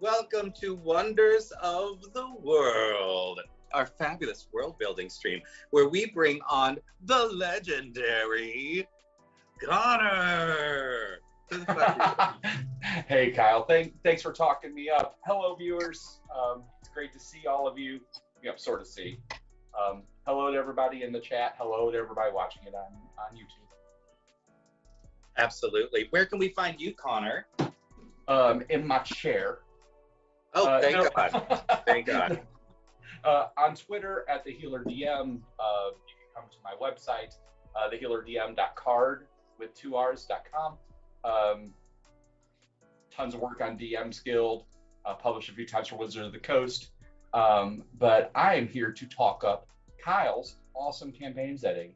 Welcome to Wonders of the World, our fabulous world building stream where we bring on the legendary Connor. Hey, Kyle. Thanks for talking me up. Hello, viewers. It's great to see all of you. Yep, sort of see. Hello to everybody in the chat. Hello to everybody watching it on YouTube. Absolutely. Where can we find you, Connor? In my chair. Oh, thank God. Thank God. On Twitter at the Healer DM. You can come to my website, thehealerdm.card with 2Rs.com. Tons of work on DM's Guild. Published a few times for Wizards of the Coast. But I am here to talk up Kyle's awesome campaign setting,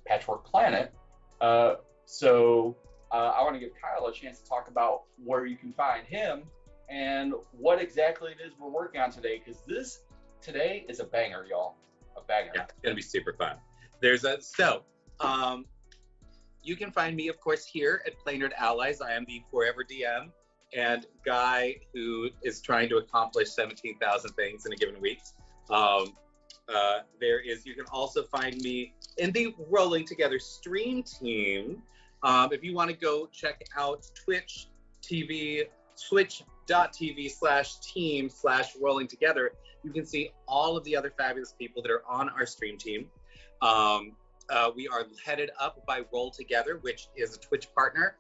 Patchwork Planet. So I want to give Kyle a chance to talk about where you can find him and what exactly it is we're working on today, because today is a banger, y'all. A banger. Yeah, it's gonna be super fun. You can find me, of course, here at Play Nerd Allies. I am the Forever DM and guy who is trying to accomplish 17,000 things in a given week. You can also find me in the Rolling Together stream team. If you want to go check out twitch.tv/team/rolling together, you can see all of the other fabulous people that are on our stream team. We are headed up by Roll Together, which is a Twitch partner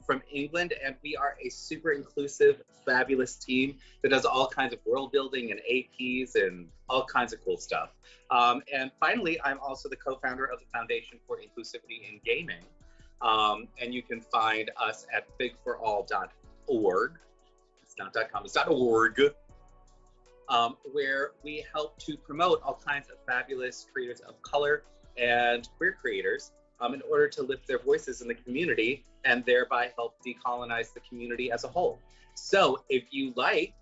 from England, and we are a super inclusive, fabulous team that does all kinds of world building and APs and all kinds of cool stuff. And finally, I'm also the co-founder of the Foundation for Inclusivity in Gaming, and you can find us at bigforall.org. It's not .com, it's .org. Where we help to promote all kinds of fabulous creators of color and queer creators in order to lift their voices in the community and thereby help decolonize the community as a whole. So if you like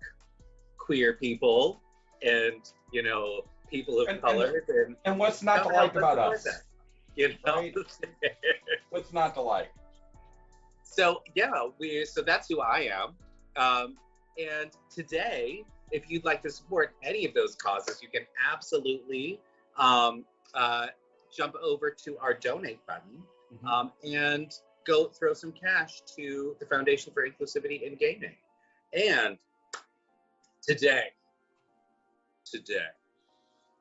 queer people and, people of color, and what's not to like about us? That, Right? What's not to like? So so that's who I am. And today, if you'd like to support any of those causes, you can absolutely jump over to our donate button and go throw some cash to the Foundation for Inclusivity in Gaming. And today,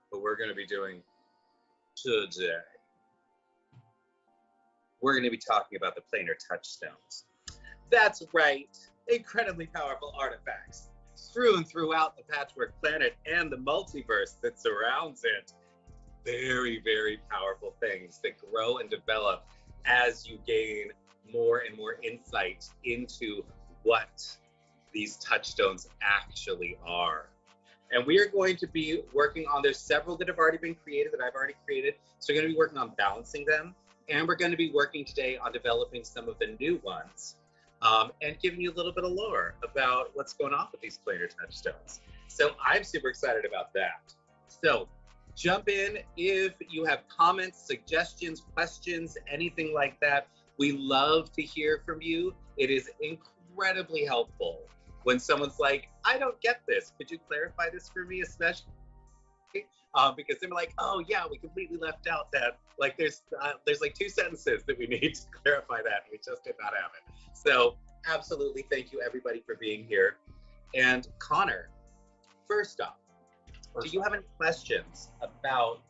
what we're going to be doing today, we're going to be talking about the planar touchstones. That's right, incredibly powerful artifacts through and throughout the Patchwork Planet and the multiverse that surrounds it. Very, very powerful things that grow and develop as you gain more and more insight into what these touchstones actually are. And we are going to be working on, there's several that have already been created, that I've already created. So we're going to be working on balancing them. And we're going to be working today on developing some of the new ones and giving you a little bit of lore about what's going on with these planar touchstones. So I'm super excited about that. So jump in if you have comments, suggestions, questions, anything like that. We love to hear from you. It is incredibly helpful when someone's like, I don't get this. Could you clarify this for me, especially? Because they're like, oh yeah, we completely left out that, like there's like 2 sentences that we need to clarify that. We just did not have it. So absolutely, thank you everybody for being here. And Connor, first off, do you have any questions about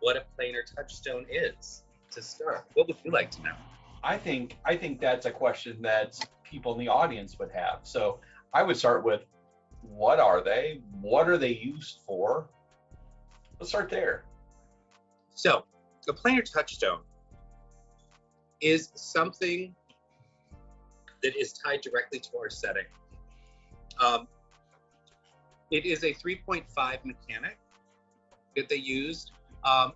what a planar touchstone is to start? What would you like to know? I think that's a question that people in the audience would have. So I would start with, what are they? What are they used for? Let's start there. So a planar touchstone is something that is tied directly to our setting. It is a 3.5 mechanic that they used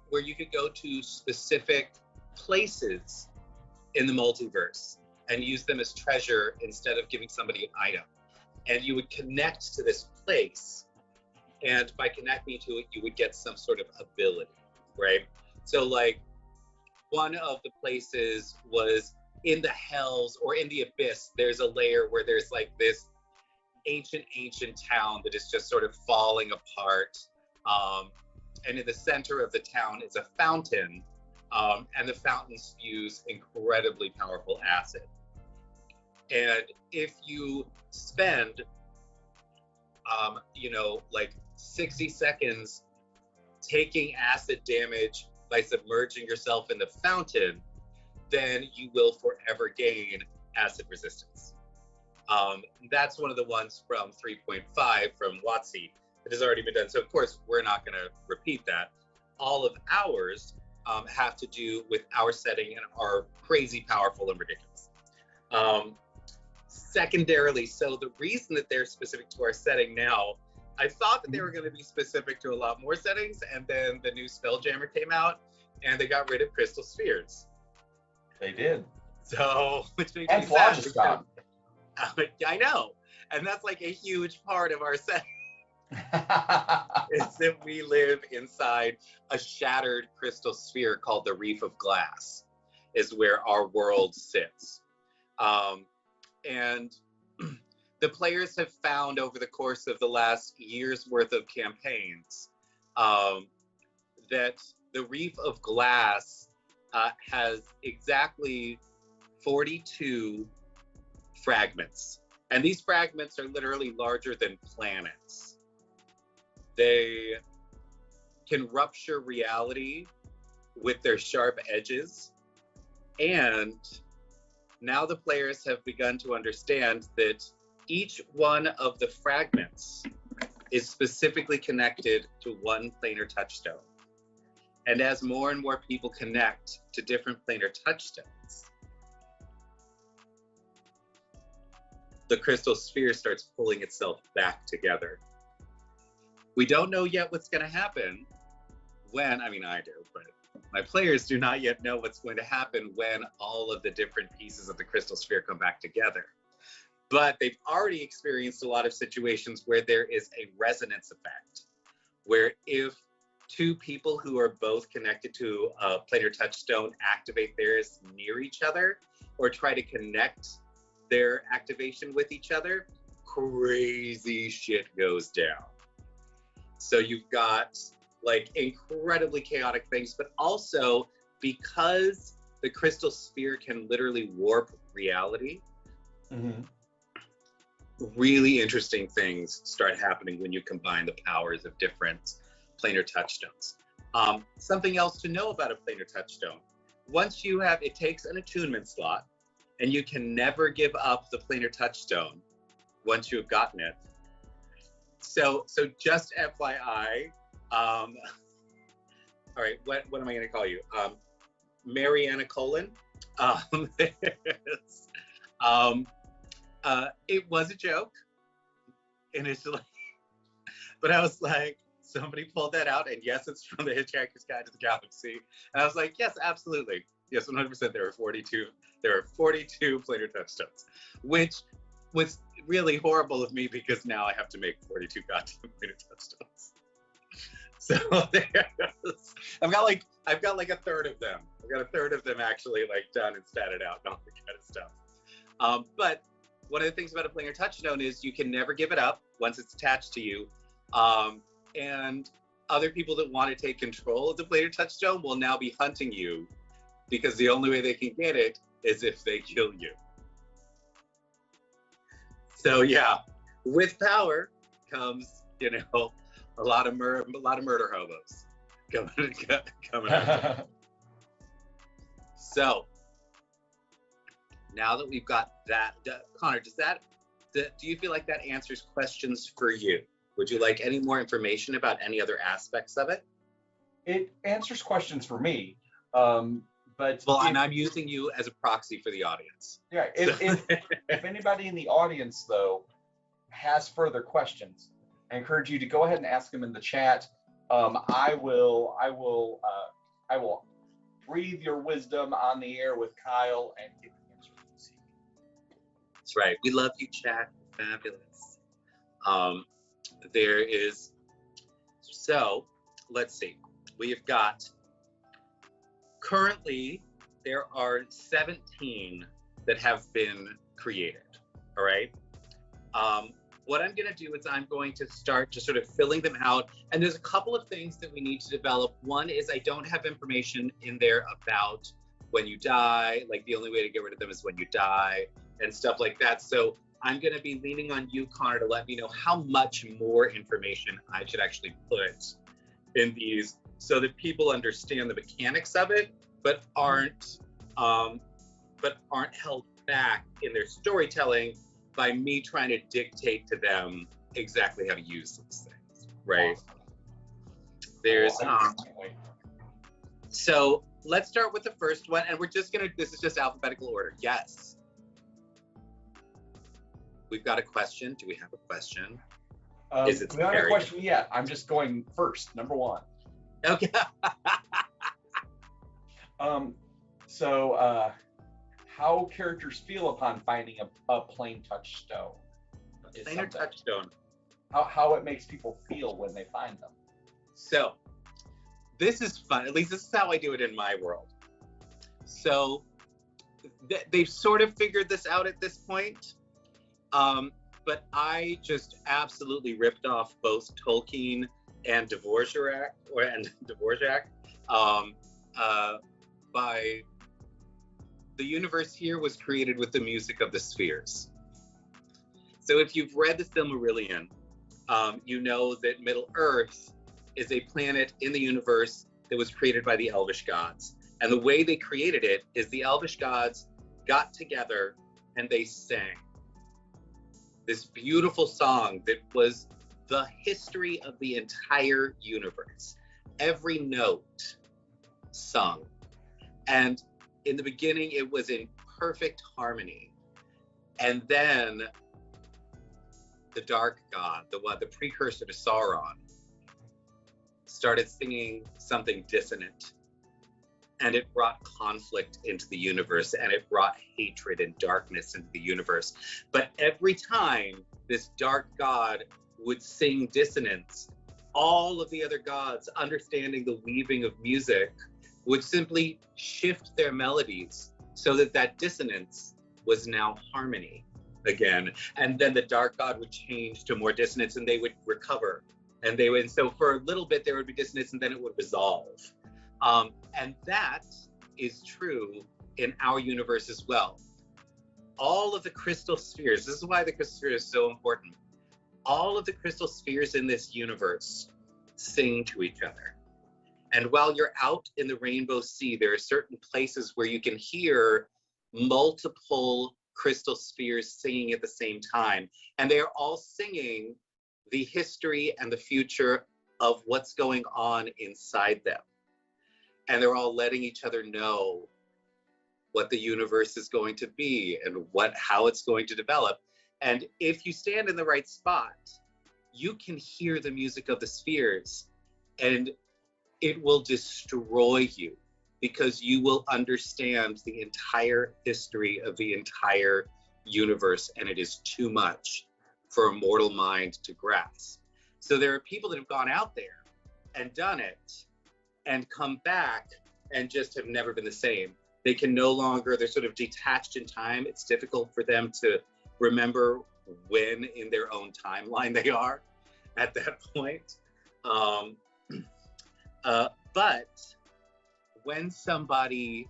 where you could go to specific places in the multiverse and use them as treasure instead of giving somebody an item. And you would connect to this place, and by connecting to it, you would get some sort of ability, right? So like one of the places was in the hells or in the abyss, there's a layer where there's like this ancient town that is just sort of falling apart. And in the center of the town is a fountain, and the fountain spews incredibly powerful acid. And if you spend, like 60 seconds taking acid damage by submerging yourself in the fountain, then you will forever gain acid resistance. That's one of the ones from 3.5 from WotC that has already been done. So of course, we're not going to repeat that. All of ours have to do with our setting and are crazy powerful and ridiculous. Secondarily, so the reason that they're specific to our setting now, I thought that they were going to be specific to a lot more settings, and then the new Spelljammer came out, and they got rid of crystal spheres. They did. So, which makes And me sad. phlogiston. I know, and that's like a huge part of our setting. Is that we live inside a shattered crystal sphere called the Reef of Glass, is where our world sits. And the players have found over the course of the last year's worth of campaigns that the Reef of Glass has exactly 42 fragments. And these fragments are literally larger than planets. They can rupture reality with their sharp edges. And now the players have begun to understand that each one of the fragments is specifically connected to one planar touchstone. And as more and more people connect to different planar touchstones, the crystal sphere starts pulling itself back together. We don't know yet what's going to happen when, I mean, I do, but my players do not yet know what's going to happen when all of the different pieces of the crystal sphere come back together. But they've already experienced a lot of situations where there is a resonance effect, where if two people who are both connected to a planar touchstone activate theirs near each other or try to connect their activation with each other, crazy shit goes down. So you've got like incredibly chaotic things, but also because the crystal sphere can literally warp reality, really interesting things start happening when you combine the powers of different planar touchstones. Something else to know about a planar touchstone: once you have, it takes an attunement slot, and you can never give up the planar touchstone once you have gotten it. So just FYI, all right, what am I going to call you? Mariana Colon. It was a joke initially, but I was like, somebody pulled that out, and yes, it's from the Hitchhiker's Guide to the Galaxy. And I was like, yes, absolutely. Yes, 100%. There are 42 planar touchstones, which was really horrible of me because now I have to make 42 goddamn planar touchstones. So there goes. I've got like a third of them. I've got a third of them actually like done and statted out and all that kind of stuff. But one of the things about a planar touchstone is you can never give it up once it's attached to you. And other people that want to take control of the planar touchstone will now be hunting you, because the only way they can get it is if they kill you. So yeah, with power comes, a lot of murder hobos coming out. So now that we've got that, Connor, do you feel like that answers questions for you? Would you like any more information about any other aspects of it? It answers questions for me, but I'm using you as a proxy for the audience. Yeah, if anybody in the audience though has further questions, I encourage you to go ahead and ask them in the chat. I will breathe your wisdom on the air with Kyle and get the answers you seek. That's right. We love you, chat. Fabulous. So let's see. We have got, currently there are 17 that have been created. All right. what I'm going to do is I'm going to start just sort of filling them out. And there's a couple of things that we need to develop. One is I don't have information in there about when you die, like the only way to get rid of them is when you die and stuff like that. So I'm going to be leaning on you, Connor, to let me know how much more information I should actually put in these so that people understand the mechanics of it, but aren't held back in their storytelling by me trying to dictate to them exactly how to use these things, right? There's so let's start with the first one, and this is just alphabetical order. Yes. We've got a question. Do we have a question? We don't have a question yet. I'm just going first, number one. Okay. How characters feel upon finding a plain touchstone. A planar touchstone. How it makes people feel when they find them. So, this is fun. At least this is how I do it in my world. So, they've sort of figured this out at this point. But I just absolutely ripped off both Tolkien and Dvorak, by the universe here was created with the music of the spheres. So if you've read the Silmarillion, you know that Middle Earth is a planet in the universe that was created by the Elvish gods. And the way they created it is the Elvish gods got together and they sang this beautiful song that was the history of the entire universe. Every note sung. And in the beginning, it was in perfect harmony. And then the dark god, the precursor to Sauron, started singing something dissonant. And it brought conflict into the universe, and it brought hatred and darkness into the universe. But every time this dark god would sing dissonance, all of the other gods, understanding the weaving of music, would simply shift their melodies so that that dissonance was now harmony again. And then the dark god would change to more dissonance and they would recover. And so for a little bit there would be dissonance and then it would resolve. And that is true in our universe as well. All of the crystal spheres, this is why the crystal sphere is so important. All of the crystal spheres in this universe sing to each other. And while you're out in the rainbow sea, there are certain places where you can hear multiple crystal spheres singing at the same time. And they are all singing the history and the future of what's going on inside them. And they're all letting each other know what the universe is going to be and how it's going to develop. And if you stand in the right spot, you can hear the music of the spheres and it will destroy you because you will understand the entire history of the entire universe and it is too much for a mortal mind to grasp. So there are people that have gone out there and done it and come back and just have never been the same. They can no longer, they're sort of detached in time. It's difficult for them to remember when in their own timeline they are at that point. But when somebody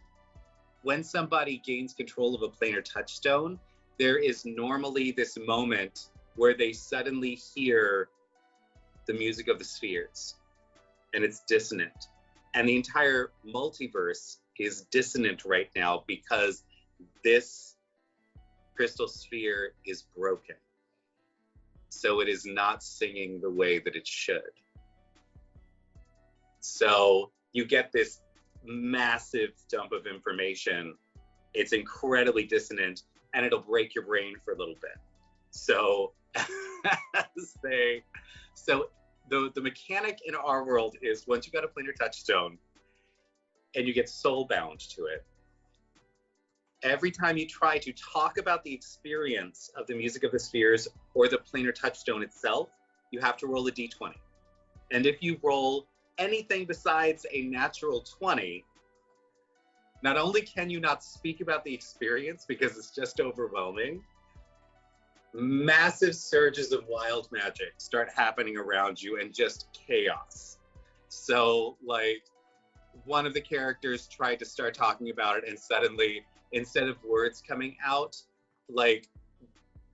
gains control of a planar touchstone, there is normally this moment where they suddenly hear the music of the spheres and it's dissonant. And the entire multiverse is dissonant right now because this crystal sphere is broken. So it is not singing the way that it should. So you get this massive dump of information. It's incredibly dissonant and it'll break your brain for a little bit. So the mechanic in our world is once you got a planar touchstone and you get soul bound to it, every time you try to talk about the experience of the music of the spheres or the planar touchstone itself, you have to roll a d20. And if you roll anything besides a natural 20, not only can you not speak about the experience because it's just overwhelming, massive surges of wild magic start happening around you and just chaos. So, like, one of the characters tried to start talking about it, and suddenly, instead of words coming out, like,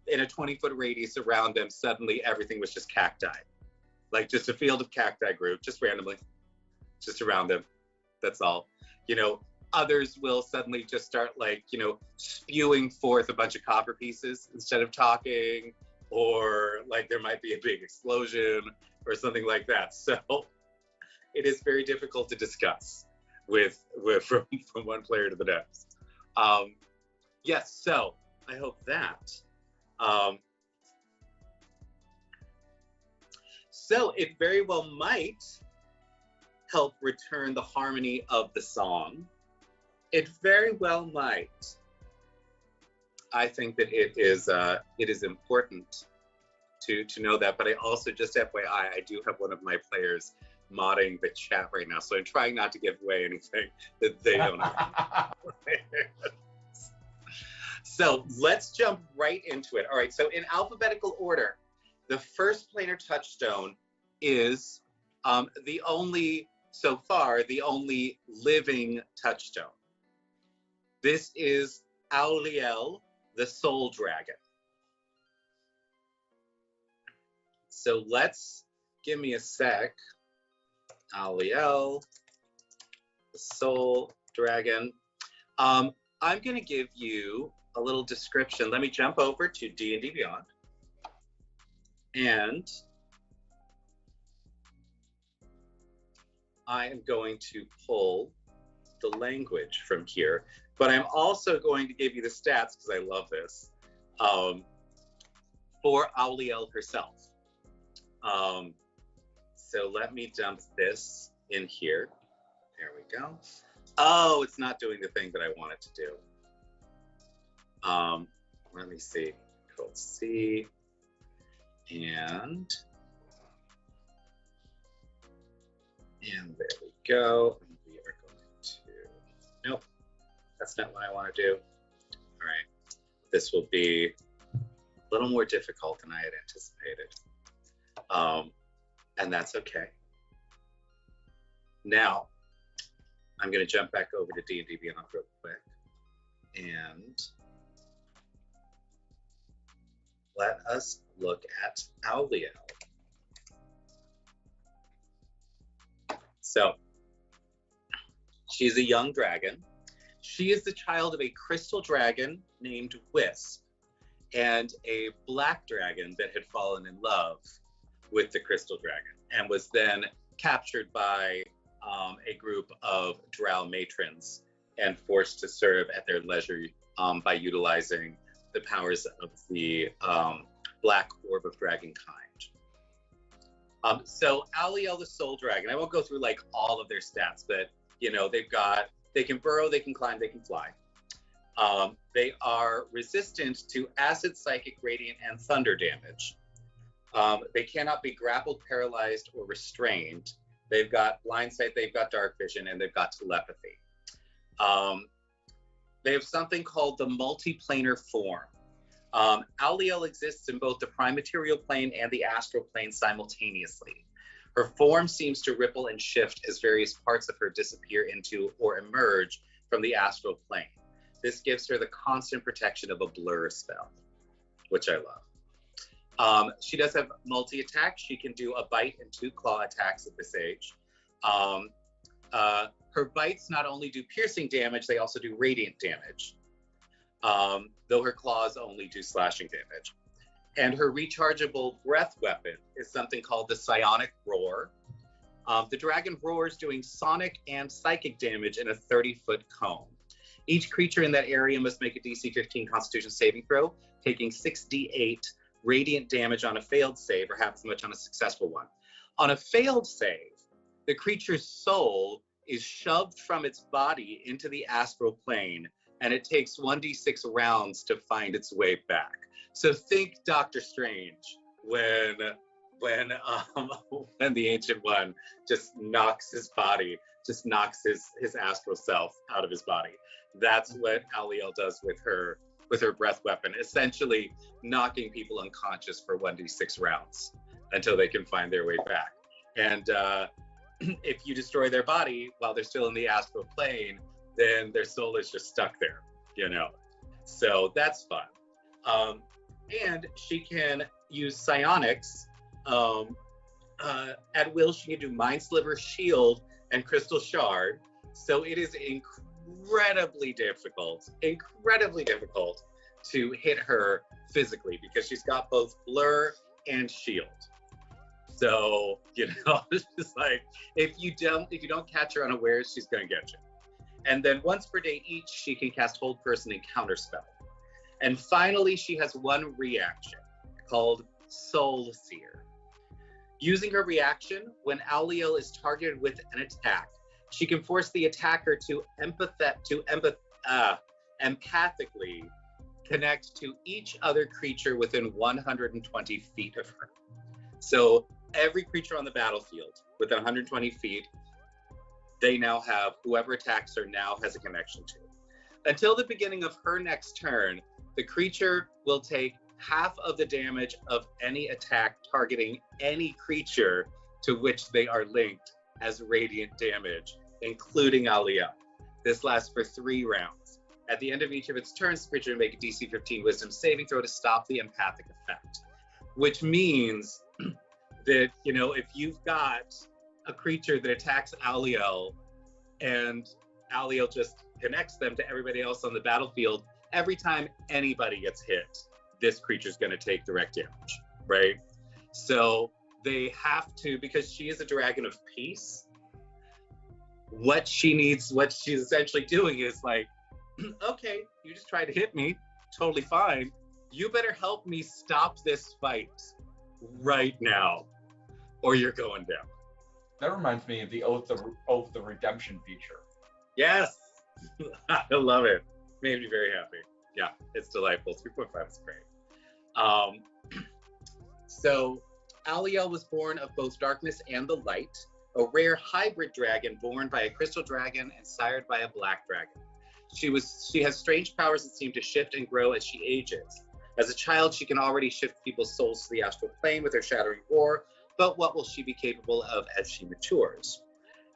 in a 20-foot radius around them, suddenly everything was just cacti. Like, just a field of cacti grew, just randomly, just around them. That's all. You know, others will suddenly just start, like, you know, spewing forth a bunch of copper pieces instead of talking, or like there might be a big explosion or something like that. So it is very difficult to discuss with from one player to the next. Yes, so I hope that. So it very well might help return the harmony of the song. It very well might. I think that it is important to know that. But I also, just FYI, I do have one of my players modding the chat right now, so I'm trying not to give away anything that they don't have. So let's jump right into it. All right, so in alphabetical order, the first planar touchstone is so far the only living touchstone. This is Auliel, the soul dragon. So give me a sec. Auliel, the soul dragon. I'm going to give you a little description. Let me jump over to D&D Beyond. And I am going to pull the language from here, but I'm also going to give you the stats, because I love this, for Auliel herself. So let me dump this in here. There we go. Oh, it's not doing the thing that I want it to do. Let me see. Control C. And there we go. And we are going to, nope, that's not what I want to do. All right, this will be a little more difficult than I had anticipated. And that's okay. Now, I'm going to jump back over to D&D Beyond real quick. And let us look at Auliel. So, she's a young dragon. She is the child of a crystal dragon named Wisp and a black dragon that had fallen in love with the crystal dragon and was then captured by a group of drow matrons and forced to serve at their leisure by utilizing the powers of the black orb of dragon kind. So Auliel the soul dragon, I won't go through like all of their stats, but you know, they can burrow, they can climb, they can fly. They are resistant to acid, psychic, radiant, and thunder damage. They cannot be grappled, paralyzed, or restrained. They've got blind sight, they've got dark vision, and they've got telepathy. They have something called the multiplanar form. Auliel exists in both the prime material plane and the astral plane simultaneously. Her form seems to ripple and shift as various parts of her disappear into or emerge from the astral plane. This gives her the constant protection of a blur spell, which I love. She does have multi-attack. She can do a bite and 2 claw attacks at this age. Her bites not only do piercing damage, they also do radiant damage, though her claws only do slashing damage. And her rechargeable breath weapon is something called the psionic roar. The dragon roars, doing sonic and psychic damage in a 30-foot cone. Each creature in that area must make a DC 15 Constitution saving throw, taking 6d8 radiant damage on a failed save, or half as much on a successful one. On a failed save, the creature's soul is shoved from its body into the astral plane, and it takes 1d6 rounds to find its way back. So think Doctor Strange when the Ancient One just knocks his astral self out of his body. That's what Auliel does with her with her breath weapon, essentially knocking people unconscious for 1d6 rounds until they can find their way back. And if you destroy their body while they're still in the astral plane, then their soul is just stuck there, So that's fun. And she can use psionics. At will, she can do Mind Sliver, Shield, and Crystal Shard. So it is incredibly difficult to hit her physically because she's got both Blur and Shield. So, it's just like, if you don't catch her unawares, she's gonna get you. And then once per day each, she can cast Hold Person and Counterspell. And finally, she has one reaction called Soul Seer. Using her reaction, when Auliel is targeted with an attack, she can force the attacker to empathically connect to each other creature within 120 feet of her. So every creature on the battlefield within 120 feet, whoever attacks her now has a connection to. Until the beginning of her next turn, the creature will take half of the damage of any attack targeting any creature to which they are linked as radiant damage, including Auliel. This lasts for 3 rounds. At the end of each of its turns, the creature will make a DC 15 Wisdom saving throw to stop the empathic effect, which means that, if you've got a creature that attacks Auliel and Auliel just connects them to everybody else on the battlefield, every time anybody gets hit, this creature's going to take direct damage, right? So they have to, because she is a dragon of peace, what she's essentially doing is like, okay, you just tried to hit me, totally fine. You better help me stop this fight right now, or you're going down. That reminds me of the Oath of Redemption feature. Yes, I love it. Made me very happy. Yeah, it's delightful. 3.5 is great. So Auliel was born of both darkness and the light, a rare hybrid dragon born by a crystal dragon and sired by a black dragon. She has strange powers that seem to shift and grow as she ages. As a child, she can already shift people's souls to the astral plane with her shattering roar, but what will she be capable of as she matures?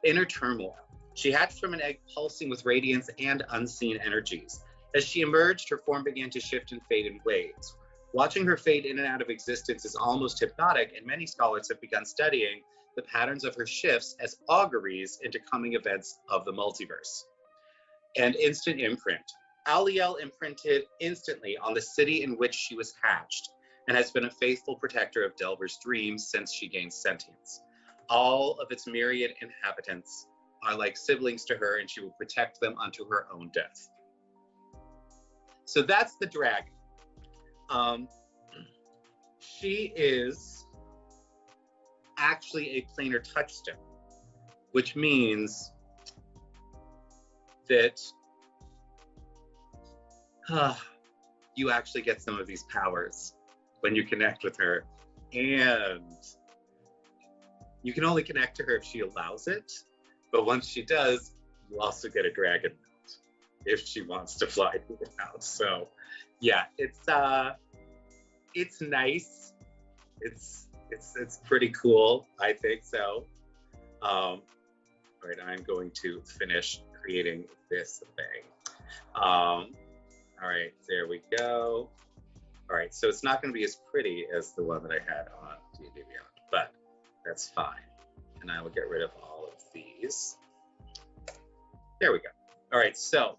Inner turmoil. She hatched from an egg pulsing with radiance and unseen energies. As she emerged, her form began to shift and fade in waves. Watching her fade in and out of existence is almost hypnotic, and many scholars have begun studying the patterns of her shifts as auguries into coming events of the multiverse. And instant imprint. Auliel imprinted instantly on the city in which she was hatched, and has been a faithful protector of Delver's dreams since she gained sentience. All of its myriad inhabitants are like siblings to her, and she will protect them unto her own death. So that's the dragon. She is actually a planar touchstone, which means that you actually get some of these powers when you connect with her, and you can only connect to her if she allows it, but once she does, you also get a dragon mount if she wants to fly you around. So yeah, it's nice. It's pretty cool, I think so. All right, I'm going to finish creating this thing. All right, there we go. All right, so it's not going to be as pretty as the one that I had on D&D Beyond, but that's fine. And I will get rid of all of these. There we go. All right, so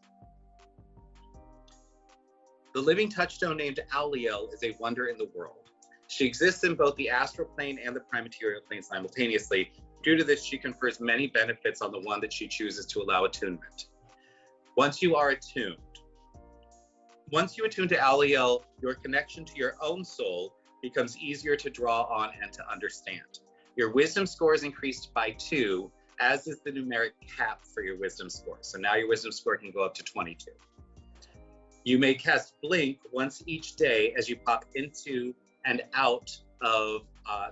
the living touchstone named Auliel is a wonder in the world. She exists in both the astral plane and the prime material plane simultaneously. Due to this, she confers many benefits on the one that she chooses to allow attunement. Once you attune to Auliel, your connection to your own soul becomes easier to draw on and to understand. Your wisdom score is increased by 2, as is the numeric cap for your wisdom score. So now your wisdom score can go up to 22. You may cast Blink once each day as you pop into and out of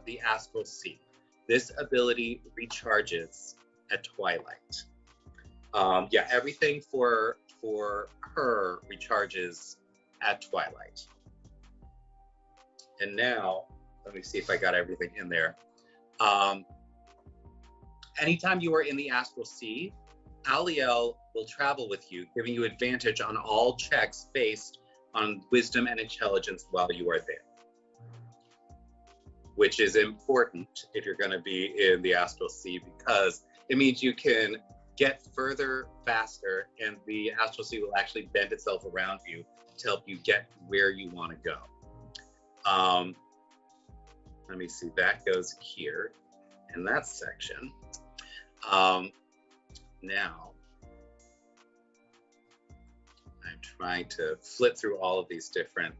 the astral sea. This ability recharges at twilight. Everything for her recharges at twilight. And now, let me see if I got everything in there. Anytime you are in the astral sea, Aliel will travel with you, giving you advantage on all checks based on wisdom and intelligence while you are there, which is important if you're going to be in the astral sea, because it means you can get further faster, and the astral sea will actually bend itself around you to help you get where you want to go. Let me see, that goes here in that section. Now, I'm trying to flip through all of these different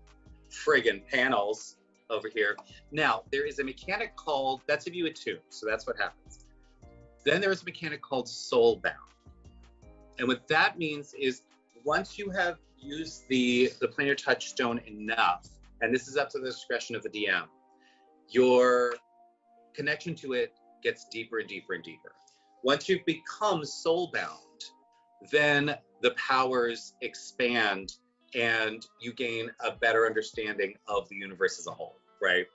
friggin' panels over here. Now, there is a mechanic called, that's if you attune, so that's what happens. Then there is a mechanic called soulbound. And what that means is once you have used the planar touchstone enough, and this is up to the discretion of the DM, your connection to it gets deeper and deeper and deeper. Once you've become soulbound, then the powers expand and you gain a better understanding of the universe as a whole, right?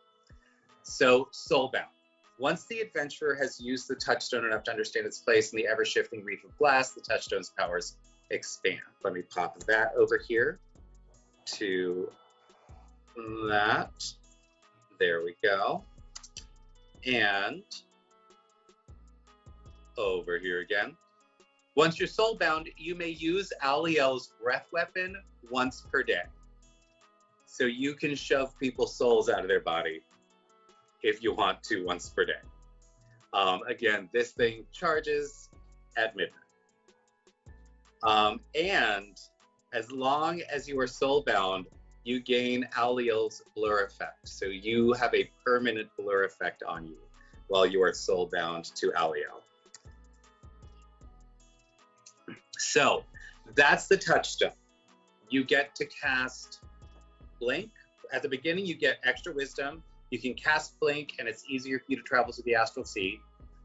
So soulbound. Once the adventurer has used the touchstone enough to understand its place in the ever-shifting reef of glass, the touchstone's powers expand. Let me pop that over here to that. There we go. And over here again. Once you're soulbound, you may use Aliel's breath weapon once per day. So you can shove people's souls out of their body if you want to once per day. Again, this thing charges at midnight. And as long as you are soulbound, you gain Aliel's blur effect. So you have a permanent blur effect on you while you are soulbound to Aliel. So that's the touchstone. You get to cast Blink. At the beginning, you get extra wisdom. You can cast Blink, and it's easier for you to travel to the astral sea.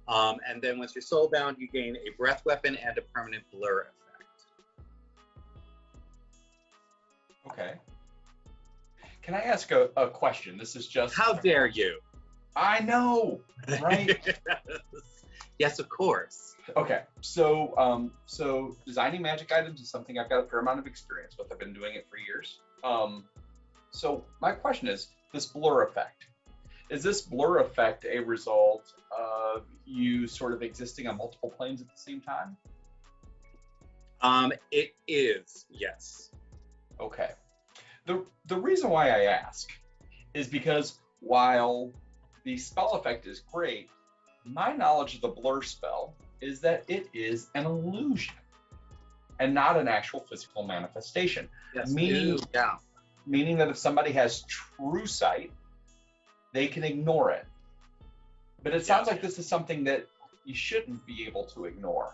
And then once you're soulbound, you gain a breath weapon and a permanent blur effect. Okay. Can I ask a question? This is just... How dare you? I know, right? Yes, of course. Okay, so designing magic items is something I've got a fair amount of experience with. I've been doing it for years. So my question is, this blur effect, is this blur effect a result of you sort of existing on multiple planes at the same time? It is, yes. Okay. The reason why I ask is because while the spell effect is great, my knowledge of the blur spell is that it is an illusion and not an actual physical manifestation. Yes, meaning that if somebody has true sight, they can ignore it. But it sounds like this is something that you shouldn't be able to ignore.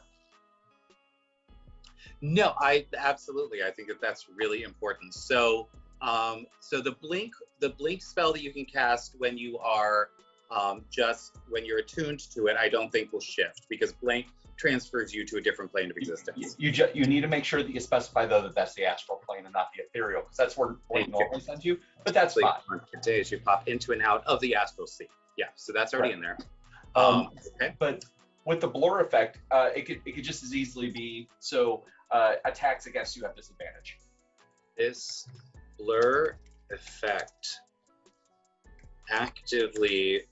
No, I absolutely. I think that that's really important. So, the blink spell that you can cast when you are when you're attuned to it, I don't think will shift, because blink transfers you to a different plane of existence. You need to make sure that you specify though that that's the astral plane and not the ethereal, because that's where blink normally sends you. But that's fine. Days you pop into and out of the astral sea. Yeah, so that's already in there. Okay. But with the blur effect, it could just as easily be attacks against you have disadvantage. This blur effect actively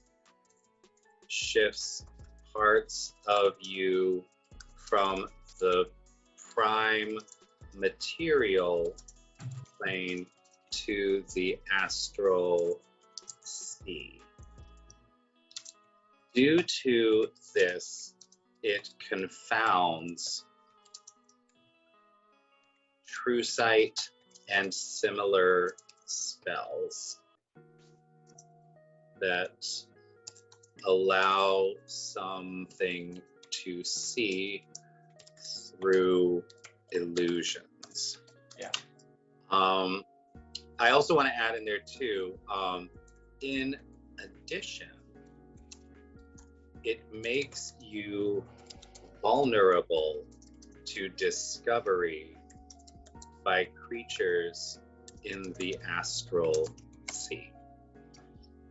shifts parts of you from the prime material plane to the astral sea. Due to this, it confounds true sight and similar spells that allow something to see through illusions. Yeah. I also want to add in there too, in addition, it makes you vulnerable to discovery by creatures in the astral sea,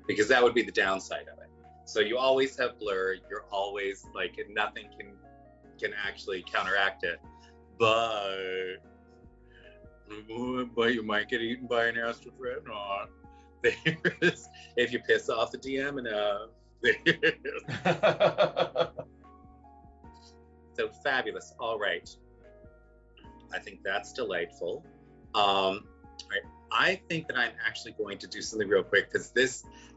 because that would be the downside of it. So you always have blur. You're always like, nothing can actually counteract it. But you might get eaten by an astral dreadnought. If you piss off the DM enough. So fabulous. All right. I think that's delightful. All right. I think that I'm actually going to do something real quick, because the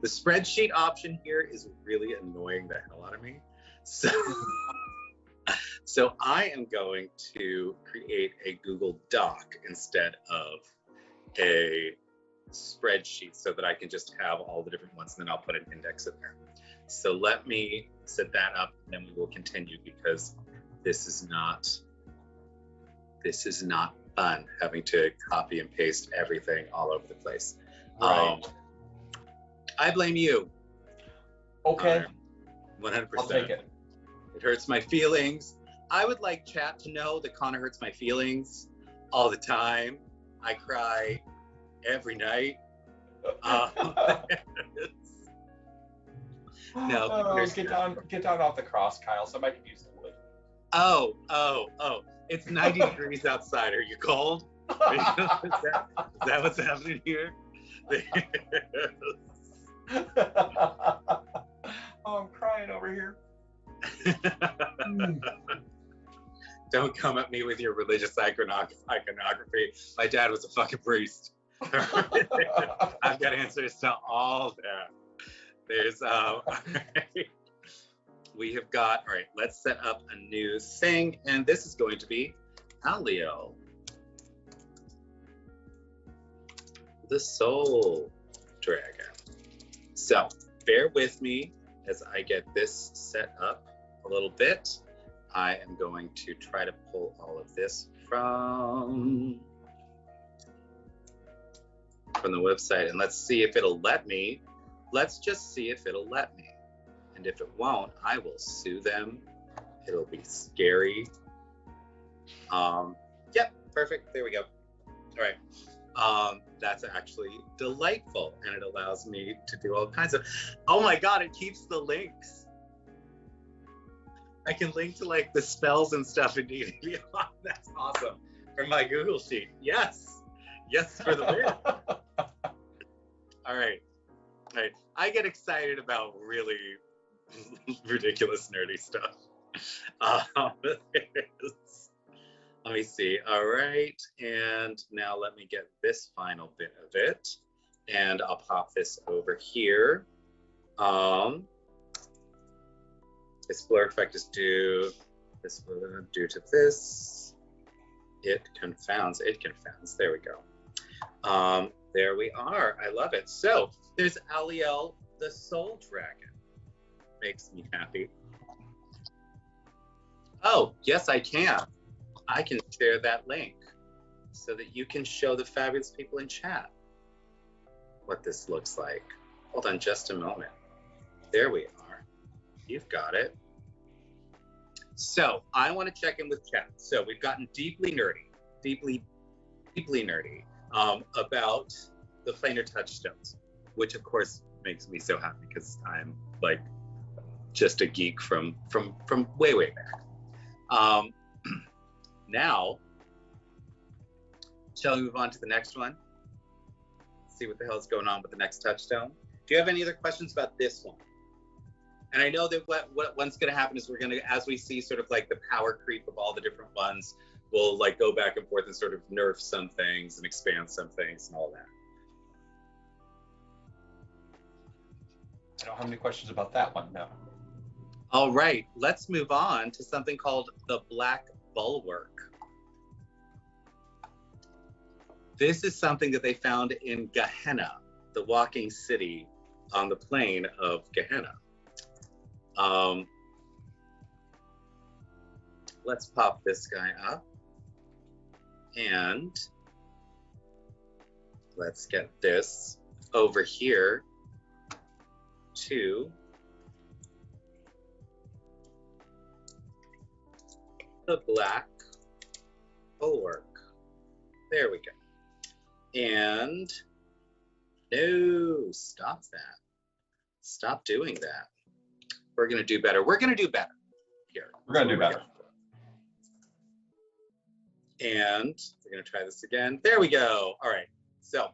spreadsheet option here is really annoying the hell out of me. So I am going to create a Google Doc instead of a spreadsheet, so that I can just have all the different ones, and then I'll put an index in there. So let me set that up, and then we will continue, because this is not fun having to copy and paste everything all over the place. Right. I blame you. Okay. 100%. I'll take it. It hurts my feelings. I would like chat to know that Connor hurts my feelings all the time. I cry every night. No, get down off the cross, Kyle. Somebody could use the wood. Oh. It's 90 degrees outside. Are you cold? Is that what's happening here? Oh, I'm crying over here. Don't come at me with your religious iconography. My dad was a fucking priest. I've got answers to all that. There's we have got, all right, let's set up a new thing, and this is going to be Alio, the Soul Dragon. So bear with me as I get this set up a little bit. I am going to try to pull all of this from the website, and let's see if it'll let me. Let's just see if it'll let me. And if it won't, I will sue them. It'll be scary. Yep, perfect. There we go. All right. That's actually delightful, and it allows me to do all kinds of. Oh my God! It keeps the links. I can link to like the spells and stuff in D&D. That's awesome. From my Google sheet. Yes for the win. All right. I get excited about really ridiculous nerdy stuff. Let me see. All right, and now let me get this final bit of it, and I'll pop this over here. This blur effect is due to this. It confounds. There we go. There we are. I love it. So there's Aliel, the Soul Dragon. Makes me happy. Oh, yes, I can. I can share that link so that you can show the fabulous people in chat what this looks like. Hold on just a moment. There we are. You've got it. So I want to check in with chat. So we've gotten deeply nerdy about the planar touchstones, which of course makes me so happy because I'm like just a geek from way back. Now, shall we move on to the next one? See what the hell is going on with the next touchstone. Do you have any other questions about this one? And I know that what's going to happen is we're going to, as we see sort of like the power creep of all the different ones, we'll like go back and forth and sort of nerf some things and expand some things and all that. I don't have any questions about that one, no. All right, let's move on to something called the Black Bulwark. This is something that they found in Gehenna, the walking city on the plain of Gehenna. Let's pop this guy up and let's get this over here to the Black Bulwark. There we go. And no, stop that. Stop doing that. We're going to do better. We're going to do better here. We're going to do better. And we're going to try this again. There we go. All right. So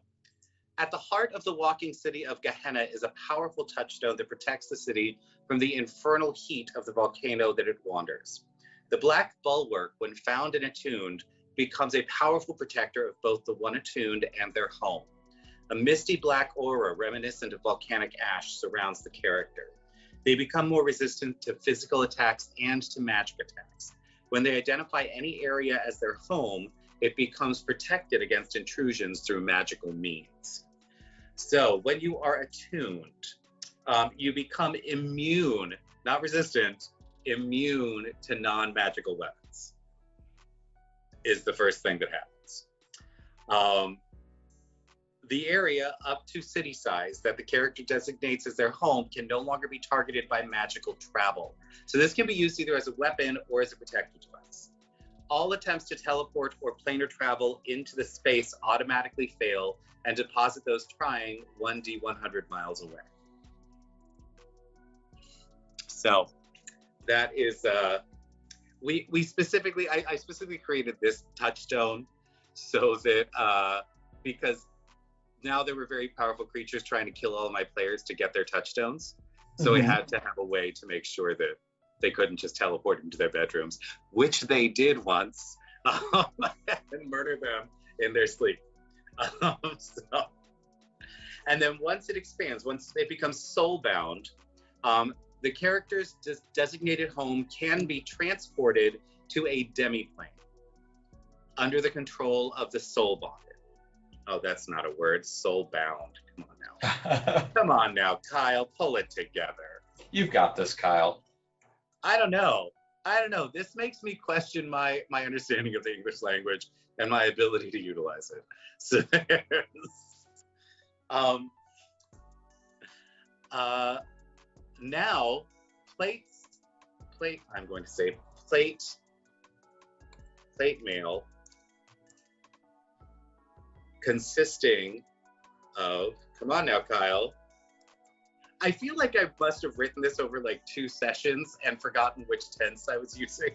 at the heart of the walking city of Gehenna is a powerful touchstone that protects the city from the infernal heat of the volcano that it wanders. The black bulwark, when found and attuned, becomes a powerful protector of both the one attuned and their home. A misty black aura reminiscent of volcanic ash surrounds the character. They become more resistant to physical attacks and to magic attacks. When they identify any area as their home, it becomes protected against intrusions through magical means. So when you are attuned, you become immune, not resistant, immune to non-magical weapons, is the first thing that happens. The area up to city size that the character designates as their home can no longer be targeted by magical travel. So this can be used either as a weapon or as a protective device. All attempts to teleport or planar travel into the space automatically fail and deposit those trying 1d 100 miles away. So that is, we specifically, I specifically created this touchstone so that, because now there were very powerful creatures trying to kill all of my players to get their touchstones. So we had to have a way to make sure that they couldn't just teleport into their bedrooms, which they did once, and murder them in their sleep. And then once it expands, once it becomes soul-bound, the character's designated home can be transported to a demi-plane under the control of the soul-bonded. Oh, that's not a word, soul-bound. Come on now. Come on now, Kyle, pull it together. You've got this, Kyle. I don't know. This makes me question my understanding of the English language and my ability to utilize it. So now plate mail consisting of, come on now, Kyle. I feel like I must have written this over like 2 sessions and forgotten which tense I was using.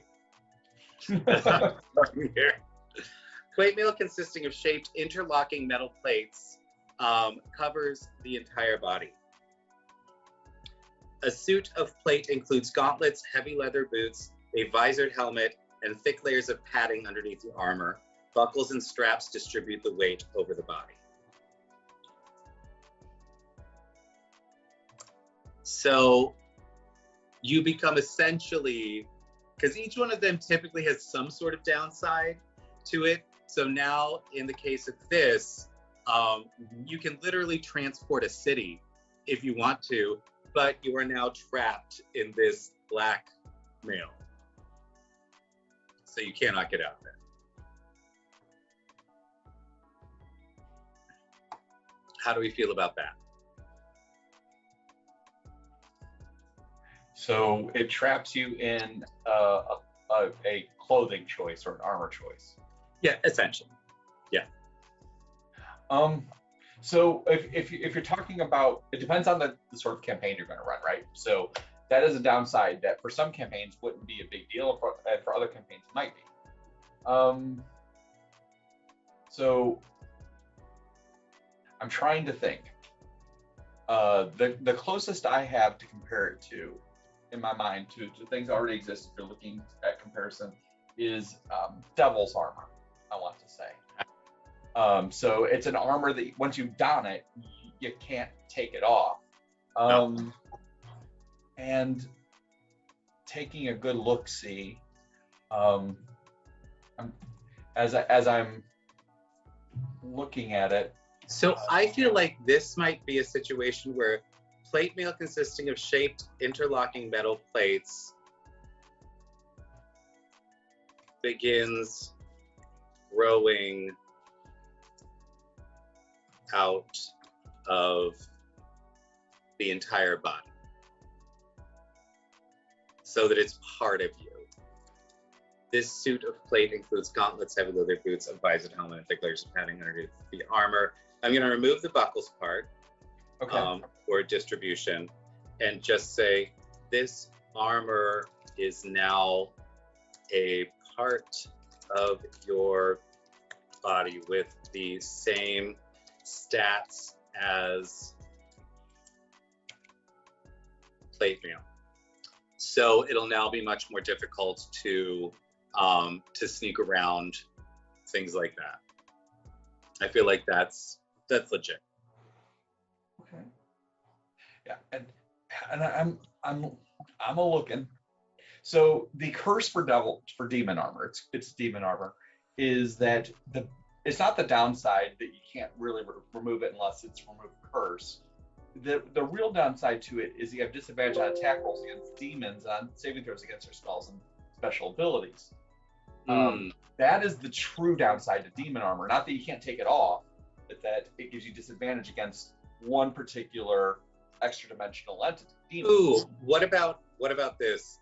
Here. Plate mail consisting of shaped interlocking metal plates covers the entire body. A suit of plate includes gauntlets, heavy leather boots, a visored helmet, and thick layers of padding underneath the armor. Buckles and straps distribute the weight over the body. So you become essentially, because each one of them typically has some sort of downside to it. So now in the case of this, you can literally transport a city if you want to, but you are now trapped in this black mail. So you cannot get out of it. How do we feel about that? So it traps you in a clothing choice or an armor choice. Yeah, essentially. Yeah. So if you're talking about, it depends on the sort of campaign you're going to run, right? So that is a downside that for some campaigns wouldn't be a big deal, and for other campaigns it might be. So I'm trying to think. The closest I have to compare it to, in my mind, to things that already exist, if you're looking at comparison, is Devil's armor, I want to say. So it's an armor that once you don it, you can't take it off. And taking a good look-see, as I'm looking at it. So I feel like this might be a situation where plate mail consisting of shaped interlocking metal plates begins growing out of the entire body so that it's part of you. This suit of plate includes gauntlets, heavy leather boots, a visor helmet, and thick layers of padding underneath the armor. I'm going to remove the buckles part for distribution and just say this armor is now a part of your body with the same stats as plate mail. So it'll now be much more difficult to sneak around, things like that. I feel like that's legit. Okay. Yeah, and I'm a looking. So the curse for demon armor, it's demon armor, is that it's not the downside that you can't really remove it unless it's remove curse. The real downside to it is you have disadvantage on attack rolls against demons, on saving throws against their spells and special abilities. That is the true downside to demon armor. Not that you can't take it off, but that it gives you disadvantage against one particular extra dimensional entity. Demons. Ooh, what about this?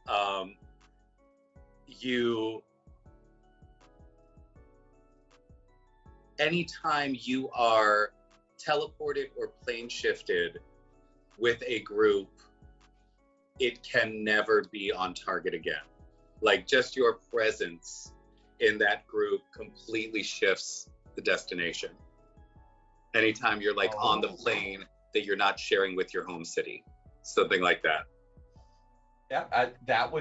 Anytime you are teleported or plane shifted with a group, it can never be on target again. Like, just your presence in that group completely shifts the destination. Anytime you're like on the plane that you're not sharing with your home city, something like that. Yeah, that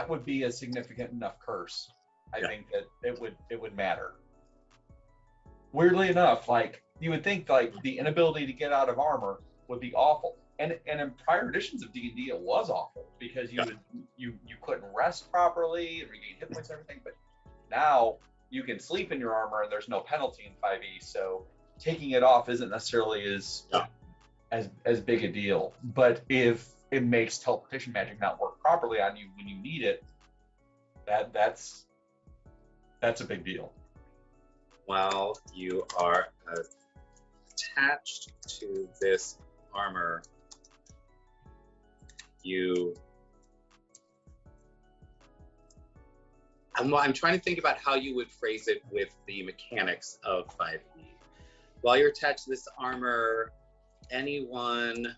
would be a significant enough curse. I think that it would matter. Weirdly enough, like you would think, like the inability to get out of armor would be awful, and in prior editions of D&D, it was awful because you couldn't rest properly and regain hit points and everything. But now you can sleep in your armor and there's no penalty in 5e, so taking it off isn't necessarily as big a deal. But if it makes teleportation magic not work properly on you when you need it, that's a big deal. While you are attached to this armor, I'm trying to think about how you would phrase it with the mechanics of 5e. While you're attached to this armor, anyone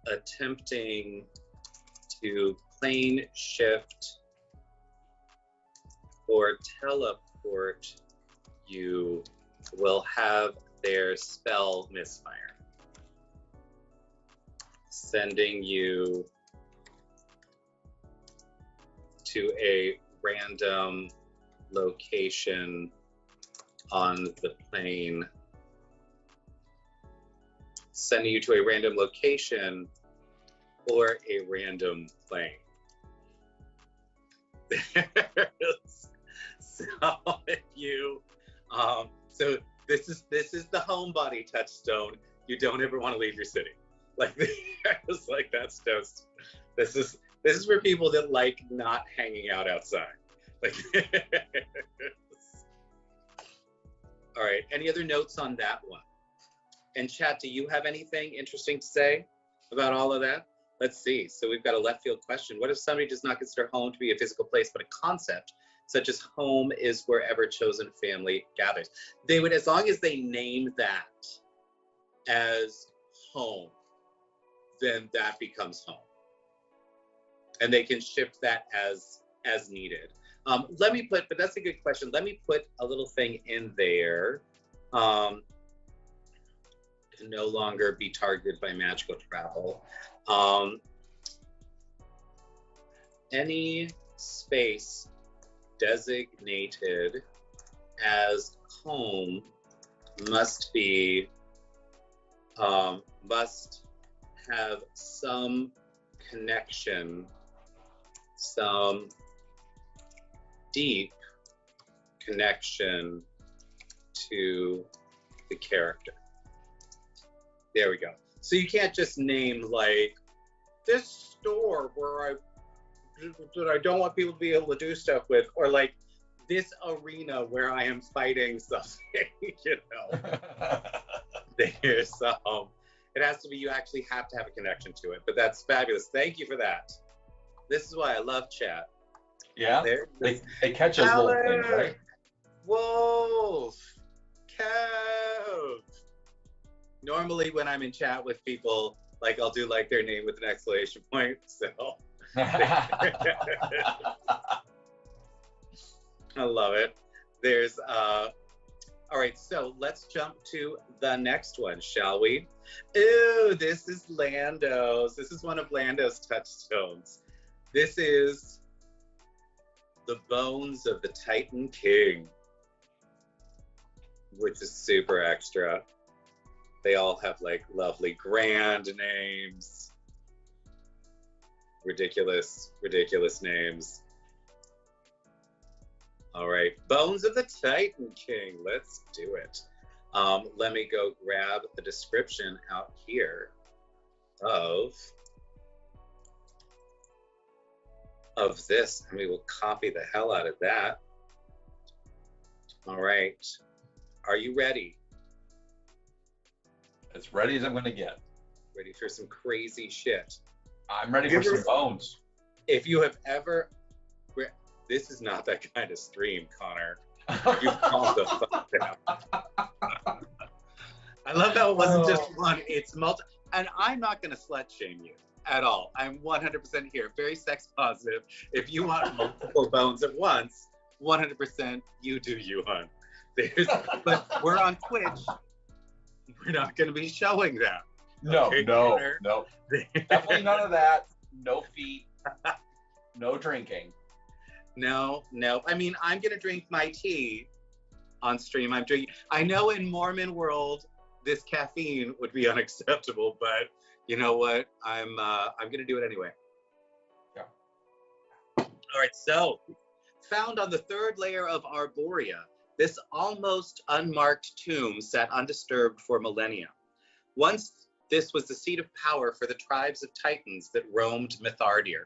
attempting to plane shift or teleport you will have their spell misfire, sending you to a random location on the plane, sending you to a random location or a random plane. So if you so this is the homebody touchstone. You don't ever want to leave your city. Like it's like that's just this is for people that like not hanging out outside. Like all right, any other notes on that one? And chat, do you have anything interesting to say about all of that? Let's see. So we've got a left field question. What if somebody does not consider home to be a physical place, but a concept, such as home is wherever chosen family gathers? They would, as long as they name that as home, then that becomes home. And they can shift that as needed. Let me put, but that's a good question. Let me put a little thing in there. Can no longer be targeted by magical travel. Any space designated as home must have some connection, some deep connection to the character. There we go. So you can't just name like this store where I don't want people to be able to do stuff with, or like this arena where I am fighting something, you know. There's it has to be, you actually have to have a connection to it, but that's fabulous. Thank you for that. This is why I love chat. Yeah, There it is. they catch those little things, Alex! right? Wolf! Kev! Normally when I'm in chat with people, like I'll do like their name with an exclamation point. So I love it. There's all right, so let's jump to the next one, shall we? Ooh, this is Lando's. This is one of Lando's touchstones. This is the bones of the Titan King, which is super extra. They all have like lovely grand names. Ridiculous, ridiculous names. All right, Bones of the Titan King. Let's do it. Let me go grab the description out here of this, and we will copy the hell out of that. All right, are you ready? As ready as I'm going to get. Ready for some crazy shit? I'm ready for some bones. If you have ever, this is not that kind of stream, Connor. You calm the fuck down. I love how it wasn't just one, it's multi, and I'm not going to slut shame you at all. I'm 100% here, very sex positive. If you want multiple bones at once, 100% you do you, hon. But we're on Twitch. We're not going to be showing that. No, Okay, no, Connor? no. Definitely none of that. No feet. No drinking. No. I mean, I'm going to drink my tea on stream. I'm drinking. I know in Mormon world, this caffeine would be unacceptable, but you know what? I'm going to do it anyway. Yeah. All right. So, found on the third layer of Arborea, this almost unmarked tomb sat undisturbed for millennia. Once, this was the seat of power for the tribes of Titans that roamed Mythardir.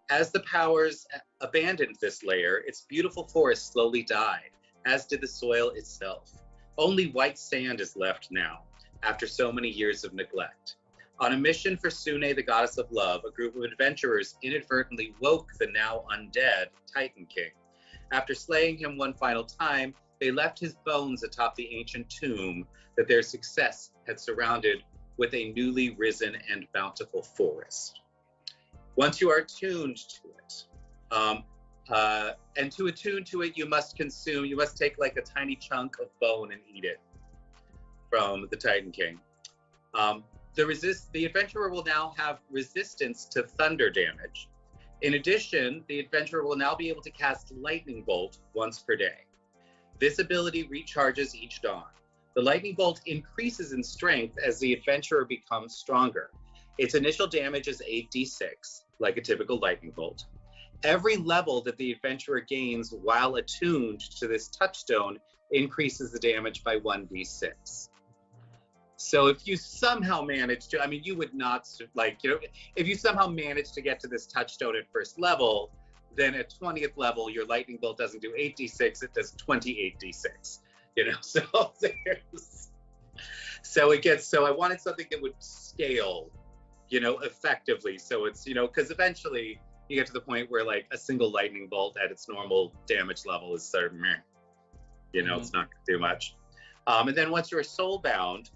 As the powers abandoned this layer, its beautiful forest slowly died, as did the soil itself. Only white sand is left now, after so many years of neglect. On a mission for Sune, the goddess of love, a group of adventurers inadvertently woke the now undead Titan King. After slaying him one final time, they left his bones atop the ancient tomb that their success had surrounded with a newly risen and bountiful forest. Once you are attuned to it, and to attune to it, you must take like a tiny chunk of bone and eat it from the Titan King. The adventurer will now have resistance to thunder damage. In addition, the adventurer will now be able to cast Lightning Bolt once per day. This ability recharges each dawn. The Lightning Bolt increases in strength as the adventurer becomes stronger. Its initial damage is 8d6, like a typical Lightning Bolt. Every level that the adventurer gains while attuned to this touchstone increases the damage by 1d6. So if you somehow manage to, I mean, you would not, if you somehow manage to get to this touchstone at first level, then at 20th level, your Lightning Bolt doesn't do 8d6, it does 28d6. So I wanted something that would scale, effectively. So it's, because eventually you get to the point where like a single Lightning Bolt at its normal damage level is sort of meh, it's not gonna do much. And then once you're soulbound,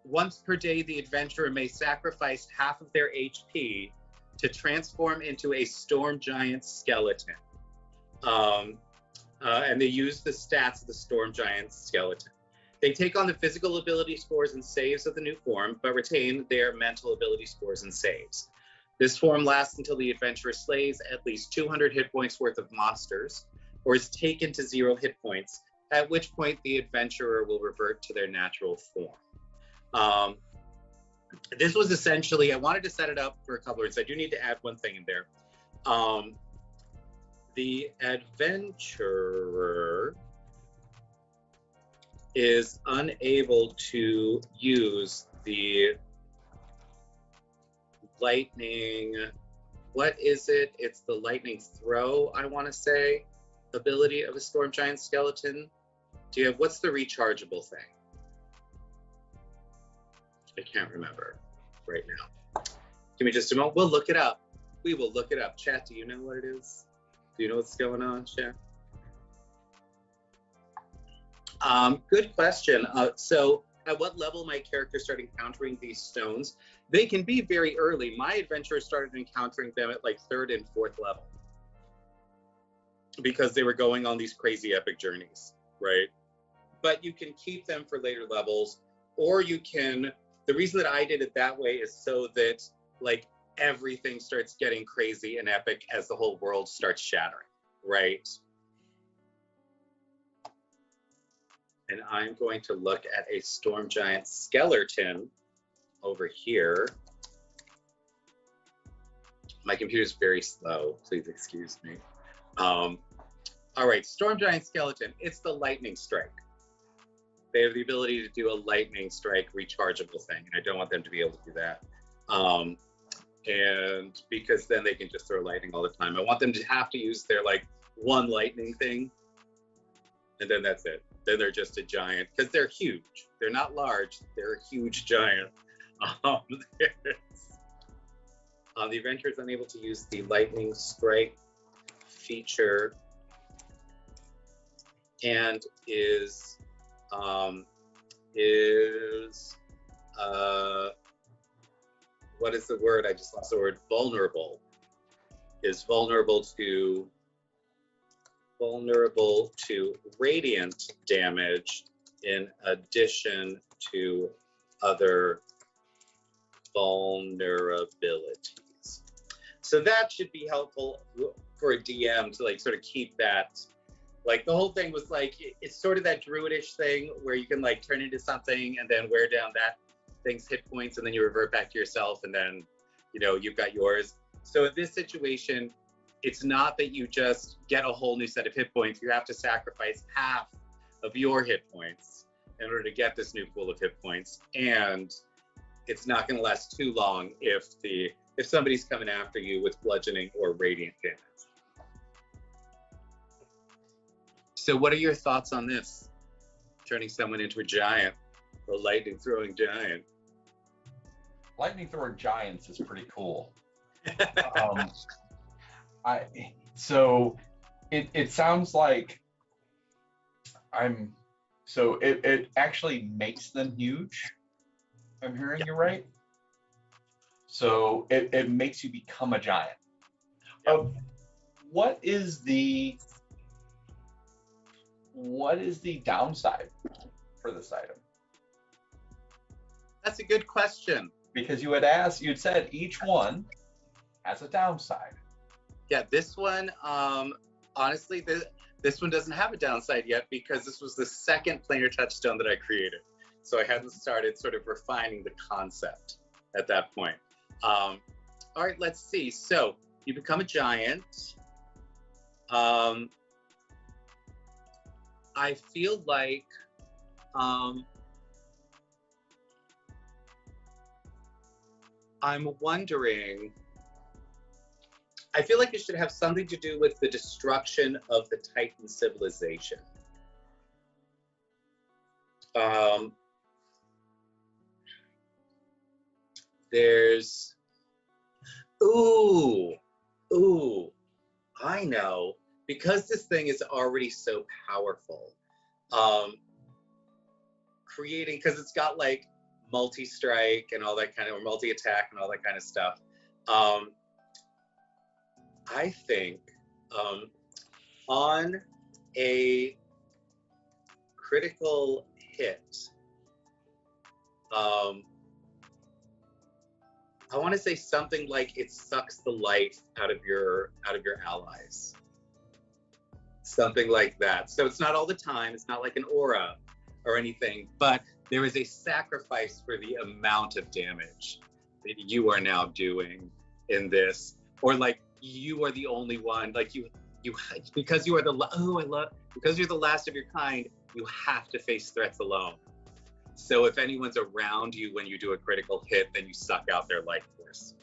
once per day, the adventurer may sacrifice half of their HP to transform into a storm giant skeleton. And they use the stats of the storm giant skeleton. They take on the physical ability scores and saves of the new form, but retain their mental ability scores and saves. This form lasts until the adventurer slays at least 200 hit points worth of monsters, or is taken to 0 hit points, at which point the adventurer will revert to their natural form. This was essentially, I wanted to set it up for a couple of reasons. I do need to add one thing in there. The adventurer is unable to use the lightning, what is it? It's the lightning throw, I want to say, ability of a storm giant skeleton. Do you have, what's the rechargeable thing? I can't remember right now. Give me just a moment, we'll look it up. We will look it up. Chat, do you know what it is? Do you know what's going on, chat? Good question. So at what level my characters start encountering these stones? They can be very early. My adventurers started encountering them at like 3rd and 4th level because they were going on these crazy epic journeys, right? But you can keep them for later levels, or you can, the reason that I did it that way is so that like everything starts getting crazy and epic as the whole world starts shattering, right? And I'm going to look at a storm giant skeleton over here. My computer's very slow, please excuse me. All right, storm giant skeleton, it's the lightning strike. They have the ability to do a lightning strike rechargeable thing, and I don't want them to be able to do that. And because then they can just throw lightning all the time. I want them to have to use their like one lightning thing, and then that's it. Then they're just a giant, because they're huge. They're not large, they're a huge giant. The adventurer is unable to use the lightning strike feature and is what is the word? I just lost the word. Vulnerable. Is vulnerable to radiant damage in addition to other vulnerabilities. So that should be helpful for a DM to like sort of keep that. Like the whole thing was like, it's sort of that druidish thing where you can like turn into something and then wear down that thing's hit points and then you revert back to yourself and then, you know, you've got yours. So in this situation, it's not that you just get a whole new set of hit points. You have to sacrifice half of your hit points in order to get this new pool of hit points. And it's not going to last too long if somebody's coming after you with bludgeoning or radiant damage. So what are your thoughts on this? Turning someone into a giant, a lightning throwing giant. Lightning throwing giants is pretty cool. It sounds like it actually makes them huge. I'm hearing you right. So it makes you become a giant. What is the downside for this item? That's a good question. Because you'd said each one has a downside. Yeah, this one, honestly, this one doesn't have a downside yet because this was the second planar touchstone that I created. So I hadn't started sort of refining the concept at that point. All right, let's see. So you become a giant. I feel like I'm wondering, I feel like it should have something to do with the destruction of the Titan civilization. There's, I know, because this thing is already so powerful, because it's got like multi-strike and all that kind of, or multi-attack and all that kind of stuff. I think on a critical hit, I want to say something like it sucks the life out of your allies. Something like that. So it's not all the time, it's not like an aura or anything, but there is a sacrifice for the amount of damage that you are now doing in this, or like you are the only one, like you because you are because you're the last of your kind, you have to face threats alone. So if anyone's around you when you do a critical hit, then you suck out their life force.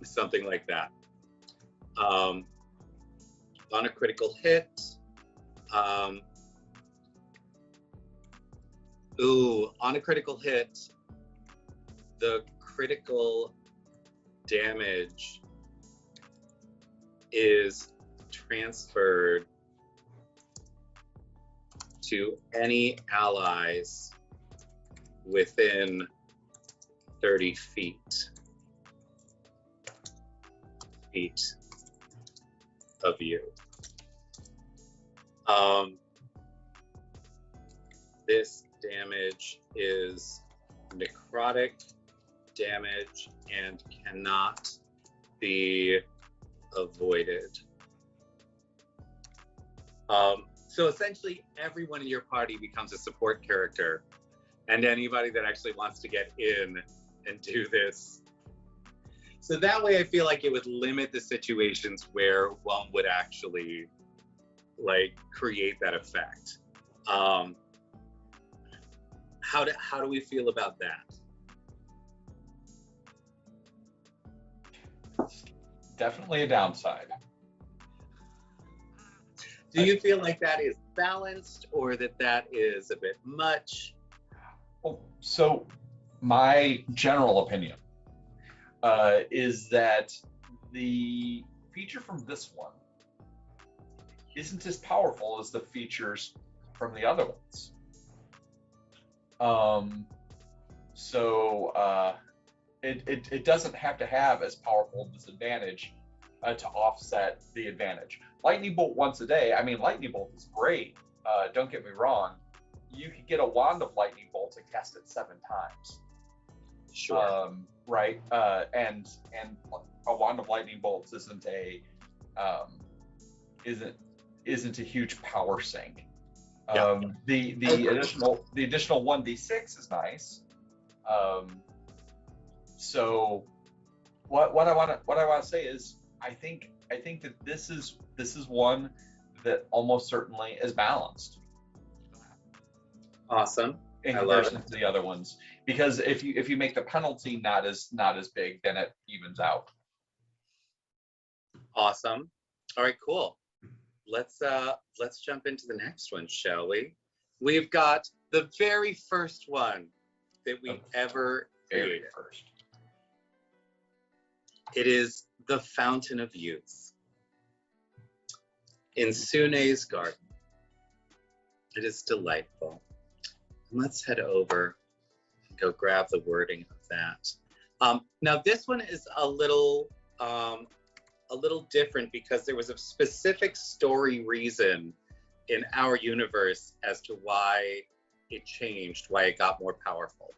Something like that. On a critical hit, on a critical hit, the critical damage is transferred to any allies within 30 feet of you. This damage is necrotic damage and cannot be avoided. So essentially, everyone in your party becomes a support character, and anybody that actually wants to get in and do this. So that way, I feel like it would limit the situations where one would actually like create that effect. How do we feel about that? Definitely a downside. Do you feel like that is balanced, or that is a bit much? Well, so my general opinion is that the feature from this one isn't as powerful as the features from the other ones. It doesn't have to have as powerful a disadvantage to offset the advantage. Lightning bolt once a day. I mean, lightning bolt is great. Don't get me wrong. You could get a wand of lightning bolts and cast it 7 times. Sure. Right. And a wand of lightning bolts isn't a huge power sink. Yeah. The additional 1d6 is nice. So what I want to say is I think that this is one that almost certainly is balanced. Awesome. In comparison to the other ones, because if you make the penalty not as big, then it evens out. Awesome. All right, cool. Let's jump into the next one, shall we? We've got the very first one that we ever created. First. It is the Fountain of Youth in Sune's garden. It is delightful. Let's head over and go grab the wording of that. Now this one is a little different because there was a specific story reason in our universe as to why it changed, why it got more powerful.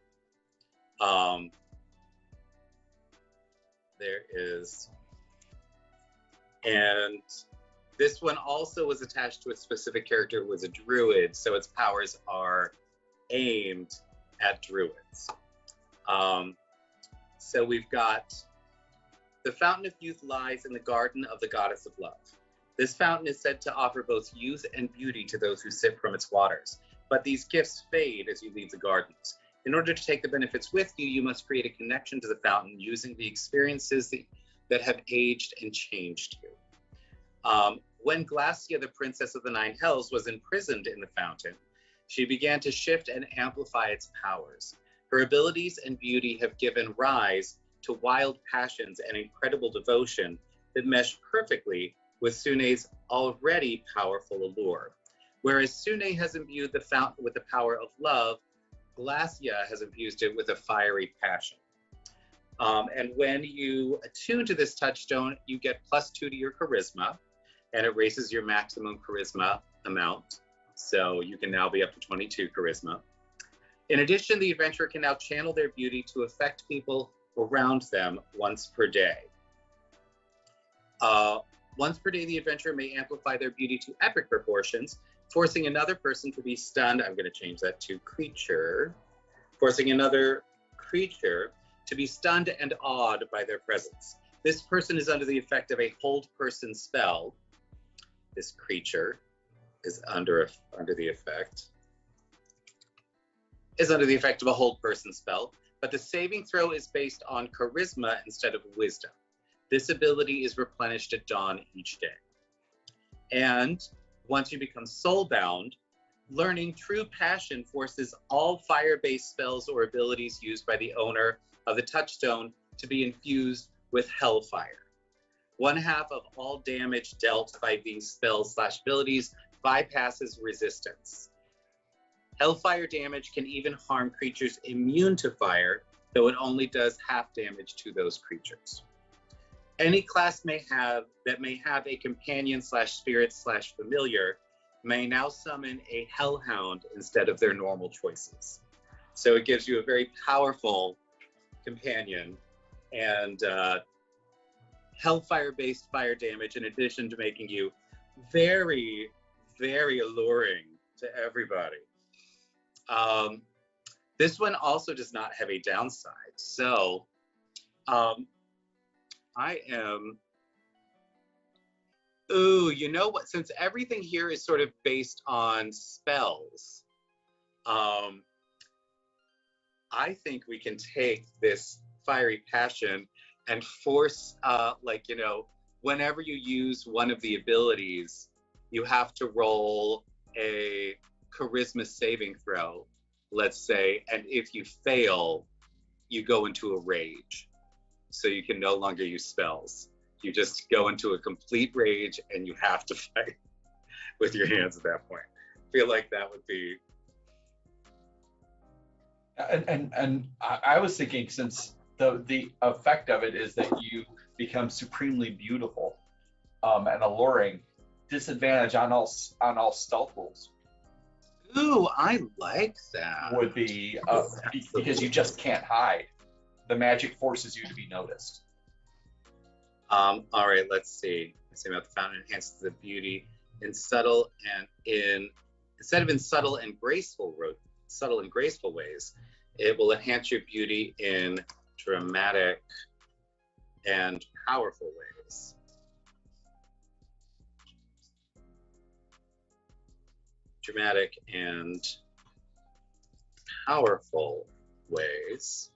There is, and this one also was attached to a specific character who was a druid, so its powers are aimed at druids. So we've got the Fountain of Youth lies in the garden of the goddess of love. This fountain is said to offer both youth and beauty to those who sip from its waters, but these gifts fade as you leave the gardens. In order to take the benefits with you, you must create a connection to the fountain using the experiences that have aged and changed you. When Glacia, the princess of the 9 hells, was imprisoned in the fountain, she began to shift and amplify its powers. Her abilities and beauty have given rise to wild passions and incredible devotion that mesh perfectly with Sune's already powerful allure. Whereas Sune has imbued the fountain with the power of love, Glacia has infused it with a fiery passion. And when you attune to this touchstone, you get +2 to your charisma, and it raises your maximum charisma amount. So you can now be up to 22 charisma. In addition, the adventurer can now channel their beauty to affect people around them once per day. Once per day, the adventurer may amplify their beauty to epic proportions, forcing another person to be stunned. I'm going to change that to creature. Forcing another creature to be stunned and awed by their presence. This person is under the effect of a hold person spell. This creature is under the effect of a hold person spell, but the saving throw is based on charisma instead of wisdom. This ability is replenished at dawn each day. And once you become soulbound, learning true passion forces all fire-based spells or abilities used by the owner of the touchstone to be infused with Hellfire. 1/2 of all damage dealt by these spells/abilities bypasses resistance. Hellfire damage can even harm creatures immune to fire, though it only does half damage to those creatures. Any class may have a companion/spirit/familiar may now summon a Hellhound instead of their normal choices. So it gives you a very powerful companion and Hellfire-based fire damage, in addition to making you very, very alluring to everybody. This one also does not have a downside. So I am, ooh, you know what? Since everything here is sort of based on spells, I think we can take this fiery passion and force, whenever you use one of the abilities, you have to roll a charisma saving throw, let's say, and if you fail, you go into a rage. So you can no longer use spells. You just go into a complete rage and you have to fight with your hands at that point. I feel like that would be. And I was thinking, since the effect of it is that you become supremely beautiful and alluring, disadvantage on all stealth rolls. Ooh, I like that. Would be because you just can't hide. The magic forces you to be noticed. All right, let's see. Let's see about the fountain enhances the beauty in subtle and instead of in subtle and graceful ways, it will enhance your beauty in dramatic and powerful ways. Dramatic and powerful ways.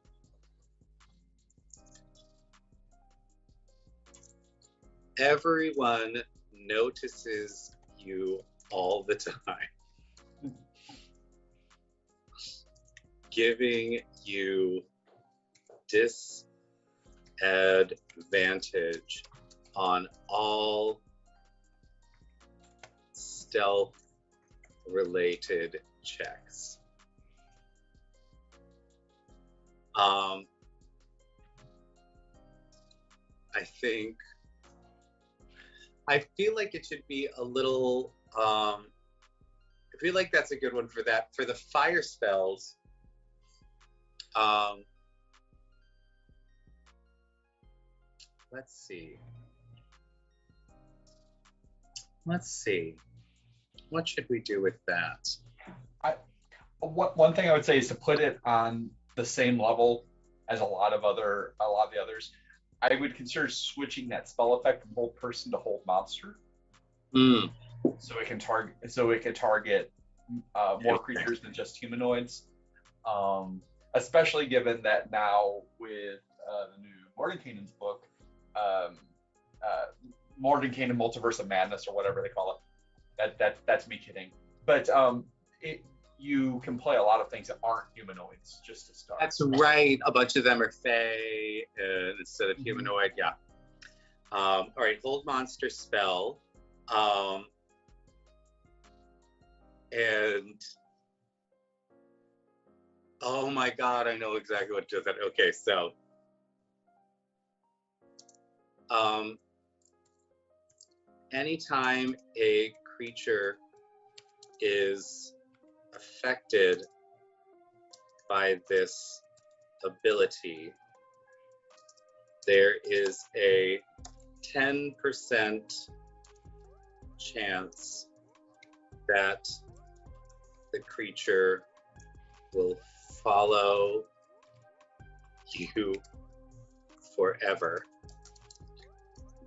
Everyone notices you all the time, giving you disadvantage on all stealth-related checks. I feel like it should be a little, I feel like that's a good one for that. For the fire spells, let's see. What should we do with that? One thing I would say is to put it on the same level as a lot of the others. I would consider switching that spell effect from hold person to hold monster. So it can target more creatures than just humanoids. Especially given that now with the new Mordenkainen's book, Mordenkainen Multiverse of Madness, or whatever they call it. That's me kidding. But you can play a lot of things that aren't humanoids just to start. That's right. A bunch of them are fae instead of humanoid. Yeah. All right. Hold monster spell. And oh my God, I know exactly what does that. Okay, so anytime a creature is affected by this ability, there is a 10% chance that the creature will follow you forever.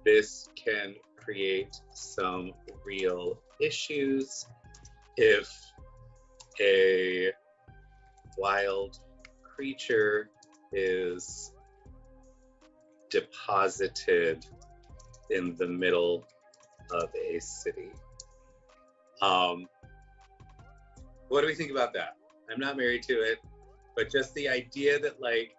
This can create some real issues if a wild creature is deposited in the middle of a city. What do we think about that? I'm not married to it, but just the idea that, like,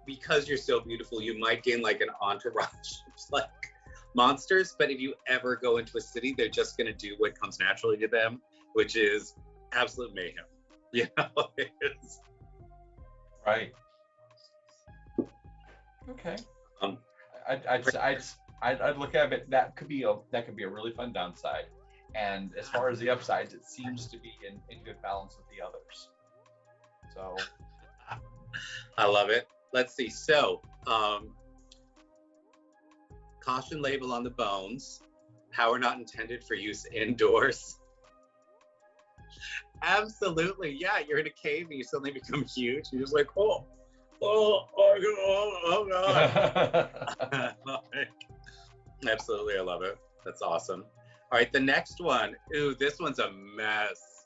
because you're so beautiful, you might gain like an entourage of like monsters. But if you ever go into a city, they're just going to do what comes naturally to them, which is absolute mayhem. You know, it's, Right. Okay. um, I'd look at it. That could be a really fun downside. And as far as the upsides, it seems to be in good balance with the others. So I love it. Let's see. So, caution label on the bones. Power not intended for use indoors. Absolutely. Yeah, you're in a cave and you suddenly become huge. You're just like, oh, God. Absolutely. I love it. That's awesome. All right, the next one. Ooh, this one's a mess.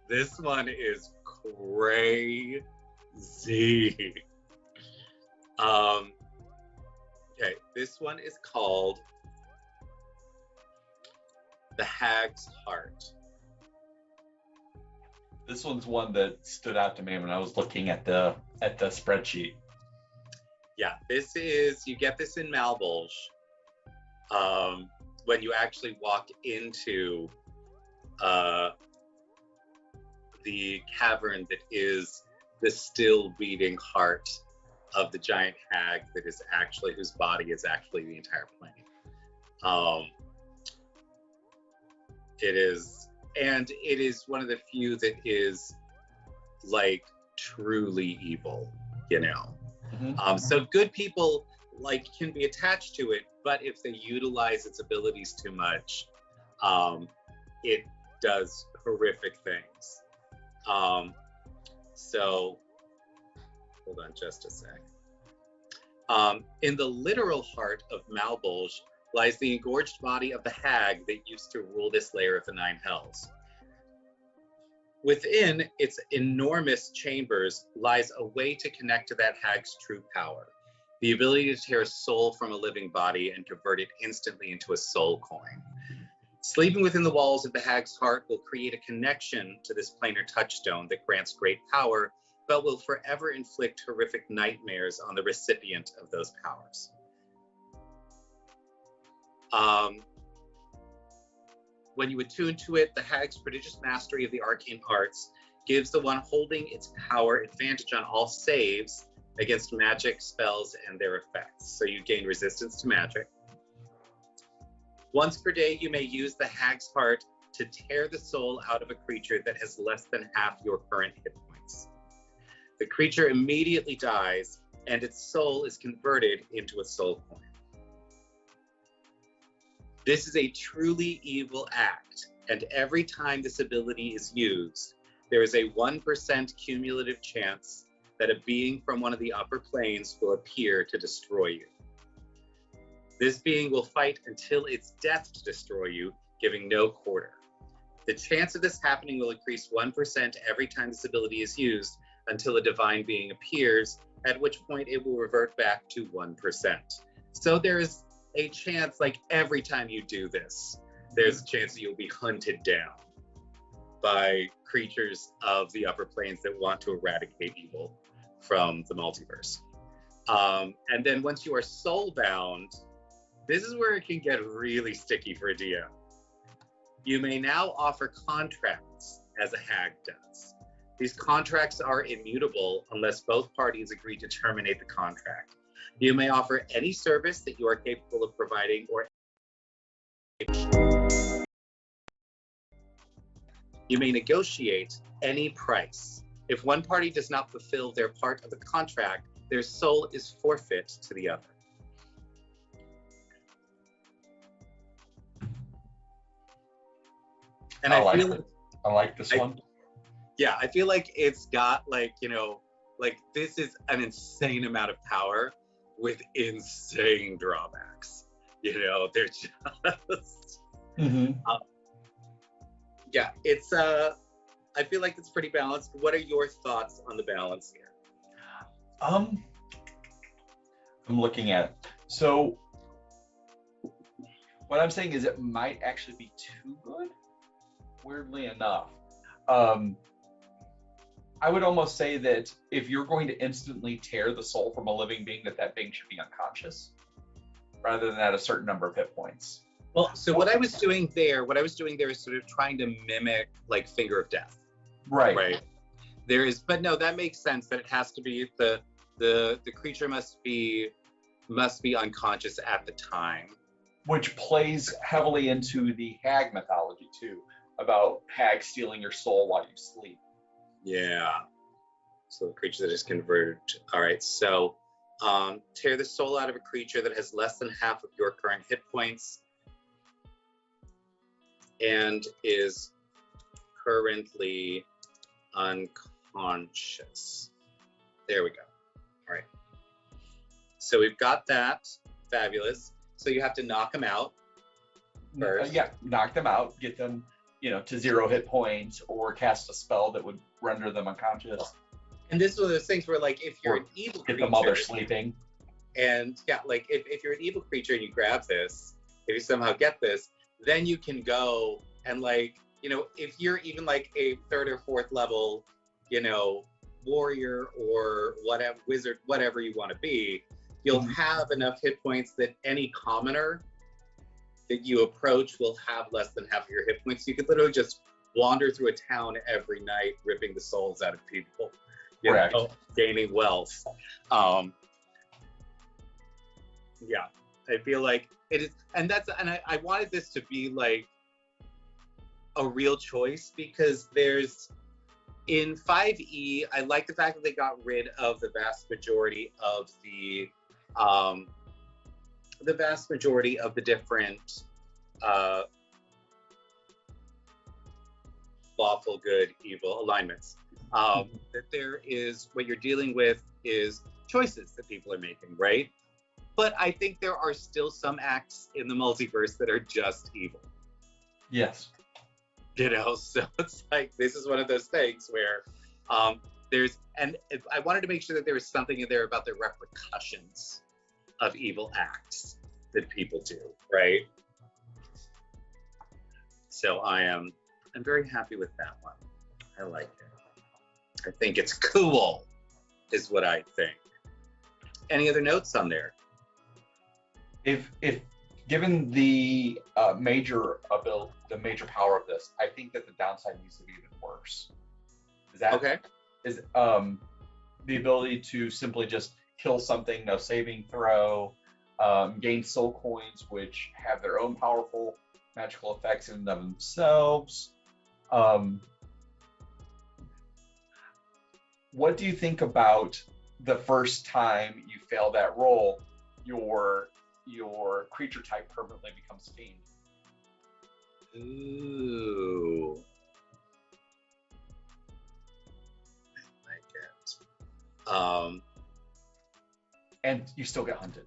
This one is crazy. Okay, this one is called the Hag's Heart. This one's one that stood out to me when I was looking at the spreadsheet. Yeah, this is, you get this in Malbolge when you actually walk into the cavern that is the still beating heart of the giant hag that is actually, whose body is actually the entire plane. It is, and it is one of the few that is like truly evil, you know. So good people like can be attached to it, but if they utilize its abilities too much, it does horrific things. So hold on just a sec. In the literal heart of Malbolge lies the engorged body of the hag that used to rule this layer of the Nine Hells. Within its enormous chambers lies a way to connect to that hag's true power, the ability to tear a soul from a living body and convert it instantly into a soul coin. Sleeping within the walls of the hag's heart will create a connection to this planar touchstone that grants great power, but will forever inflict horrific nightmares on the recipient of those powers. When you attune to it, the hag's prodigious mastery of the arcane arts gives the one holding its power advantage on all saves against magic, spells, and their effects. So you gain resistance to magic. Once per day, you may use the hag's heart to tear the soul out of a creature that has less than half your current hit points. The creature immediately dies, and its soul is converted into a soul coin. This is a truly evil act, and every time this ability is used, there is a 1% cumulative chance that a being from one of the upper planes will appear to destroy you. This being will fight until its death to destroy you, giving no quarter. The chance of this happening will increase 1% every time this ability is used until a divine being appears, at which point it will revert back to 1%. So there is a chance, like every time you do this, there's a chance that you'll be hunted down by creatures of the upper planes that want to eradicate evil from the multiverse. And then once you are soul-bound, this is where it can get really sticky for a DM. You may now offer contracts as a hag does. These contracts are immutable unless both parties agree to terminate the contract. You may offer any service that you are capable of providing, or you may negotiate any price. If one party does not fulfill their part of the contract, their soul is forfeit to the other. And I like this one. Yeah, I feel like it's got like, you know, like this is an insane amount of power with insane drawbacks. You know, they're just yeah, it's I feel like it's pretty balanced. What are your thoughts on the balance here? I'm looking at it. So what I'm saying is it might actually be too good, weirdly enough. I would almost say that if you're going to instantly tear the soul from a living being, that being should be unconscious rather than at a certain number of hit points. Well, so what I was doing there is sort of trying to mimic like Finger of Death. Right. Right. There is, but no, that makes sense that it has to be the creature must be unconscious at the time. Which plays heavily into the hag mythology too, about hags stealing your soul while you sleep. Yeah. So the creature that is converted. All right. So tear the soul out of a creature that has less than half of your current hit points and is currently unconscious. There we go. All right. So we've got that. Fabulous. So you have to knock them out first. Yeah, knock them out, get them, to 0 hit points, or cast a spell that would render them unconscious. And this is one of those things where, like, if you're an evil creature, get them while they're sleeping. And yeah, like if you're an evil creature and you grab this, if you somehow get this, then you can go and, like, if you're even like a 3rd or 4th level, warrior or whatever, wizard, whatever you want to be, you'll have enough hit points that any commoner that you approach will have less than half of your hit points. You could literally just wander through a town every night, ripping the souls out of people, gaining wealth. Yeah, I feel like it is, and I wanted this to be like a real choice, because there's, in 5e, I like the fact that they got rid of the vast majority of the different lawful, good, evil alignments. That there is, what you're dealing with is choices that people are making, right? But I think there are still some acts in the multiverse that are just evil. Yes. So it's like, this is one of those things where I wanted to make sure that there was something in there about the repercussions of evil acts that people do, right? So I'm very happy with that one. I like it. I think it's cool, is what I think. Any other notes on there? If given the major power of this, I think that the downside needs to be even worse. Is that okay? Is the ability to simply just kill something, no saving throw, gain soul coins, which have their own powerful magical effects in and of themselves. What do you think about the first time you fail that roll, your creature type permanently becomes fiend? Ooh. I like it. And you still get hunted.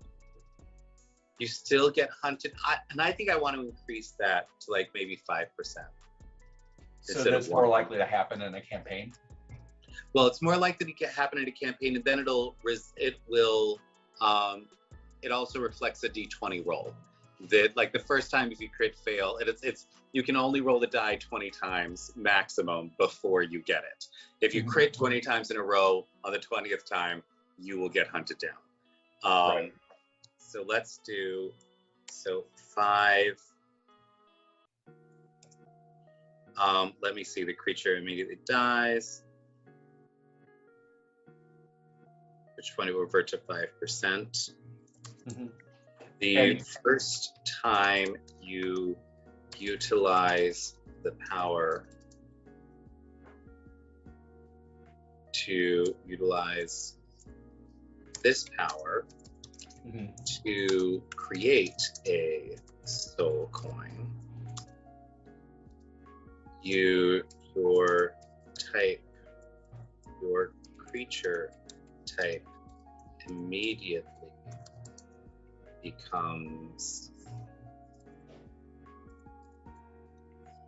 You still get hunted. I think I want to increase that to like maybe 5%. So that's more likely to happen in a campaign? Well, it's more likely to happen in a campaign, and then it also reflects a d20 roll. That, like, the first time if you crit fail, it's you can only roll the die 20 times maximum before you get it. If you crit 20 times in a row, on the 20th time, you will get hunted down. Right. So let's do 5. Let me see. The creature immediately dies. Which one will revert to 5%. The first time you utilize the power to utilize this power to create a soul coin, your creature type immediately becomes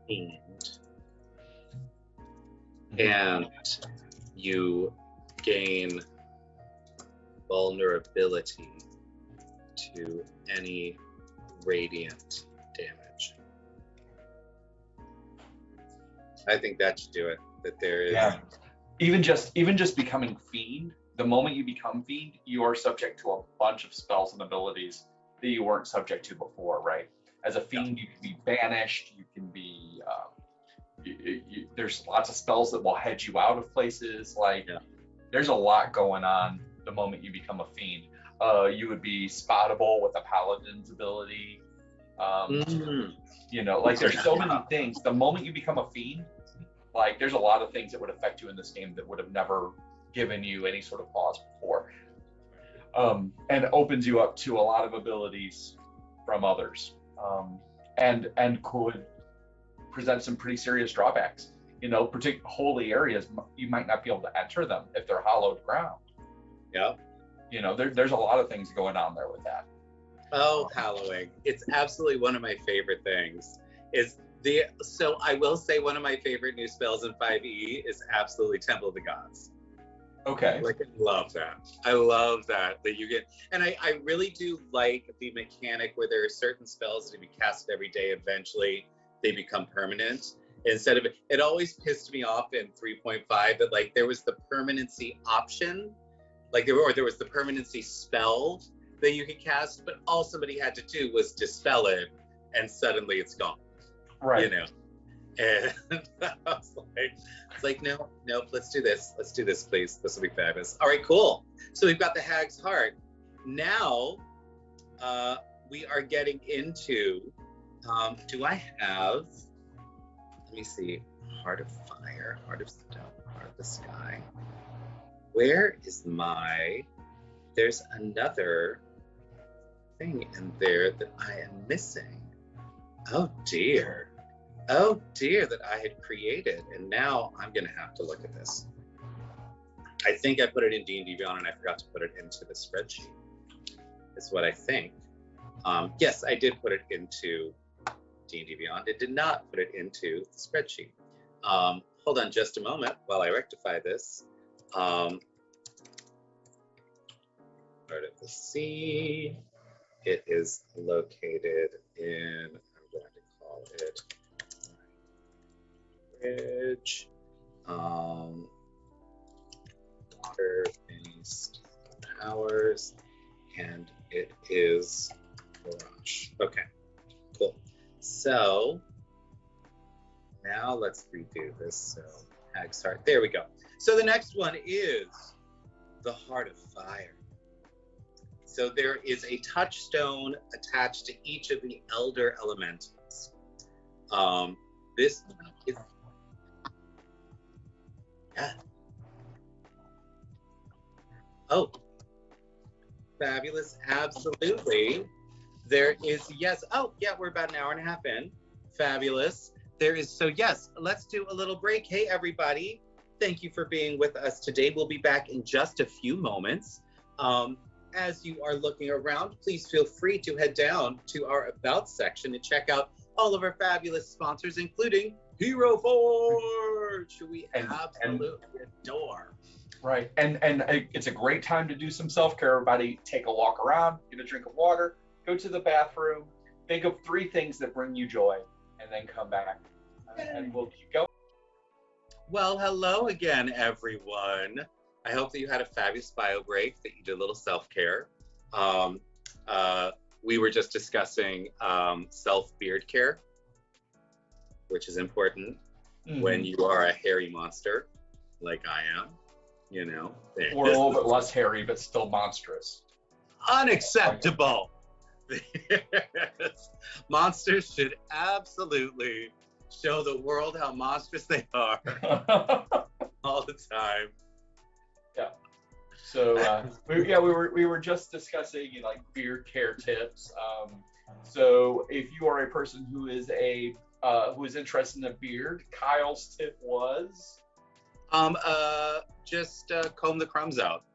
fiend, and you gain vulnerability to any radiant damage. I think that should do it. That there is even just becoming fiend. The moment you become fiend, you are subject to a bunch of spells and abilities that you weren't subject to before, right? As a fiend, you can be banished. You can be there's lots of spells that will head you out of places. Like there's a lot going on the moment you become a fiend. You would be spottable with a paladin's ability. You know, like there's so many things. The moment you become a fiend, like there's a lot of things that would affect you in this game that would have never given you any sort of pause before. And opens you up to a lot of abilities from others. And could present some pretty serious drawbacks. You know, particular holy areas, you might not be able to enter them if they're hollowed ground. Yeah. You know, there's a lot of things going on there with that. Oh, hallowing. It's absolutely one of my favorite things. So I will say one of my favorite new spells in 5e is absolutely Temple of the Gods. Okay. Like, I love that. I love that you get, and I really do like the mechanic where there are certain spells that if you cast every day, eventually they become permanent. Instead of it always pissed me off in 3.5 that like there was the permanency option, like there was the permanency spell that you could cast, but all somebody had to do was dispel it, and suddenly it's gone. Right. You know. And I was like, no, let's do this. Let's do this, please. This will be fabulous. All right, cool. So we've got the Hag's Heart. Now, we are getting into, do I have, let me see, Heart of Fire, Heart of Stone, Heart of the Sky. Where is there's another thing in there that I am missing. Oh dear that I had created, and now I'm gonna have to look at this. I think I put it in D&D Beyond and I forgot to put it into the spreadsheet, is what I think. Yes, I did put it into D&D Beyond. It did not put it into the spreadsheet. Hold on just a moment while I rectify this. Part of the sea. It is located in, I'm going to call it Bridge, water-based powers, and it is Garage. Okay, cool. So now let's redo this. So Hag's Heart, there we go. So the next one is the Heart of Fire. So there is a touchstone attached to each of the elder elementals. This is, yeah. Oh, fabulous, absolutely. There is, yes, oh, yeah, we're about an hour and a half in. Fabulous. There is, so yes, let's do a little break. Hey, everybody. Thank you for being with us today. We'll be back in just a few moments. As you are looking around, please feel free to head down to our About section and check out all of our fabulous sponsors, including Hero Forge, who we absolutely adore. Right, and it's a great time to do some self-care, everybody. Take a walk around, get a drink of water, go to the bathroom, think of 3 things that bring you joy, and then come back, and we'll keep going. Well, hello again, everyone. I hope that you had a fabulous bio break, that you did a little self-care. We were just discussing self-beard care, which is important when you are a hairy monster, like I am, you know. Or a little bit less hairy, but still monstrous. Unacceptable. Monsters should absolutely show the world how monstrous they are all the time. Yeah. So we were just discussing like beard care tips. So if you are a person who is interested in a beard, Kyle's tip was just comb the crumbs out.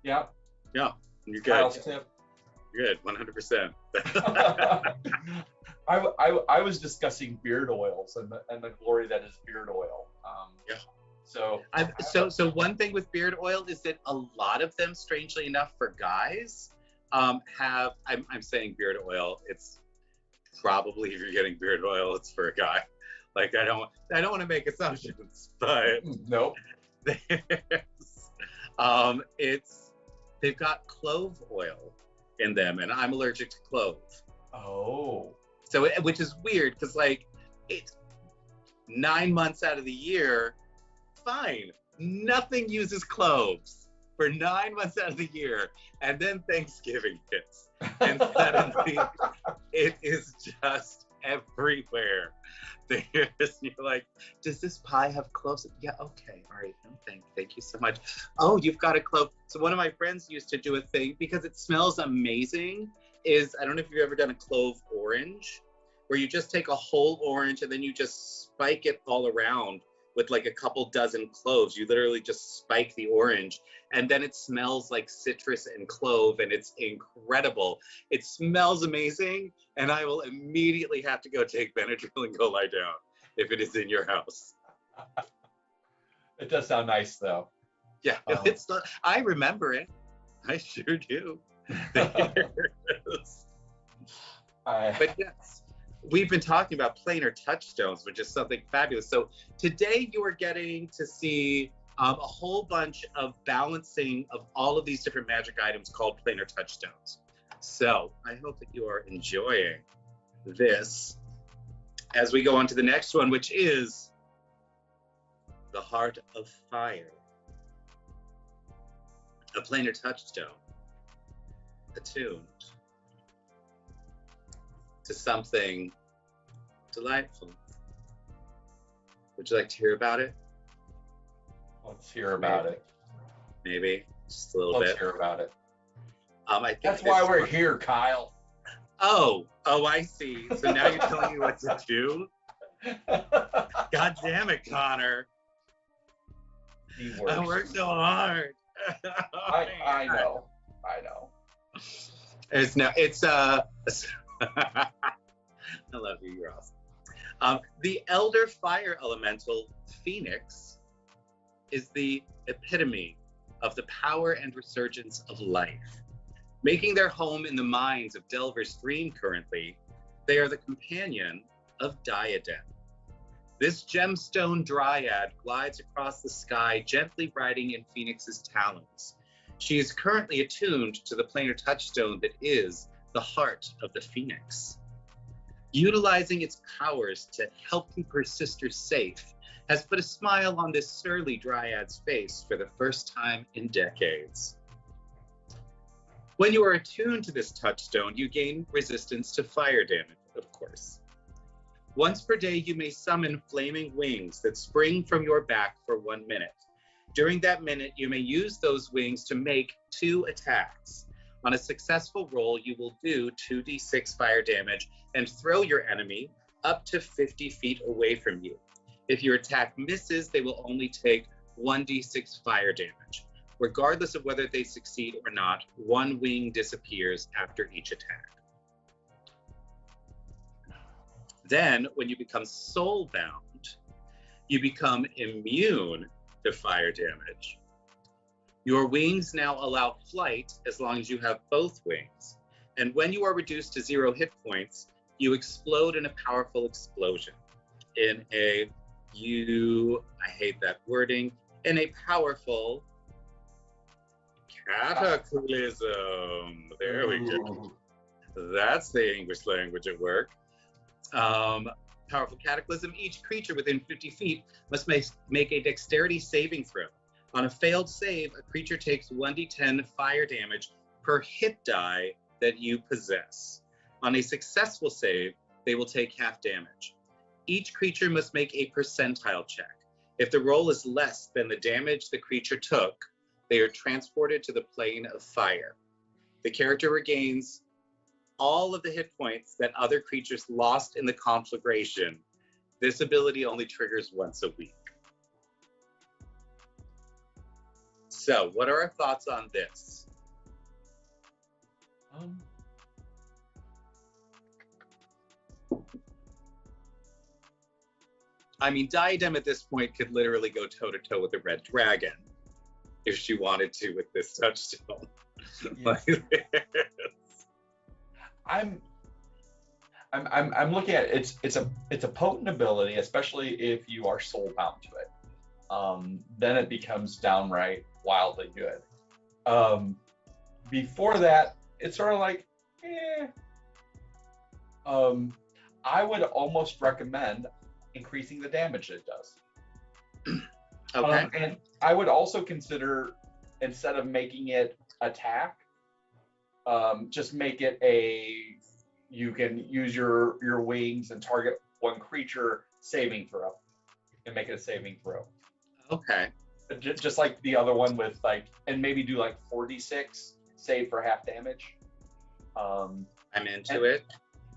Yeah. Yeah. You're good. Kyle's tip. You're good. 100%. I was discussing beard oils and the glory that is beard oil. Yeah. So one thing with beard oil is that a lot of them, strangely enough, for guys, have. I'm saying beard oil. It's probably, if you're getting beard oil, it's for a guy. Like I don't want to make assumptions, but nope. There's, they've got clove oil in them, and I'm allergic to clove. Oh. So, which is weird because like it's 9 months out of the year, fine, nothing uses cloves for 9 months out of the year, and then Thanksgiving hits, and suddenly it is just everywhere. You're like, does this pie have cloves? Yeah, okay, all right, no, thank you so much. Oh, you've got a clove. So one of my friends used to do a thing because it smells amazing. I don't know if you've ever done a clove orange, where you just take a whole orange and then you just spike it all around with like a couple dozen cloves. You literally just spike the orange, and then it smells like citrus and clove, and it's incredible. It smells amazing, and I will immediately have to go take Benadryl and go lie down if it is in your house. It does sound nice, though. Yeah, I remember it. I sure do. But yes, we've been talking about planar touchstones, which is something fabulous. So today you are getting to see a whole bunch of balancing of all of these different magic items called planar touchstones. So I hope that you are enjoying this as we go on to the next one, which is the Heart of Fire. A planar touchstone attuned to something delightful. Would you like to hear about it? Let's hear about it. Maybe just a little bit. Let's hear about it. I think that's why we're here, Kyle. Oh, I see. So now you're telling me what to do? God damn it, Connor. I worked so hard. I know. I love you, you're awesome. The Elder Fire Elemental Phoenix is the epitome of the power and resurgence of life. Making their home in the minds of delvers dream currently, they are the companion of Diadem. This gemstone dryad glides across the sky, gently riding in Phoenix's talons. She is currently attuned to the planar touchstone that is the heart of the Phoenix. Utilizing its powers to help keep her sister safe, has put a smile on this surly dryad's face for the first time in decades. When you are attuned to this touchstone, you gain resistance to fire damage, of course. Once per day, you may summon flaming wings that spring from your back for 1 minute. During that minute, you may use those wings to make 2 attacks. On a successful roll, you will do 2d6 fire damage and throw your enemy up to 50 feet away from you. If your attack misses, they will only take 1d6 fire damage. Regardless of whether they succeed or not, 1 wing disappears after each attack. Then, when you become soulbound, you become immune to fire damage. Your wings now allow flight as long as you have both wings. And when you are reduced to 0 hit points, you explode in a powerful explosion. I hate that wording, in a powerful cataclysm. There we go. That's the English language at work. Powerful cataclysm. Each creature within 50 feet must make a dexterity saving throw. On a failed save, a creature takes 1d10 fire damage per hit die that you possess. On a successful save, they will take half damage. Each creature must make a percentile check. If the roll is less than the damage the creature took, they are transported to the plane of fire. The character regains all of the hit points that other creatures lost in the conflagration. This ability only triggers once a week. So, what are our thoughts on this? I mean, Diadem at this point could literally go toe-to-toe with the Red Dragon if she wanted to with this touchstone. Yes. I'm looking at it. It's a potent ability, especially if you are soulbound to it. then it becomes downright wildly good. Before that, it's sort of like, eh. I would almost recommend increasing the damage it does. Okay. And I would also consider, instead of making it attack, just make it you can use your wings and target one creature saving throw, and make it a saving throw. Okay. Just like the other one with and maybe do 4d6 save for half damage. I'm into it.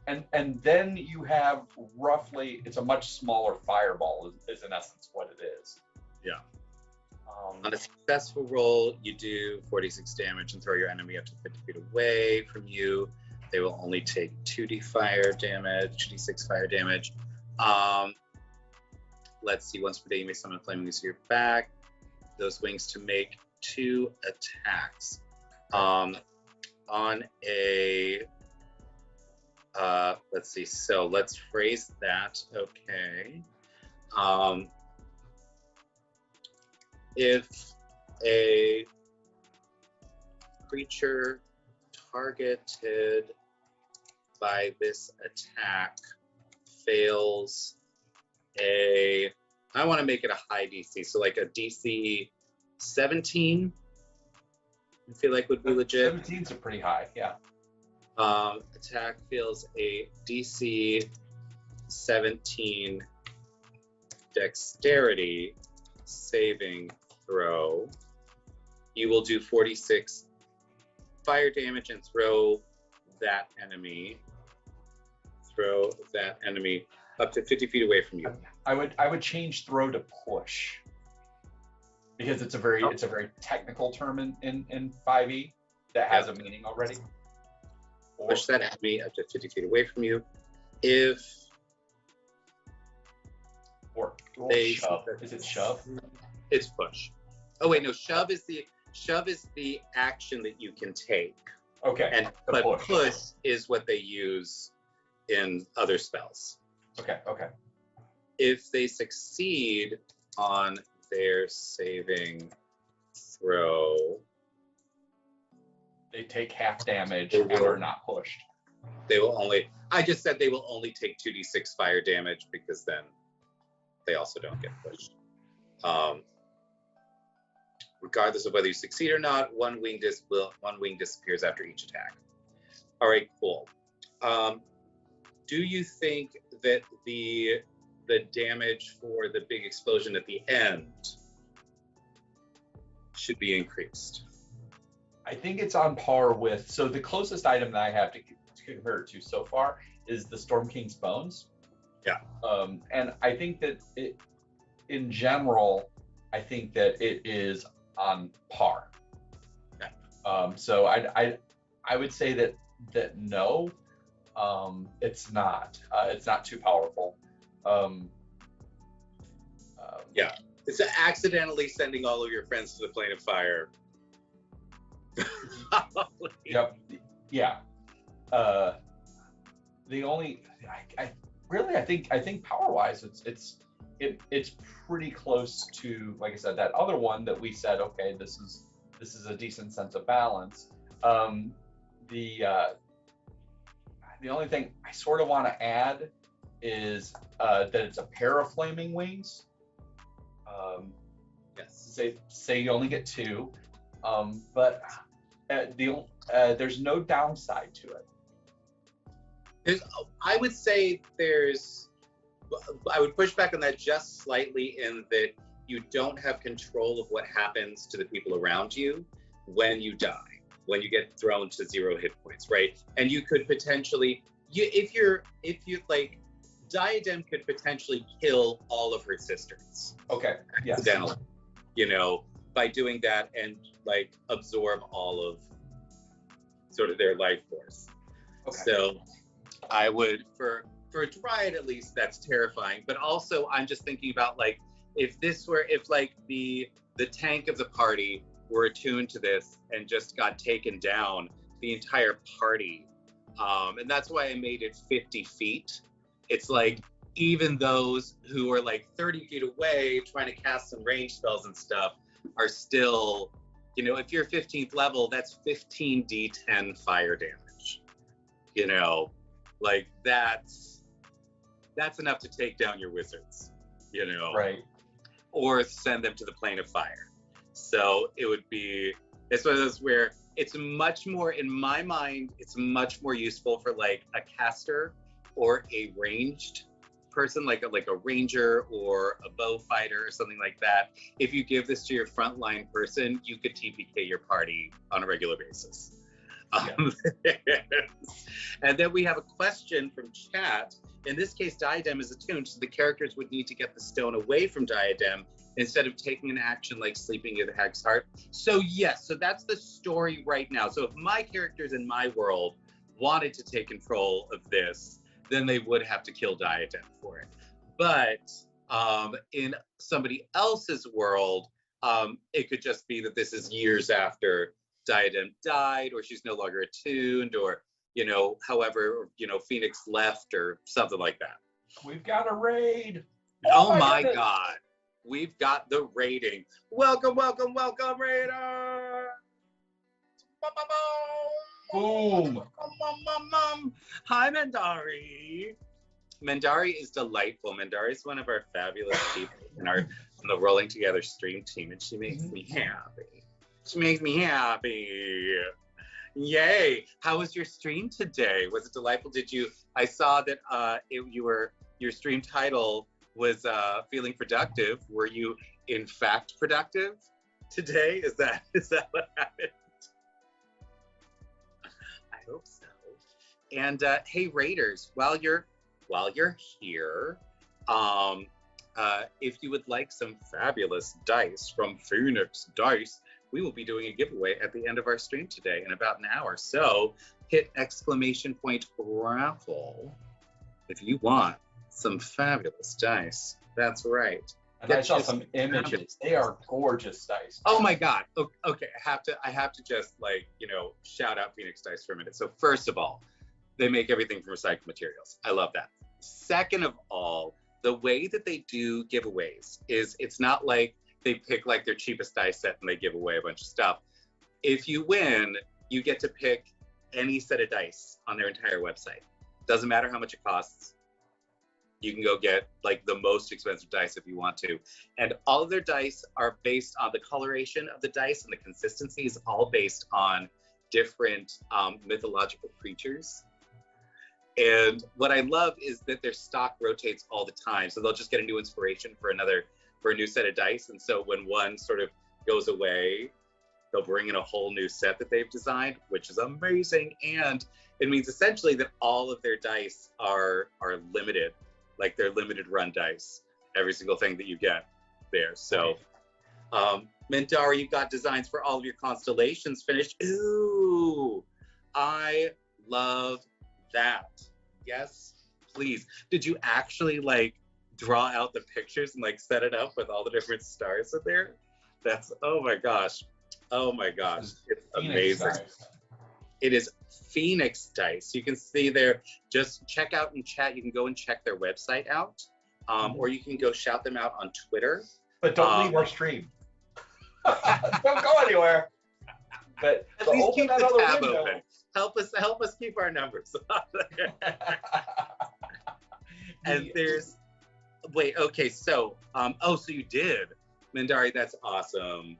And then you have roughly, it's a much smaller fireball is in essence what it is. Yeah. On a successful roll, you do 46 damage and throw your enemy up to 50 feet away from you. They will only take 2d fire damage, 2d6 fire damage. Let's see, once per day you may summon a flaming wings to your back. Those wings to make 2 attacks. On a let's see, so let's phrase that. Okay. If a creature targeted by this attack fails I want to make it a high DC, so like a DC 17, I feel like would be legit. 17's a pretty high, yeah. Attack fails a DC 17 dexterity saving throw. You will do 46 fire damage and throw that enemy up to 50 feet away from you. I would change throw to push, because it's a very technical term in 5e that has a meaning already. Push that enemy up to 50 feet away from you. Or shove. Is it shove? It's push. Oh wait, no, shove is the action that you can take. Okay. But push is what they use in other spells. Okay. If they succeed on their saving throw, they take half damage and are not pushed. I just said they will only take 2d6 fire damage, because then they also don't get pushed. Regardless of whether you succeed or not, one wing disappears after each attack. All right, cool. Do you think that the damage for the big explosion at the end should be increased? I think it's on par with, so the closest item that I have to compare it to so far is the Storm King's Bones. Yeah. And I think that in general, I think that it is on par. Okay. So I would say that no, it's not. It's not too powerful. Yeah. It's accidentally sending all of your friends to the plane of fire. Yep. Yeah. The only I think power wise it's pretty close to, like I said, that other one that we said, okay, this is a decent sense of balance. The only thing I sort of want to add is that it's a pair of flaming wings. Yes. Say you only get 2, but there's no downside to it. I would say I would push back on that just slightly, in that you don't have control of what happens to the people around you when you die, when you get thrown to 0 hit points, right? And you could potentially, if you Diadem could potentially kill all of her sisters. Okay. Yes. Accidentally, by doing that, and absorb all of sort of their life force. Okay. So I would, for a Dryad at least, that's terrifying. But also I'm just thinking about if the tank of the party were attuned to this and just got taken down, the entire party. And that's why I made it 50 feet. It's even those who are like 30 feet away trying to cast some range spells and stuff are still, you know, if you're 15th level, that's 15d10 fire damage. You know, like that's enough to take down your wizards, you know, Right. or send them to the plane of fire. So it would be, it's one of those where it's much more, in my mind, it's much more useful for like a caster or a ranged person, like a ranger or a bow fighter or something like that. If you give this to your frontline person, you could TPK your party on a regular basis. And then we have a question from chat. In this case, Diadem is attuned, so the characters would need to get the stone away from Diadem instead of taking an action like sleeping near the hag's heart. So yes, so that's the story right now. So if my characters in my world wanted to take control of this, then they would have to kill Diadem for it. But in somebody else's world, it could just be that this is years after Diadem died, or she's no longer attuned, or, you know, however, you know, Phoenix left or something like that. We've got a raid. Oh my God. We've got the raiding. Welcome, welcome, welcome, Raider. Boom. Hi, Mandari. Mandari is delightful. Mandari is one of our fabulous people on the Rolling Together stream team, and she makes me happy. She makes me happy. Yay. How was your stream today? Was it delightful? I saw that your stream title was feeling productive. Were you in fact productive today? Is that what happened? I hope so. And hey, Raiders, while you're here, if you would like some fabulous dice from Phoenix Dice, we will be doing a giveaway at the end of our stream today in about an hour. So hit !raffle if you want some fabulous dice. That's right. And I saw some images. They are gorgeous dice. Oh my God. Okay, I have to just like, you know, shout out Phoenix Dice for a minute. So first of all, they make everything from recycled materials. I love that. Second of all, the way that they do giveaways is it's not like they pick like their cheapest dice set and they give away a bunch of stuff. If you win, you get to pick any set of dice on their entire website. Doesn't matter how much it costs. You can go get like the most expensive dice if you want to. And all of their dice are based on the coloration of the dice, and the consistency is all based on different mythological creatures. And what I love is that their stock rotates all the time. So they'll just get a new inspiration for a new set of dice. And so when one sort of goes away, they'll bring in a whole new set that they've designed, which is amazing. And it means essentially that all of their dice are limited. Like they're limited run dice, every single thing that you get there. So, Mandari, you've got designs for all of your constellations finished. Ooh, I love that. Yes, please. Did you actually like draw out the pictures and like set it up with all the different stars in there? That's, oh my gosh. It's amazing. Dice. It is Phoenix Dice. You can see there, just check out in chat. You can go and check their website out, or you can go shout them out on Twitter. But don't leave our stream. Don't go anywhere. But at least keep the tab window. open. Help us keep our numbers up. And there's, wait, okay, so, so you did. Mandari, that's awesome.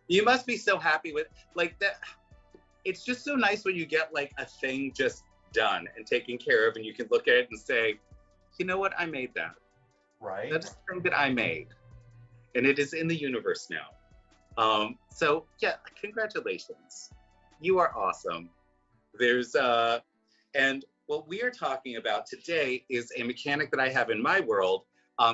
You must be so happy with, like, that. It's just so nice when you get like a thing just done and taken care of, and you can look at it and say, you know what, I made that. Right. That's something that I made, and it is in the universe now. So yeah, congratulations. You are awesome. There's and what we are talking about today is a mechanic that I have in my world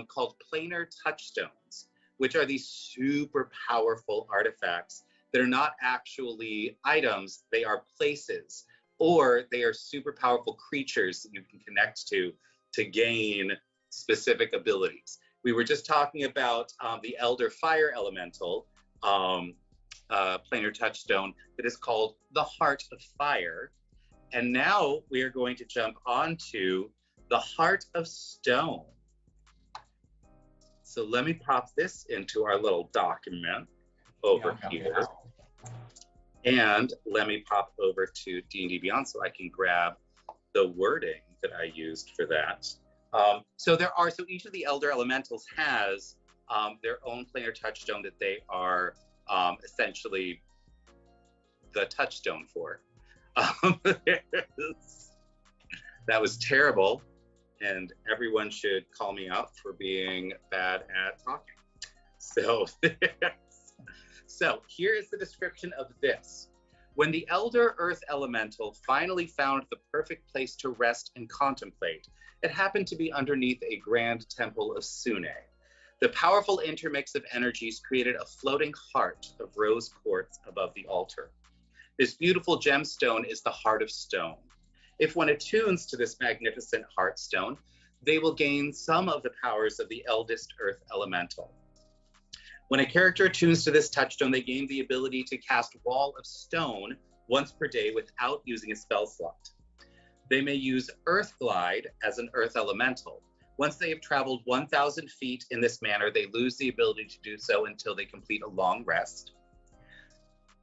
called planar touchstones, which are these super powerful artifacts that are not actually items, they are places, or they are super powerful creatures that you can connect to gain specific abilities. We were just talking about the Elder Fire Elemental, planar touchstone, that is called the Heart of Fire. And now we are going to jump onto the heart of stone. So let me pop this into our little document over here. And let me pop over to D&D Beyond so I can grab the wording that I used for that. So each of the Elder Elementals has their own planar touchstone that they are essentially the touchstone for. That was terrible, and everyone should call me out for being bad at talking. So here is the description of this. When the Elder Earth Elemental finally found the perfect place to rest and contemplate, it happened to be underneath a grand temple of Sune. The powerful intermix of energies created a floating heart of rose quartz above the altar. This beautiful gemstone is the heart of stone. If one attunes to this magnificent heartstone, they will gain some of the powers of the eldest Earth Elemental. When a character attunes to this touchstone, they gain the ability to cast Wall of Stone once per day without using a spell slot. They may use Earth Glide as an Earth Elemental. Once they have traveled 1,000 feet in this manner, they lose the ability to do so until they complete a long rest.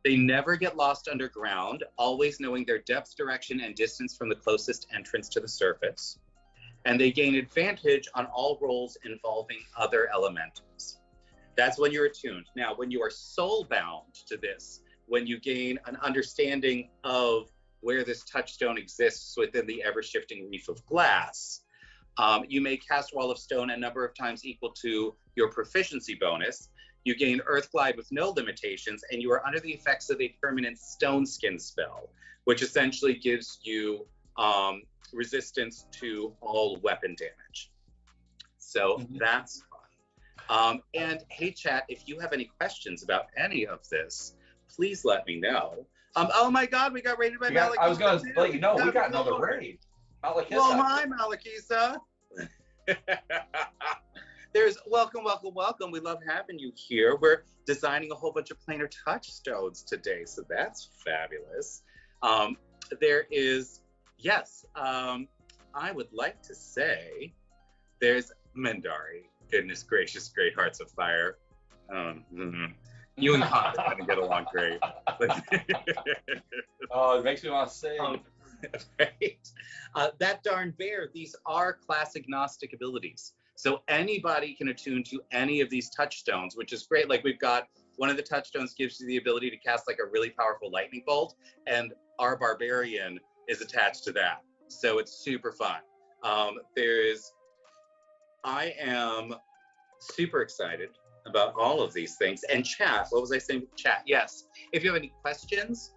They never get lost underground, always knowing their depth, direction, and distance from the closest entrance to the surface. And they gain advantage on all rolls involving other elementals. That's when you're attuned. Now, when you are soul-bound to this, when you gain an understanding of where this touchstone exists within the ever-shifting reef of glass, you may cast Wall of Stone a number of times equal to your proficiency bonus. You gain Earth Glide with no limitations, and you are under the effects of a permanent Stone Skin spell, which essentially gives you resistance to all weapon damage. So that's fun. And hey, chat, if you have any questions about any of this, please let me know. Oh my God, we got raided by Malakisa. I was going to let you know, we got another raid. Malakisa. Well, hi, Malakisa. There's welcome. We love having you here. We're designing a whole bunch of planar touchstones today, so that's fabulous. There is, yes, I would like to say there's Mendari. Goodness gracious, great hearts of fire. You and Hot are gonna get along great. Oh, it makes me want to sing. Right? That darn bear, these are classic Gnostic abilities. So anybody can attune to any of these touchstones, which is great. Like we've got one of the touchstones gives you the ability to cast like a really powerful lightning bolt, and our barbarian is attached to that. So it's super fun. I am super excited about all of these things. And chat, what was I saying? Chat, yes. If you have any questions,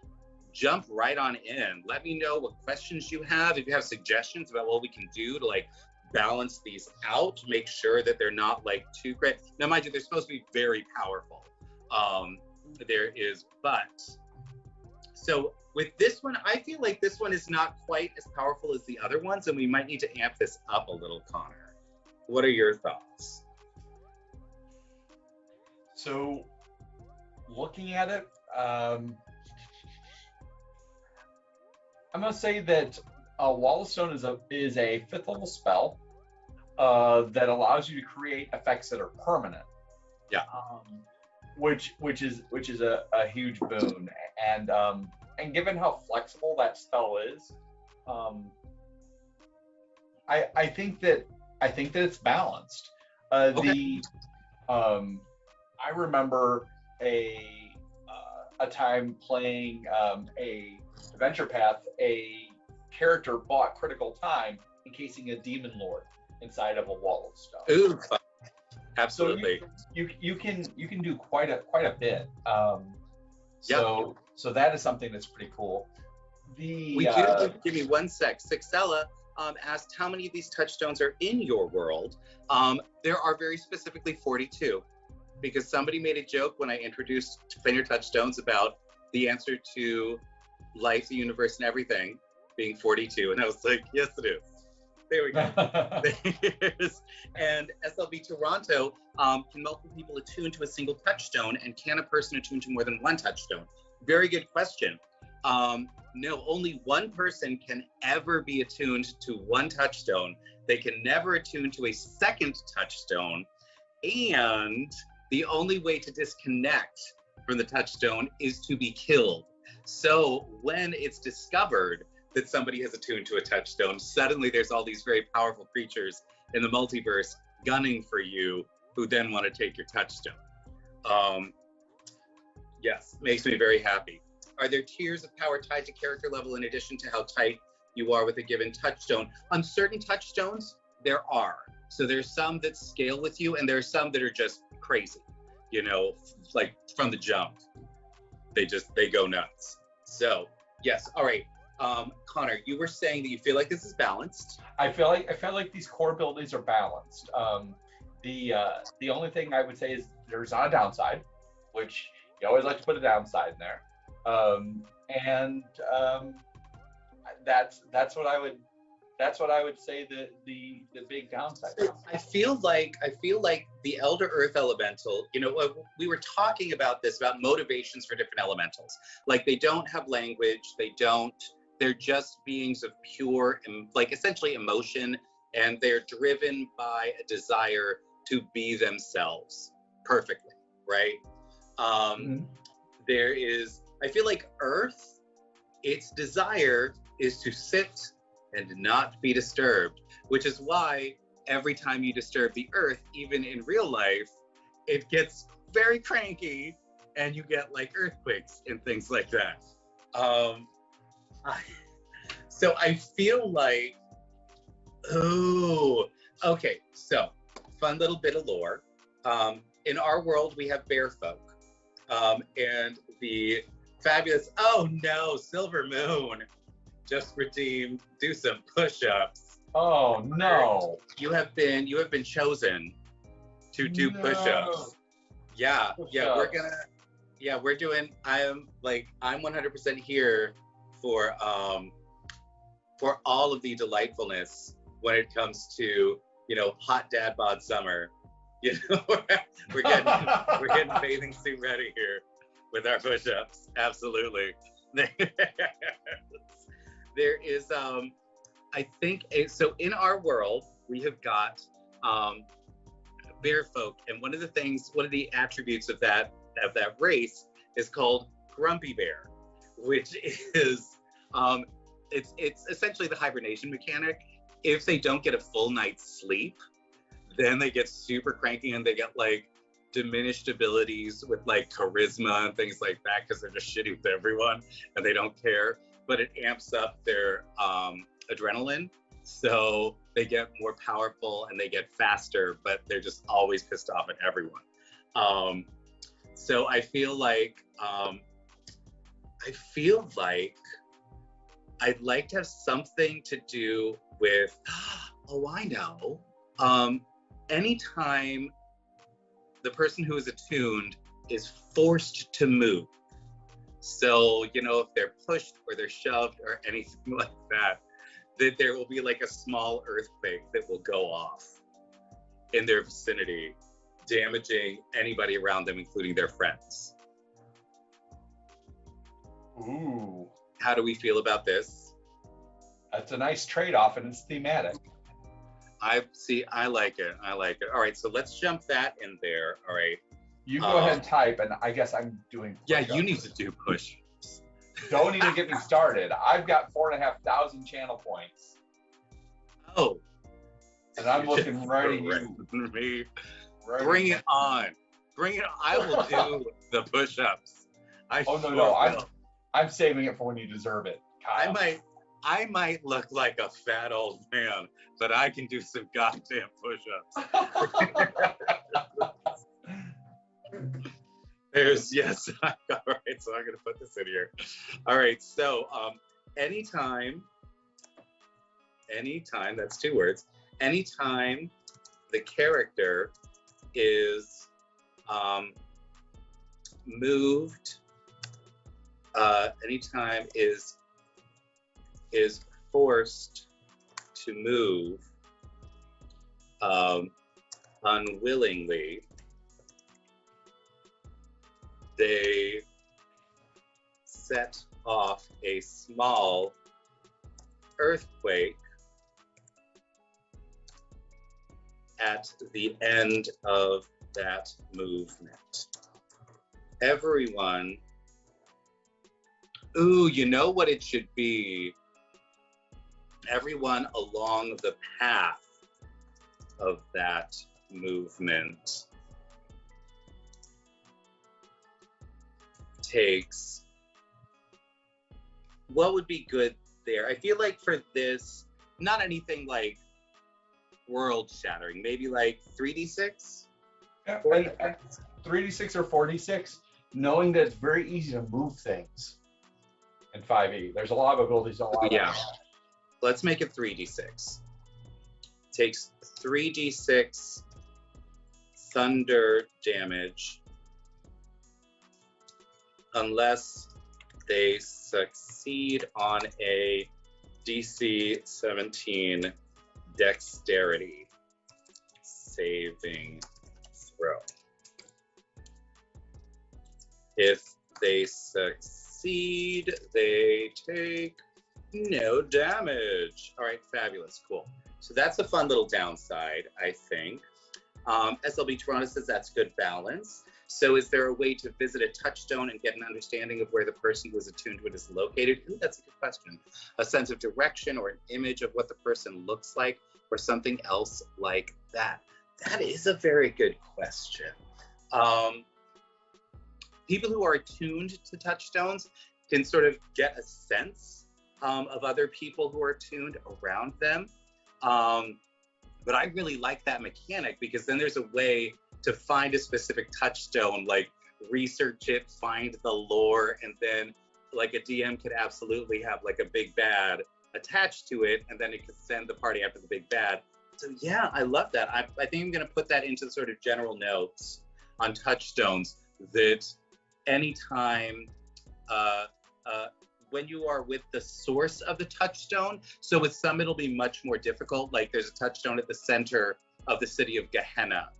jump right on in. Let me know what questions you have. If you have suggestions about what we can do to like balance these out, make sure that they're not like too great. Now, mind you, they're supposed to be very powerful. So with this one, I feel like this one is not quite as powerful as the other ones, and we might need to amp this up a little, Connor. What are your thoughts? So, looking at it, I'm going to say that Wall of Stone is a 5th level spell that allows you to create effects that are permanent. Yeah. Which is a huge boon, and given how flexible that spell is, I think that it's balanced. Okay. I remember a time playing a adventure path. A character bought critical time encasing a demon lord inside of a wall of stone. Ooh, absolutely. So you can do quite a bit. So that is something that's pretty cool. Give me one sec. Sixella asked how many of these touchstones are in your world. There are very specifically 42, because somebody made a joke when I introduced planar touchstones about the answer to life, the universe, and everything being 42, and I was like, yes, it is. There we go. And SLB Toronto, can multiple people attune to a single touchstone, and can a person attune to more than one touchstone? Very good question. No, only one person can ever be attuned to one touchstone. They can never attune to a second touchstone. And the only way to disconnect from the touchstone is to be killed. So when it's discovered that somebody has attuned to a touchstone, suddenly there's all these very powerful creatures in the multiverse gunning for you who then want to take your touchstone. Yes, makes me very happy. Are there tiers of power tied to character level in addition to how tight you are with a given touchstone? On certain touchstones, there are. So there's some that scale with you, and there's some that are just crazy, you know, like from the jump. They go nuts. So yes, all right. Connor, you were saying that you feel like this is balanced. I feel like these core abilities are balanced. The only thing I would say is there's not a downside, which you always like to put a downside in there. That's what I would say the big downside is. I feel like the Elder Earth Elemental, you know, we were talking about this, about motivations for different elementals. Like, they don't have language, they're just beings of pure, like, essentially emotion, and they're driven by a desire to be themselves perfectly, right? I feel like Earth, its desire is to sit and not be disturbed, which is why every time you disturb the Earth, even in real life, it gets very cranky and you get like earthquakes and things like that. So I feel like, oh, okay, so fun little bit of lore. In our world, we have bear folk. And the fabulous, oh no, Silver Moon just redeemed, do some push-ups. Oh no. You have been chosen to do push-ups. Yeah, we're doing, I'm 100% here for all of the delightfulness when it comes to, you know, hot dad bod summer. You know, we're getting bathing suit ready here with our push-ups. Absolutely. There is, I think, so in our world, we have got bear folk, and one of the attributes of that race is called grumpy bear, which is, it's essentially the hibernation mechanic. If they don't get a full night's sleep, then they get super cranky and they get like diminished abilities with like charisma and things like that because they're just shitty with everyone and they don't care. But it amps up their adrenaline, so they get more powerful and they get faster, but they're just always pissed off at everyone. So I feel like I'd like to have something to do with, oh, I know. Anytime the person who is attuned is forced to move. So, you know, if they're pushed or they're shoved or anything like that, that there will be like a small earthquake that will go off in their vicinity, damaging anybody around them, including their friends. Ooh. How do we feel about this? That's a nice trade-off and it's thematic. I like it. All right, so let's jump that in there. All right. You go ahead and type, and I guess I'm doing push-ups. Yeah, you need to do push-ups. Don't even get me started. I've got 4,500 channel points. Oh. And I'm looking right at you. Me. Bring it on. Bring it on. I will do the push-ups. I'm saving it for when you deserve it, Kyle. I might look like a fat old man, but I can do some goddamn push-ups. Yes. All right, so I'm gonna put this in here. All right, so anytime, that's 2 words. Anytime the character is moved, anytime is forced to move unwillingly, they set off a small earthquake at the end of that movement. Everyone, ooh, you know what it should be? Everyone along the path of that movement takes, what would be good there? I feel like for this, not anything like world shattering, maybe like 3d6? Yeah, and 3d6 or 4d6, knowing that it's very easy to move things in 5e. There's a lot of abilities, a lot Yeah. of Let's make it 3d6. Takes 3d6 thunder damage unless they succeed on a DC 17 dexterity saving throw. If they succeed, they take no damage. All right, fabulous, cool. So that's a fun little downside, I think. SLB Toronto says that's good balance. So is there a way to visit a touchstone and get an understanding of where the person who is attuned to it is located? Ooh, that's a good question. A sense of direction or an image of what the person looks like or something else like that? That is a very good question. People who are attuned to touchstones can sort of get a sense of other people who are tuned around them. But I really like that mechanic because then there's a way to find a specific touchstone, like research it, find the lore, and then like a DM could absolutely have like a big bad attached to it, and then it could send the party after the big bad. So yeah, I love that. I think I'm gonna put that into sort of general notes on touchstones, that anytime when you are with the source of the touchstone, so with some it'll be much more difficult, like there's a touchstone at the center of the city of Gehenna.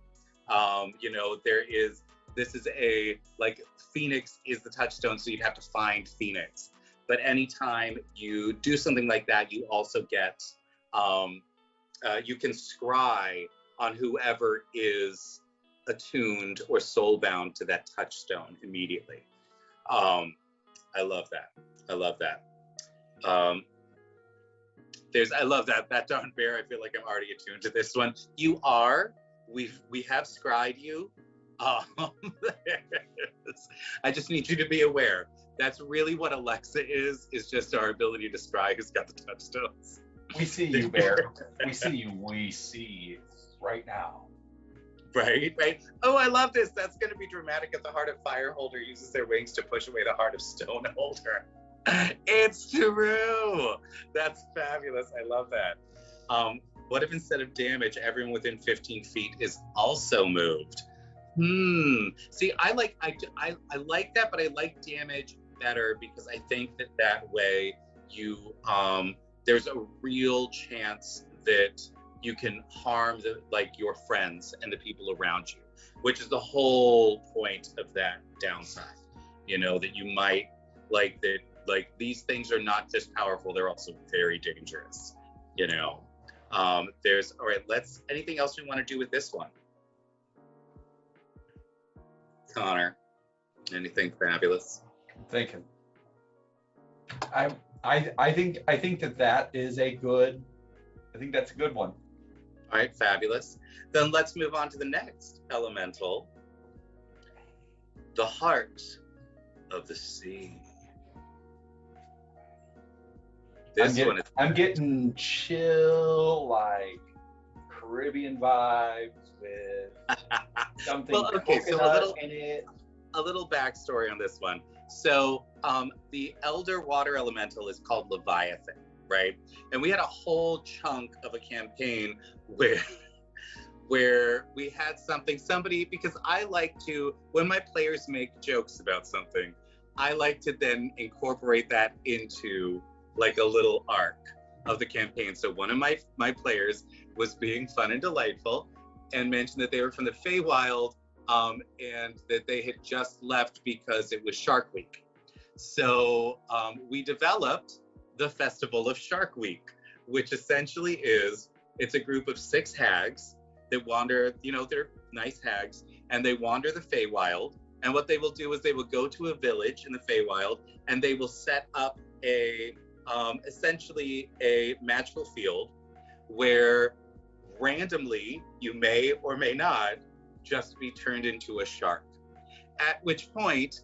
You know, this is a, like, Phoenix is the touchstone, so you'd have to find Phoenix. But anytime you do something like that, you also get, you can scry on whoever is attuned or soulbound to that touchstone immediately. I love that. I love that. I love that darn bear. I feel like I'm already attuned to this one. You are. We have scryed you. I just need you to be aware. That's really what Alexa is just our ability to scry who's got the touchstones. We see you, bear. We see you. We see right now. Right? Oh, I love this. That's going to be dramatic if the Heart of Fire holder uses their wings to push away the Heart of Stone holder. It's true. That's fabulous. I love that. What if instead of damage, everyone within 15 feet is also moved? See, I like that, but I like damage better because I think that way you there's a real chance that you can harm your friends and the people around you, which is the whole point of that downside. You know, that you might these things are not just powerful, they're also very dangerous, you know. All right, anything else we want to do with this one? Connor, anything fabulous? I'm thinking. I think that is a good. I think that's a good one. All right, fabulous. Then let's move on to the next elemental, the heart of the sea. I'm getting chill, like Caribbean vibes with something coconut in it. A little backstory on this one. So the elder water elemental is called Leviathan, right? And we had a whole chunk of a campaign where we had somebody, because I like to, when my players make jokes about something, I like to then incorporate that into like a little arc of the campaign. So one of my players was being fun and delightful and mentioned that they were from the Feywild and that they had just left because it was Shark Week. So we developed the Festival of Shark Week, which essentially it's a group of 6 hags that wander, they're nice hags, and they wander the Feywild. And what they will do is they will go to a village in the Feywild, and they will set up essentially a magical field where randomly you may or may not just be turned into a shark. At which point,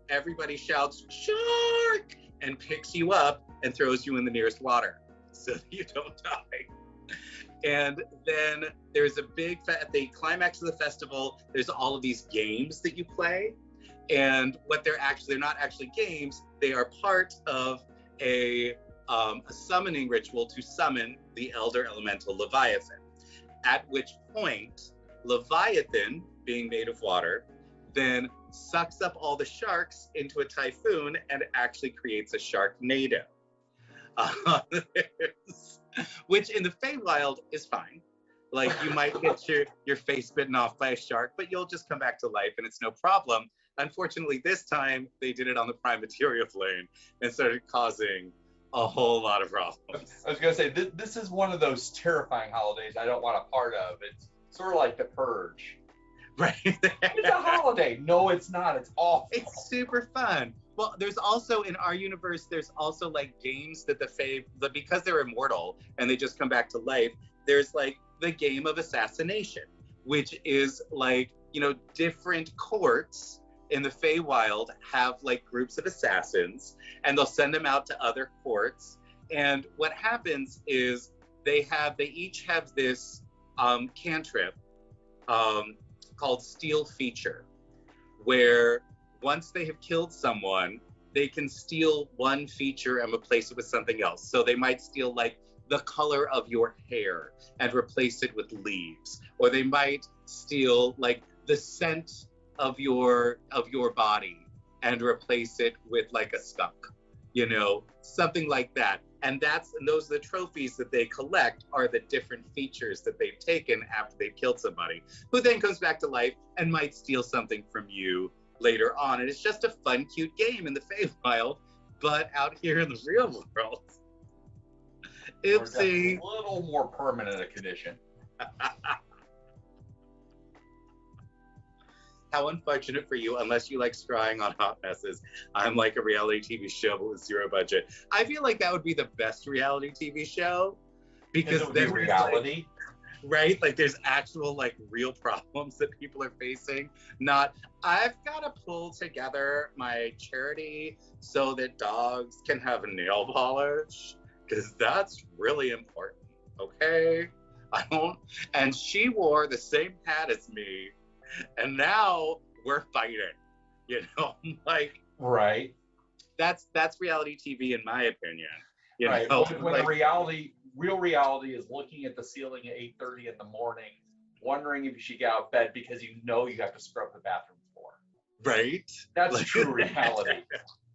everybody shouts, "Shark!" and picks you up and throws you in the nearest water so that you don't die. And then there's a at the climax of the festival, there's all of these games that you play. And what they're not actually games, they are part of a summoning ritual to summon the elder elemental Leviathan. At which point, Leviathan, being made of water, then sucks up all the sharks into a typhoon and actually creates a Sharknado. Which in the Feywild is fine. Like, you might get your face bitten off by a shark, but you'll just come back to life and it's no problem. Unfortunately, this time they did it on the prime material plane and started causing a whole lot of problems. I was going to say, this is one of those terrifying holidays I don't want a part of. It's sort of like the Purge. Right. It's a holiday. No, it's not. It's awful. It's super fun. Well, there's also, in our universe, there's also like games that because they're immortal and they just come back to life, there's like the game of assassination, which is like, different courts in the Feywild have like groups of assassins, and they'll send them out to other courts. And what happens is they each have this cantrip called Steal Feature, where once they have killed someone, they can steal one feature and replace it with something else. So they might steal like the color of your hair and replace it with leaves, or they might steal like the scent of your body and replace it with like a skunk, something like that. And those are the trophies that they collect, are the different features that they've taken after they've killed somebody, who then comes back to life and might steal something from you later on. And it's just a fun, cute game in the Feywild, but out here in the real world, oopsie. A little more permanent a condition. How unfortunate for you, unless you like scrying on hot messes. I'm like a reality TV show but with zero budget. I feel like that would be the best reality TV show, because there's reality. Right? Like, there's actual like real problems that people are facing. Not, I've got to pull together my charity so that dogs can have nail polish, because that's really important. Okay? And she wore the same hat as me, and now we're fighting, like, right. That's reality TV, in my opinion. Right. When the real reality is looking at the ceiling at 8:30 in the morning, wondering if you should get out of bed because you have to scrub the bathroom floor. Right. That's true reality.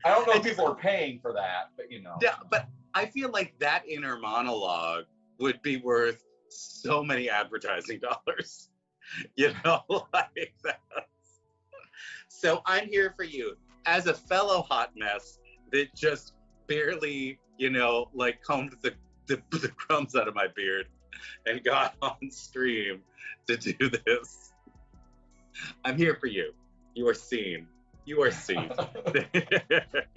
I don't know if people are paying for that, but Yeah, but I feel like that inner monologue would be worth so many advertising dollars. Like that. So I'm here for you as a fellow hot mess that just barely, like combed the crumbs out of my beard and got on stream to do this. I'm here for you. You are seen. You are seen.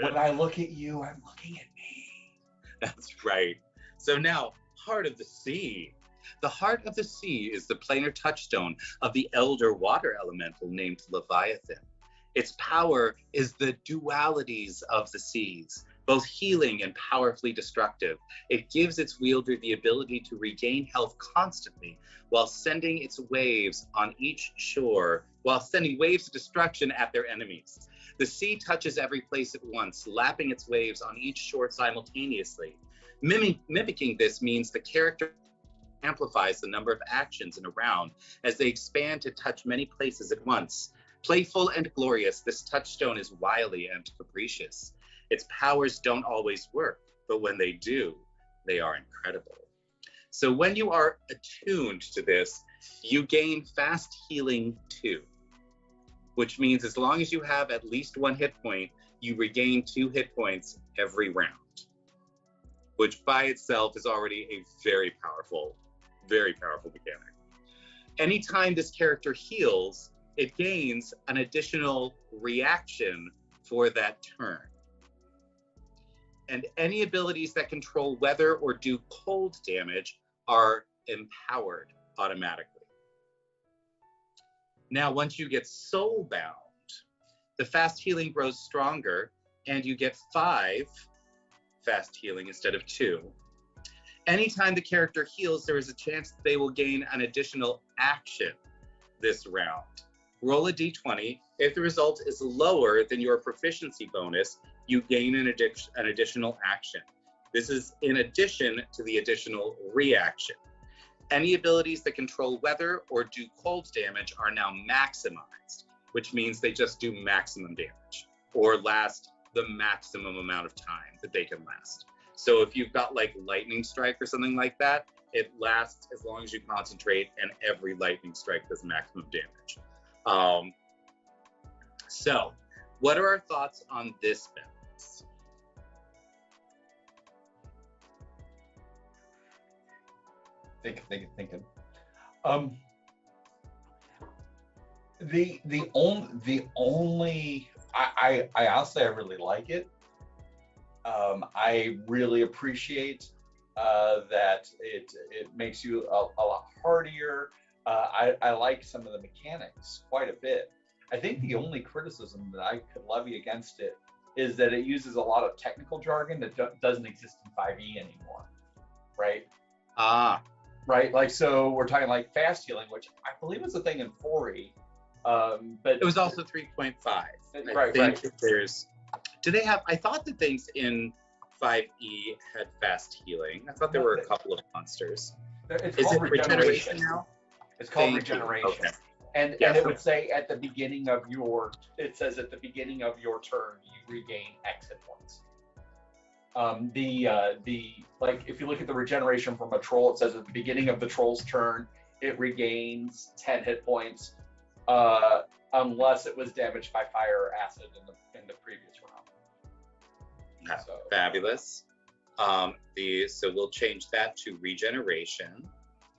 When I look at you, I'm looking at me. That's right. So now, Heart of the Sea. The Heart of the Sea is the planar touchstone of the elder water elemental named Leviathan. Its power is the dualities of the seas, both healing and powerfully destructive. It gives its wielder the ability to regain health constantly while sending waves of destruction at their enemies. The sea touches every place at once, lapping its waves on each shore simultaneously. Mimicking this means the character amplifies the number of actions in a round as they expand to touch many places at once. Playful and glorious, this touchstone is wily and capricious. Its powers don't always work, but when they do, they are incredible. So when you are attuned to this, you gain fast healing 2, which means as long as you have at least 1 hit point, you regain 2 hit points every round, which by itself is already a very powerful mechanic. Anytime this character heals, it gains an additional reaction for that turn. And any abilities that control weather or do cold damage are empowered automatically. Now, once you get soulbound, the fast healing grows stronger, and you get 5 fast healing instead of 2. Anytime the character heals, there is a chance that they will gain an additional action this round. Roll a d20. If the result is lower than your proficiency bonus, you gain an additional action. This is in addition to the additional reaction. Any abilities that control weather or do cold damage are now maximized, which means they just do maximum damage or last the maximum amount of time that they can last. So if you've got like lightning strike or something like that, it lasts as long as you concentrate, and every lightning strike does maximum damage. So what are our thoughts on this balance? Thinking. The only I honestly I really like it. I really appreciate that it makes you a lot hardier. I like some of the mechanics quite a bit. I think the only criticism that I could levy against it is that it uses a lot of technical jargon that doesn't exist in 5e anymore, right? Right, like, so we're talking like fast healing, which I believe is a thing in 4e, but it was also 3.5. Right. Do they have? I thought that things in 5e had fast healing. I thought there were a couple of monsters. It's Is called it regeneration now? It's called regeneration. Okay. And it would say at the beginning of your, it says at the beginning of your turn, you regain X hit points. Like if you look at the regeneration from a troll, it says at the beginning of the troll's turn, it regains 10 hit points, unless it was damaged by fire or acid in the previous round. So. Fabulous. So we'll change that to regeneration.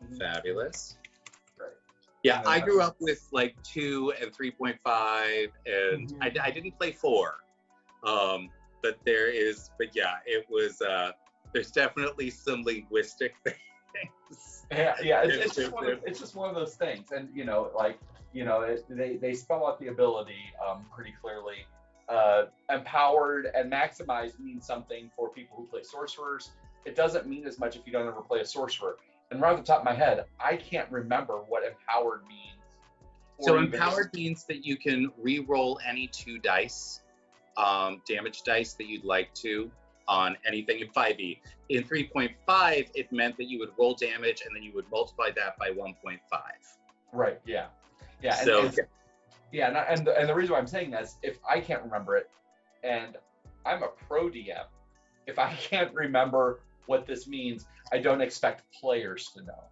Mm-hmm. Fabulous. Right. Yeah, I grew up with like 2 and 3.5, and mm-hmm. I didn't play 4. But it was, there's definitely some linguistic things. Yeah, it's just one of those things. And, they spell out the ability pretty clearly. Empowered and maximized means something for people who play sorcerers. It doesn't mean as much if you don't ever play a sorcerer. And right off the top of my head, I can't remember what empowered means. So empowered means that you can re-roll any 2 dice. Damage dice that you'd like to on anything in 5e. In 3.5, it meant that you would roll damage and then you would multiply that by 1.5. Right. Yeah. Yeah. And the reason why I'm saying that is if I can't remember it, and I'm a pro DM, if I can't remember what this means, I don't expect players to know.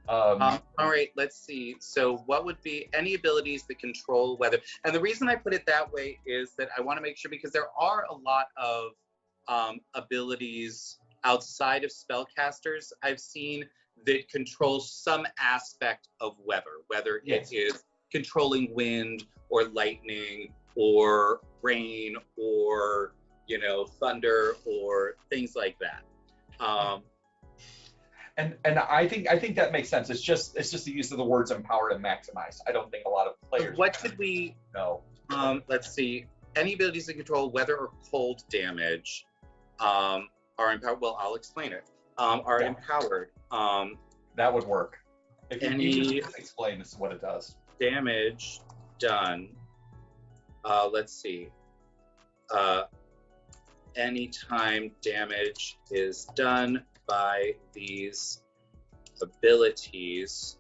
All right, let's see. So what would be any abilities that control weather? And the reason I put it that way is that I want to make sure, because there are a lot of abilities outside of spellcasters I've seen that control some aspect of weather, whether it is controlling wind or lightning or rain or, thunder or things like that. And I think that makes sense. It's just the use of the words empowered and maximized. I don't think a lot of players. What should we know? Let's see. Any abilities that control weather or cold damage are empowered. Well, I'll explain it. Are empowered. That would work. If you just explain, this is what it does. Damage done. Let's see. Anytime damage is done by these abilities,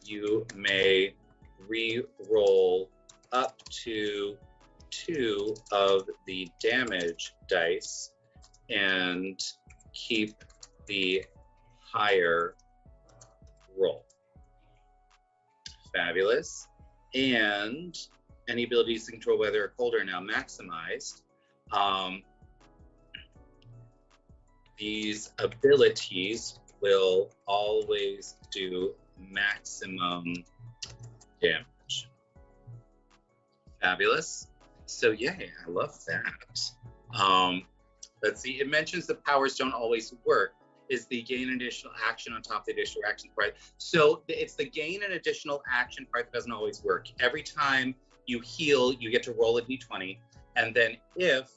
you may re-roll up to 2 of the damage dice and keep the higher roll. Fabulous. And any abilities to control weather or cold are now maximized. Um, these abilities will always do maximum damage. Fabulous. So yeah, I love that. Let's see. It mentions the powers don't always work. Is the gain an additional action on top of the additional action part? So it's the gain an additional action part that doesn't always work. Every time you heal, you get to roll a d20, and then if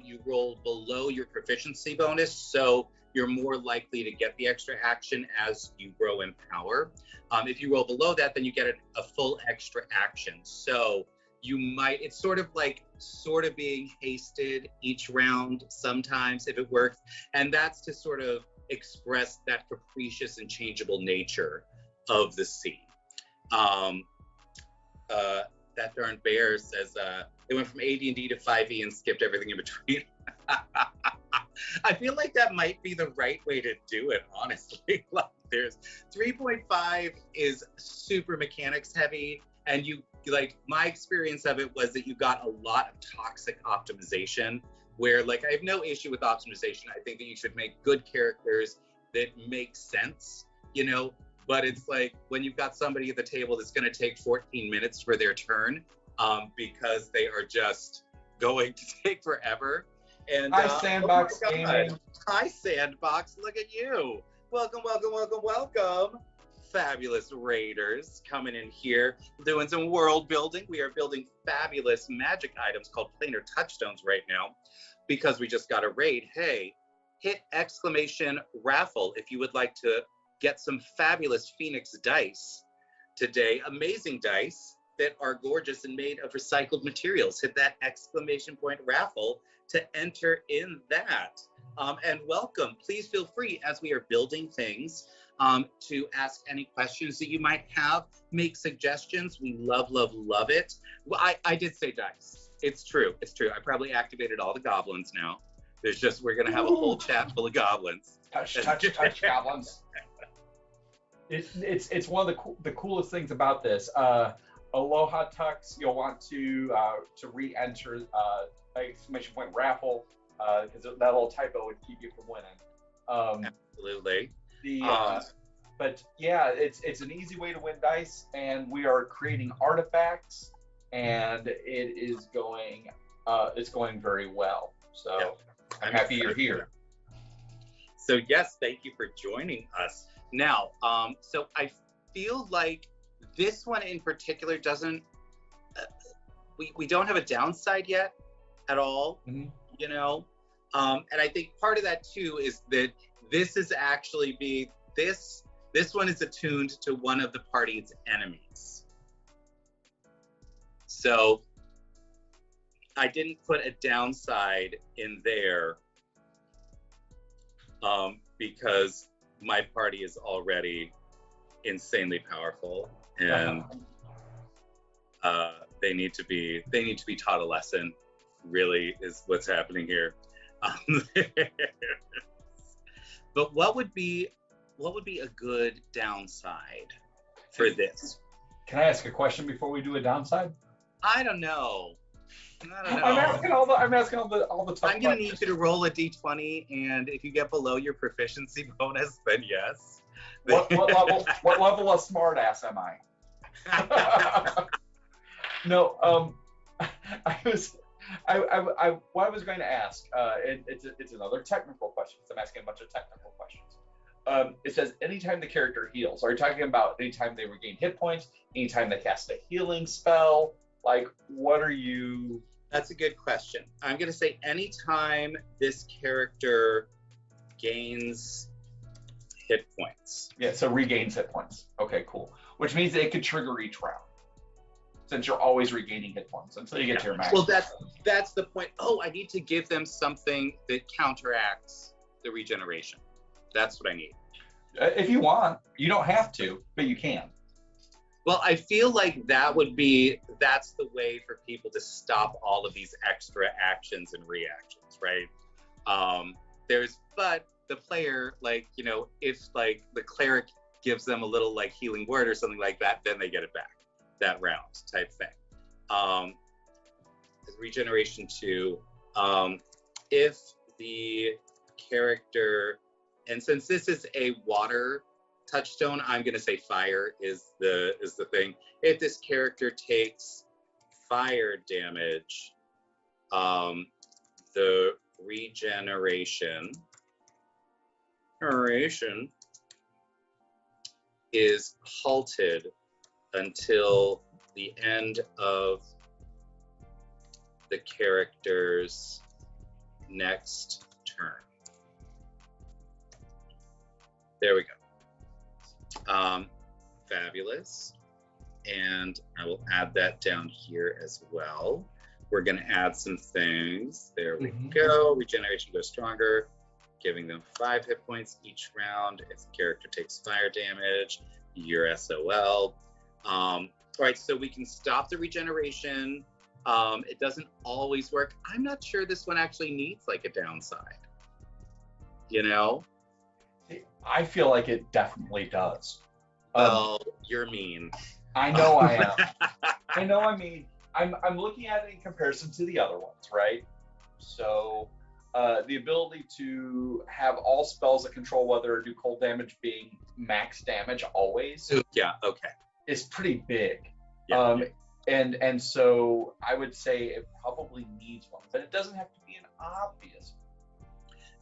you roll below your proficiency bonus, so you're more likely to get the extra action as you grow in power. If you roll below that, then you get a full extra action. So you might, it's sort of being hasted each round sometimes if it works. And that's to sort of express that capricious and changeable nature of the scene. That darn bear says it went from AD&D to 5e and skipped everything in between. I feel like that might be the right way to do it, honestly. Like, there's 3.5 is super mechanics heavy, and you like, my experience of it was that you got a lot of toxic optimization, where like I have no issue with optimization. I think that you should make good characters that make sense, you know, but it's like when you've got somebody at the table that's going to take 14 minutes for their turn because they are just going to take forever. And Hi, Sandbox Gaming. Hi, Sandbox. Look at you. Welcome, welcome, welcome, welcome. Fabulous raiders coming in here, doing some world building. We are building fabulous magic items called planar touchstones right now because we just got a raid. Hey, hit exclamation raffle if you would like to get some fabulous Phoenix dice today. Amazing dice that are gorgeous and made of recycled materials. Hit that exclamation point raffle to enter in that. And welcome. Please feel free as we are building things to ask any questions that you might have, make suggestions. We love, love, love it. Well, I did say dice. It's true. It's true. I probably activated all the goblins now. There's just, we're going to have a whole chat full of goblins. Touch goblins. It's one of the coolest things about this. Aloha Tux, you'll want to re-enter exclamation point raffle because that little typo would keep you from winning. Absolutely. But yeah, it's an easy way to win dice, and we are creating artifacts, and it's going very well. So yeah, I'm happy you're here. So yes, thank you for joining us. Now, so I feel like this one in particular doesn't, we don't have a downside yet at all, you know? And I think part of that too is that this is actually this one is attuned to one of the party's enemies. So I didn't put a downside in there because my party is already insanely powerful, and they need to be taught a lesson, really, is what's happening here. But what would be a good downside for this? Can I ask a question before we do a downside? I don't know. I'm asking all the tough I'm gonna need you to roll a d20, and if you get below your proficiency bonus, then yes. What level of smart ass am I? No, what I was going to ask, it's another technical question, because I'm asking a bunch of technical questions. It says anytime the character heals. Are you talking about anytime they regain hit points, anytime they cast a healing spell? Like, what are you? That's a good question. I'm going to say anytime this character gains hit points. Yeah, so regains hit points. Okay, cool. Which means they could trigger each round, since you're always regaining hit points until you get to your max. Well, that's the point. Oh, I need to give them something that counteracts the regeneration. That's what I need. If you want, you don't have to, but you can. Well, I feel like that's the way for people to stop all of these extra actions and reactions, right? But the player, like, you know, if like the cleric gives them a little like healing word or something like that, then they get it back that round type thing. Regeneration 2. If the character, and since this is a water touchstone, I'm gonna say fire is the thing. If this character takes fire damage, the regeneration is halted until the end of the character's next turn. There we go. Fabulous. And I will add that down here as well. We're going to add some things. There we go. Regeneration goes stronger, giving them 5 hit points each round. If the character takes fire damage, you're SOL. All right, so we can stop the regeneration. It doesn't always work. I'm not sure this one actually needs like a downside. You know? I feel like it definitely does. Well, you're mean. I know I am. I know I mean. I'm looking at it in comparison to the other ones, right? So the ability to have all spells that control weather or do cold damage being max damage always. Yeah, okay. Is pretty big. Yeah. And so I would say it probably needs one, but it doesn't have to be an obvious one.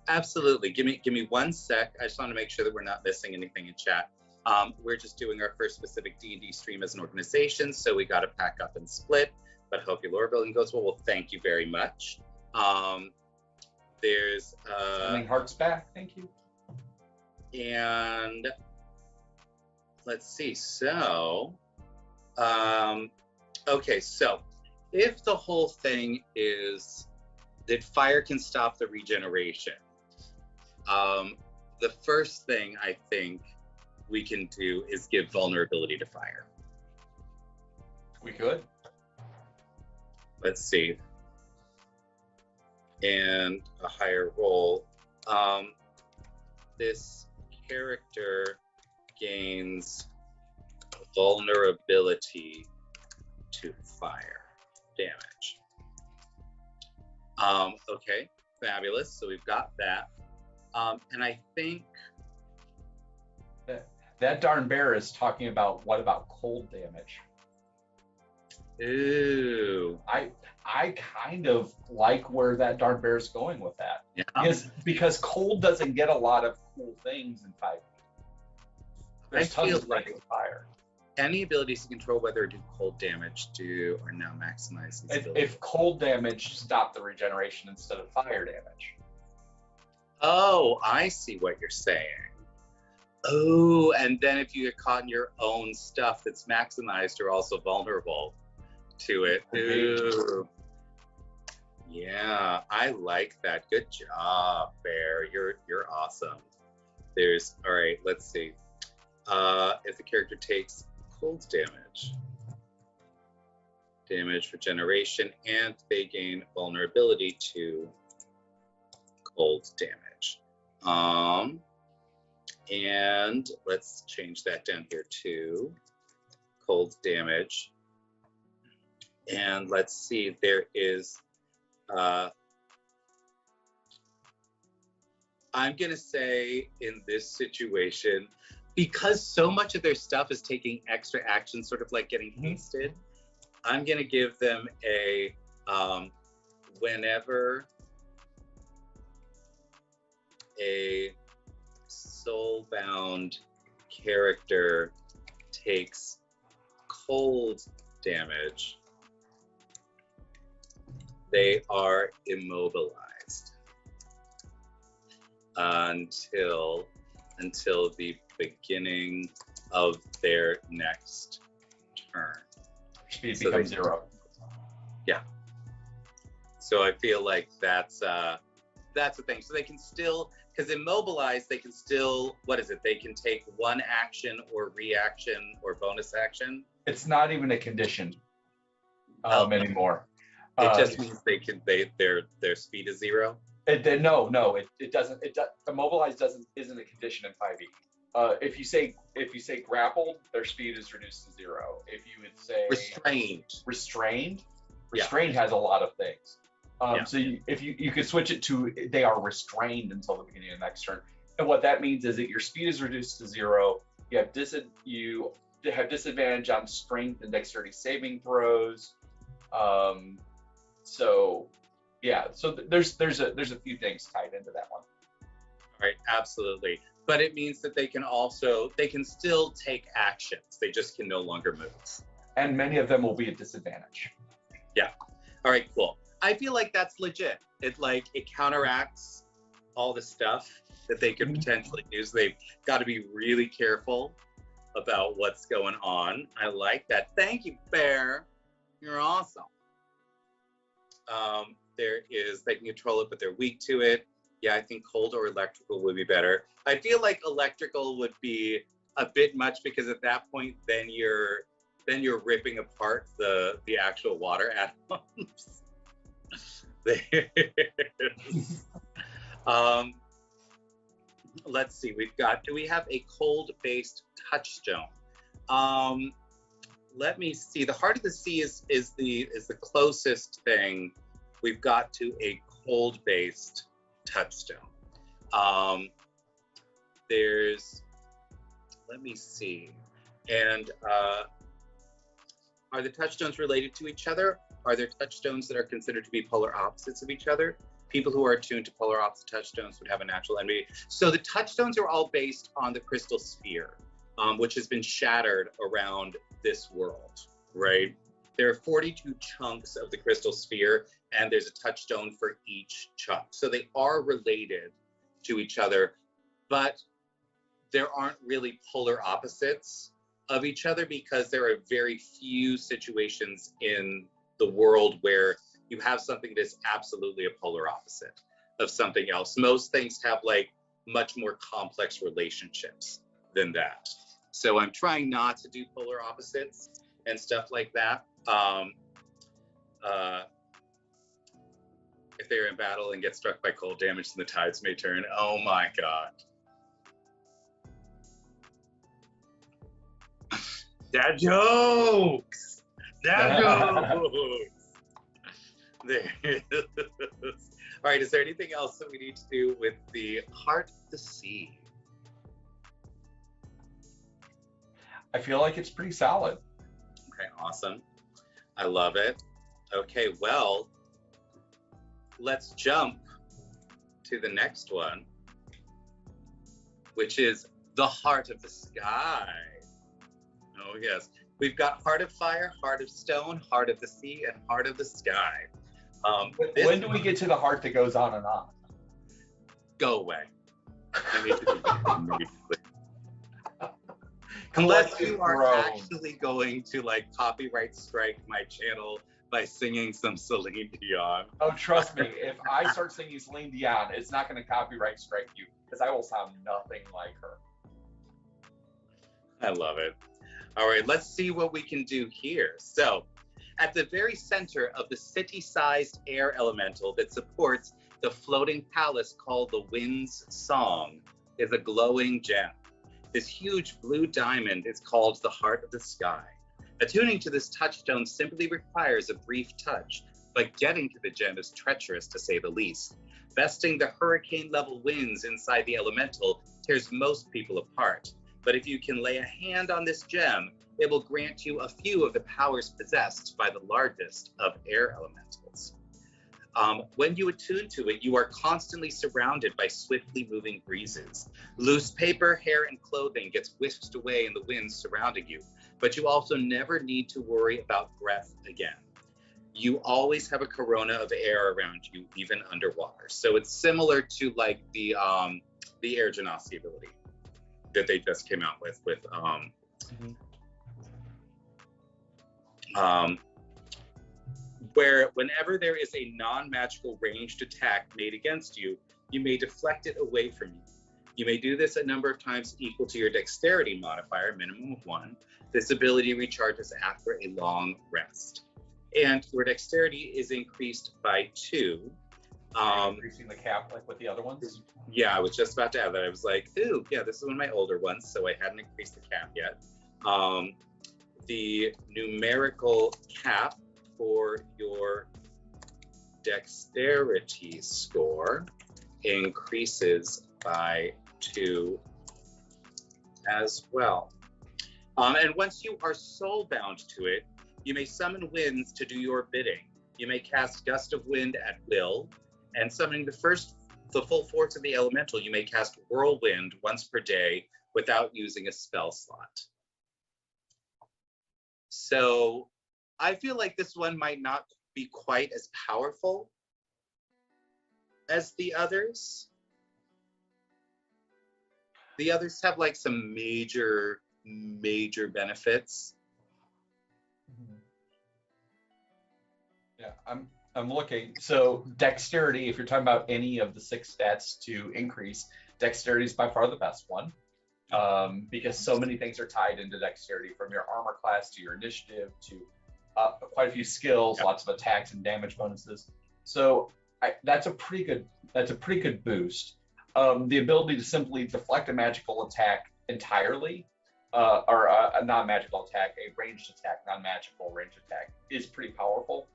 Absolutely. Give me 1 sec. I just want to make sure that we're not missing anything in chat. We're just doing our first specific D&D stream as an organization, so we got to pack up and split. But I hope your lore building goes well. Well, thank you very much. There's Sending hearts back. Thank you. And let's see. So, okay. So, if the whole thing is that fire can stop the regeneration, the first thing I think we can do is give vulnerability to fire. We could. Let's see. And a higher roll. This character gains vulnerability to fire damage. Okay, fabulous. So we've got that. And I think that darn bear is talking about what about cold damage? Ooh. I kind of like where that darn bear is going with that. Yeah. Because cold doesn't get a lot of cool things in 5e. There's tons of like fire. Any abilities to control weather or do cold damage are now maximized. If cold damage stopped the regeneration instead of fire damage. Oh, I see what you're saying. Oh, and then if you get caught in your own stuff that's maximized, you're also vulnerable to it. Ooh. Yeah, I like that. Good job, Bear. You're awesome. All right, let's see. If the character takes cold damage regeneration, and they gain vulnerability to cold damage. And let's change that down here to cold damage. And let's see, there is, I'm gonna say in this situation, because so much of their stuff is taking extra action, sort of like getting hasted, I'm gonna give them a, whenever a soulbound character takes cold damage, they are immobilized until the beginning of their next turn. Speed becomes 0. Yeah. So I feel like that's the thing. So they can still, because immobilized, they can still, what is it? They can take 1 action or reaction or bonus action. It's not even a condition anymore. It just means their speed is 0. It doesn't. Immobilized isn't a condition in 5e. If you say grappled, their speed is reduced to 0. If you would say restrained has a lot of things. Yeah. So if you could switch it to they are restrained until the beginning of the next turn, and what that means is that your speed is reduced to 0. You have disadvantage on strength and dexterity saving throws. So yeah, so there's a few things tied into that one. All right, absolutely. But it means that they can still take actions. They just can no longer move. And many of them will be at disadvantage. Yeah. All right, cool. I feel like that's legit. It counteracts all the stuff that they could potentially use. They've got to be really careful about what's going on. I like that. Thank you, Bear. You're awesome. They can control it, but they're weak to it. Yeah, I think cold or electrical would be better. I feel like electrical would be a bit much because at that point, then you're ripping apart the actual water atoms. Let's see. Do we have a cold-based touchstone? Let me see. The Heart of the Sea is the closest thing we've got to a cold-based touchstone. Let me see. And are the touchstones related to each other? Are there touchstones that are considered to be polar opposites of each other? People who are attuned to polar opposite touchstones would have a natural envy. So the touchstones are all based on the crystal sphere, which has been shattered around this world, right? There are 42 chunks of the crystal sphere, and there's a touchstone for each chunk. So they are related to each other, but there aren't really polar opposites of each other because there are very few situations in the world where you have something that's absolutely a polar opposite of something else. Most things have much more complex relationships than that. So I'm trying not to do polar opposites and stuff like that. If they're in battle and get struck by cold damage, then the tides may turn. Oh my God. Dad jokes! Dad jokes! There it is. All right, is there anything else that we need to do with the Heart of the Sea? I feel like it's pretty solid. Okay, awesome. I love it. Okay, well, let's jump to the next one, which is the Heart of the Sky. Oh, yes. We've got Heart of Fire, Heart of Stone, Heart of the Sea, and Heart of the Sky. When do we get to the heart that goes on and on? Go away. Unless you are actually going to copyright strike my channel by singing some Celine Dion. Oh, trust me, if I start singing Celine Dion, it's not going to copyright strike you because I will sound nothing like her. I love it. All right, let's see what we can do here. So, at the very center of the city-sized air elemental that supports the floating palace called the Wind's Song is a glowing gem. This huge blue diamond is called the Heart of the Sky. Attuning to this touchstone simply requires a brief touch, but getting to the gem is treacherous to say the least. Besting the hurricane-level winds inside the elemental tears most people apart. But if you can lay a hand on this gem, it will grant you a few of the powers possessed by the largest of air elementals. When you attune to it, you are constantly surrounded by swiftly moving breezes. Loose paper, hair, and clothing gets whisked away in the winds surrounding you, but you also never need to worry about breath again. You always have a corona of air around you, even underwater. So it's similar to the air genasi ability that they just came out with where whenever there is a non-magical ranged attack made against you, you may deflect it away from you. You may do this a number of times equal to your dexterity modifier, minimum of 1. This ability recharges after a long rest. And your dexterity is increased by 2. Increasing the cap like with the other ones? Yeah, I was just about to add that. I was like, ooh, yeah, this is one of my older ones, so I hadn't increased the cap yet. The numerical cap for your dexterity score increases by 2 as well. And once you are soul-bound to it, you may summon winds to do your bidding. You may cast Gust of Wind at will, and summoning the full force of the elemental, you may cast Whirlwind once per day without using a spell slot. So I feel like this one might not be quite as powerful as the others. The others have like some major benefits. Yeah, I'm looking. So dexterity, if you're talking about any of the 6 stats to increase, dexterity is by far the best one. Because so many things are tied into dexterity, from your armor class to your initiative to quite a few skills, lots of attacks and damage bonuses. So that's a pretty good boost. The ability to simply deflect a magical attack entirely, or a non-magical attack, a ranged attack, non-magical ranged attack, is pretty powerful.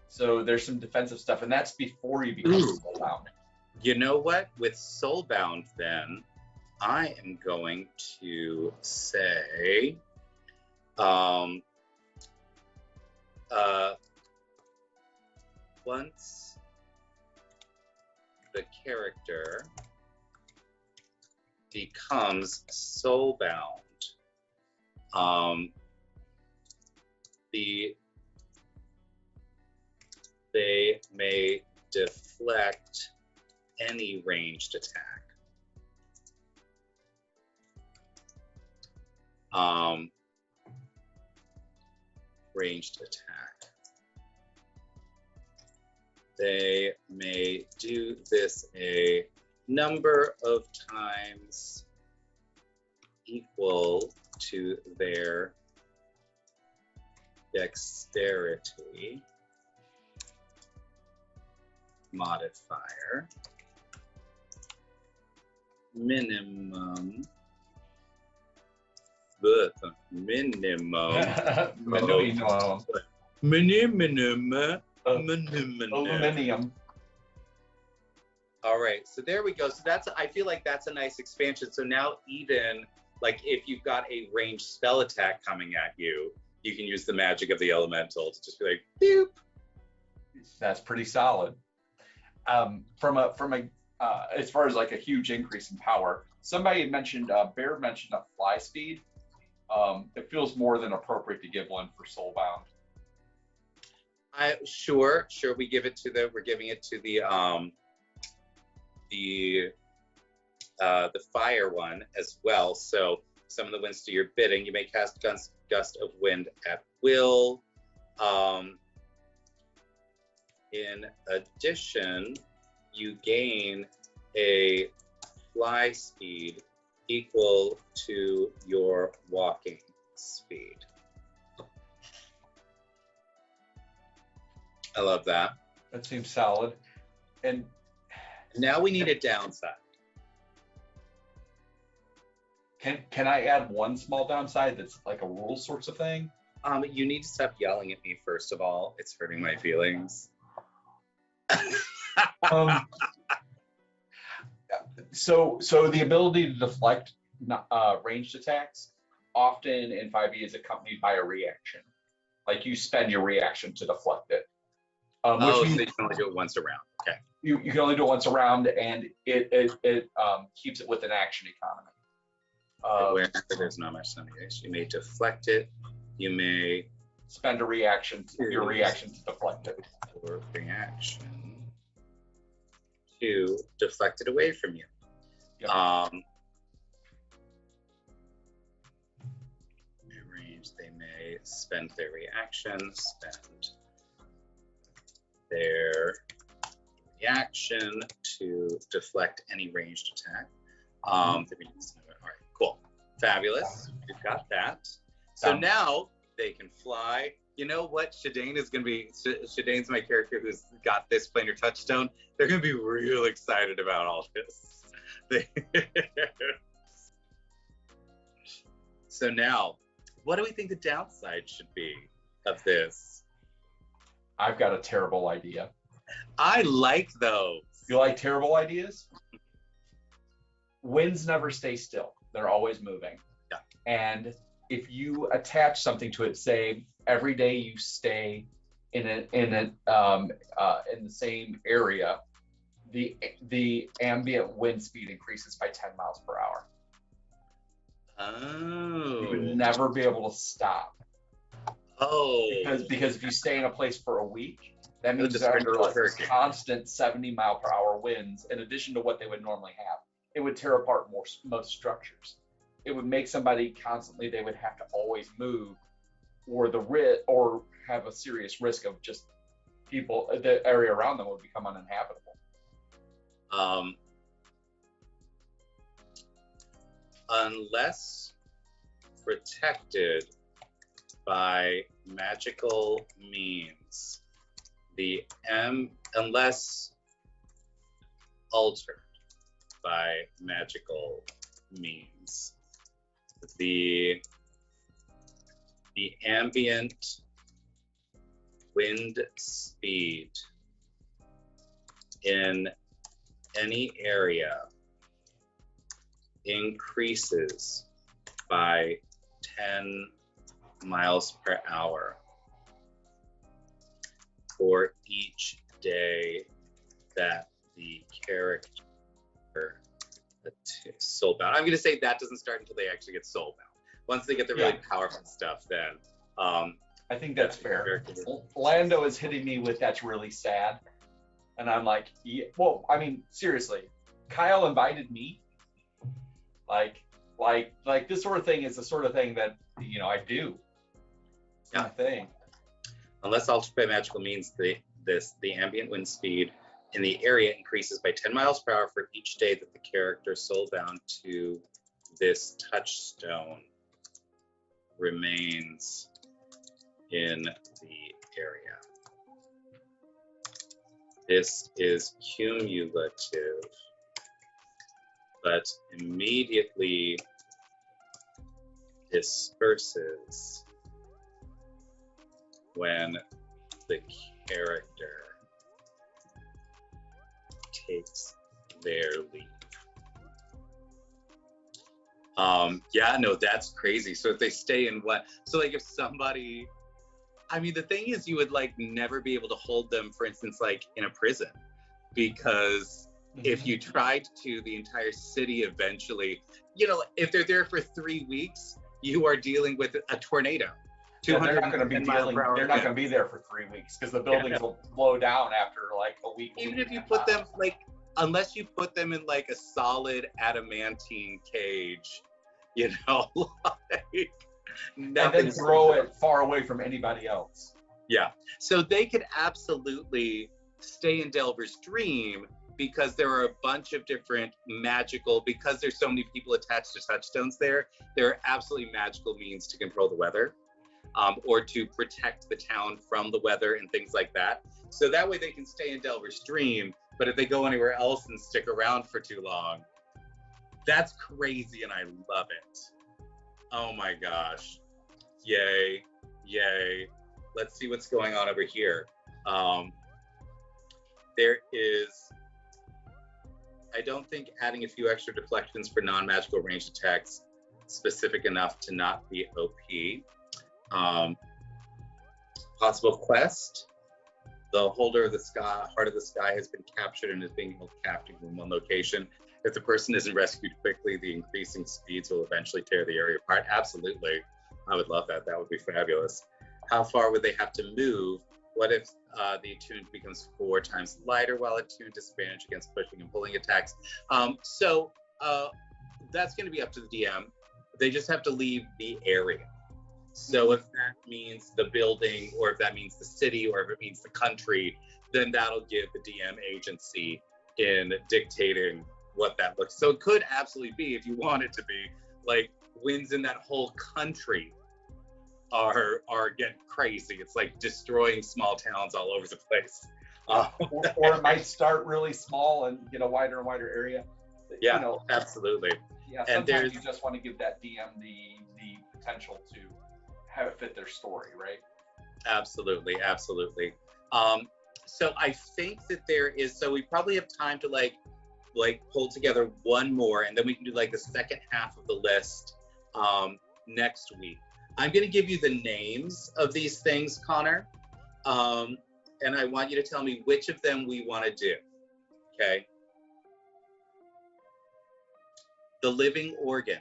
So there's some defensive stuff, and that's before you become soulbound. You know what? With soulbound, then I am going to say, once the character becomes soulbound, they may deflect any ranged attack. Ranged attack. They may do this a number of times equal to their dexterity modifier. Minimum. Aluminium. All right, so there we go. So I feel like that's a nice expansion. So now even like if you've got a ranged spell attack coming at you, you can use the magic of the elemental to just be like, boop. That's pretty solid. From a as far as like a huge increase in power, somebody had mentioned, Bear mentioned a fly speed. It feels more than appropriate to give one for soulbound. Sure. We're giving it to the fire one as well. So some of the winds to your bidding. You may cast Gust of Wind at will. In addition, you gain a fly speed equal to your walking speed. I love that. That seems solid. And now we need a downside. Can I add one small downside that's like a rule sorts of thing? You need to stop yelling at me, first of all. It's hurting my feelings. So the ability to deflect ranged attacks often in 5e is accompanied by a reaction. Like you spend your reaction to deflect it. Which means so you can only do it once around. Okay. You can only do it once around, and it keeps it with an action economy. Wherever there's not much sundays, you may deflect it. You may spend your reaction to deflect it. Or reaction to deflect it away from you. Yep. They may spend their reaction, to deflect any ranged attack. All right, cool. Fabulous. We've got that. So now they can fly. You know what Shadane is going to be? Shadane's my character who's got this planar touchstone. They're going to be real excited about all this. So now, what do we think the downside should be of this? I've got a terrible idea. I like those. You like terrible ideas? Winds never stay still. They're always moving. Yeah. And if you attach something to it, say every day you stay in the same area, the ambient wind speed increases by 10 miles per hour. Oh. You would never be able to stop. Oh. Because if you stay in a place for a week, that means just they're turn under into a like hurricane. constant 70 mile per hour winds in addition to what they would normally have. It would tear apart most structures. It would make somebody constantly, they would have to always move, or have a serious risk of just people, the area around them would become uninhabitable. Unless protected by magical means, unless altered by magical means, the ambient wind speed in any area increases by 10 miles per hour for each day that the character soulbound. I'm going to say that doesn't start until they actually get soulbound. Once they get the really powerful stuff, then I think that's fair. Lando is hitting me with that's really sad, and I'm like, yeah, well, I mean, seriously, Kyle invited me. Like this sort of thing is the sort of thing that I do. It's my thing. Unless altered by magical means, the ambient wind speed in the area increases by 10 miles per hour for each day that the character soulbound to this touchstone remains in the area. This is cumulative, but immediately disperses when the character takes their leave. Yeah, no, that's crazy. So if they stay in so like if somebody, I mean, the thing is you would like never be able to hold them, for instance, like in a prison, because if you tried to, the entire city eventually, if they're there for 3 weeks, you are dealing with a tornado. Yeah, they're not going to be dealing. They're not going to be there for 3 weeks because the buildings will blow down after like a week. Even if you put them unless you put them in like a solid adamantine cage, like and then throw it far away from anybody else. Yeah, so they could absolutely stay in Delver's Dream because there are a bunch of different magical, because there's so many people attached to touchstones there are absolutely magical means to control the weather. Or to protect the town from the weather and things like that. So that way they can stay in Delver's Dream, but if they go anywhere else and stick around for too long, that's crazy and I love it. Oh my gosh. Yay, yay. Let's see what's going on over here. There is, I don't think adding a few extra deflections for non-magical ranged attacks specific enough to not be OP. Possible quest. The holder of the sky, heart of the sky, has been captured and is being held captive in one location. If the person isn't rescued quickly, the increasing speeds will eventually tear the area apart. Absolutely. I would love that. That would be fabulous. How far would they have to move? What if the attuned becomes 4 times lighter while attuned disadvantage against pushing and pulling attacks? So that's going to be up to the DM. They just have to leave the area. So if that means the building, or if that means the city, or if it means the country, then that'll give the DM agency in dictating what that looks. So it could absolutely be, if you want it to be, like winds in that whole country are getting crazy. It's like destroying small towns all over the place. Or it might start really small and get a wider and wider area. Yeah, absolutely. Yeah, sometimes you just want to give that DM the potential to have it fit their story, right? Absolutely, absolutely. So I think that there is, so we probably have time to like pull together one more, and then we can do like the second half of the list next week. I'm going to give you the names of these things, Connor, and I want you to tell me which of them we want to do. Okay. The living organ,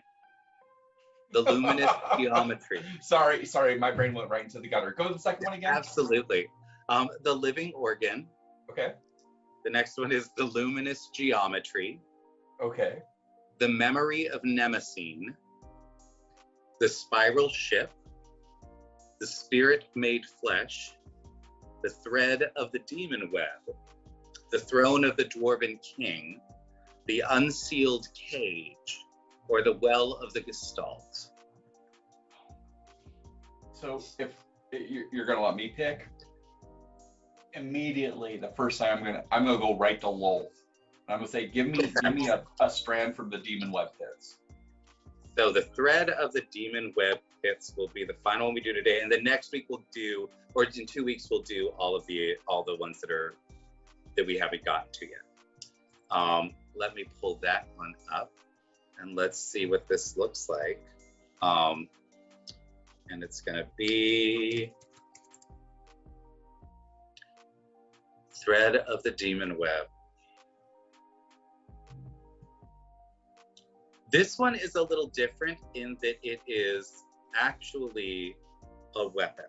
the luminous geometry. Sorry, my brain went right into the gutter. Go to the second one again. Absolutely. The living organ. Okay. The next one is the luminous geometry. Okay. The memory of Mnemosyne. The spiral ship. The spirit made flesh. The thread of the demon web. The throne of the dwarven king. The unsealed cage, or the well of the gestalt. So if you're gonna let me pick, immediately the first time I'm gonna go right to Lolth. I'm gonna say give me a strand from the demon web pits. So the thread of the demon web pits will be the final one we do today, and then next week we'll do, or in 2 weeks we'll do all the ones that we haven't gotten to yet. Let me pull that one up and let's see what this looks like. And it's gonna be thread of the demon web. This one is a little different in that it is actually a weapon.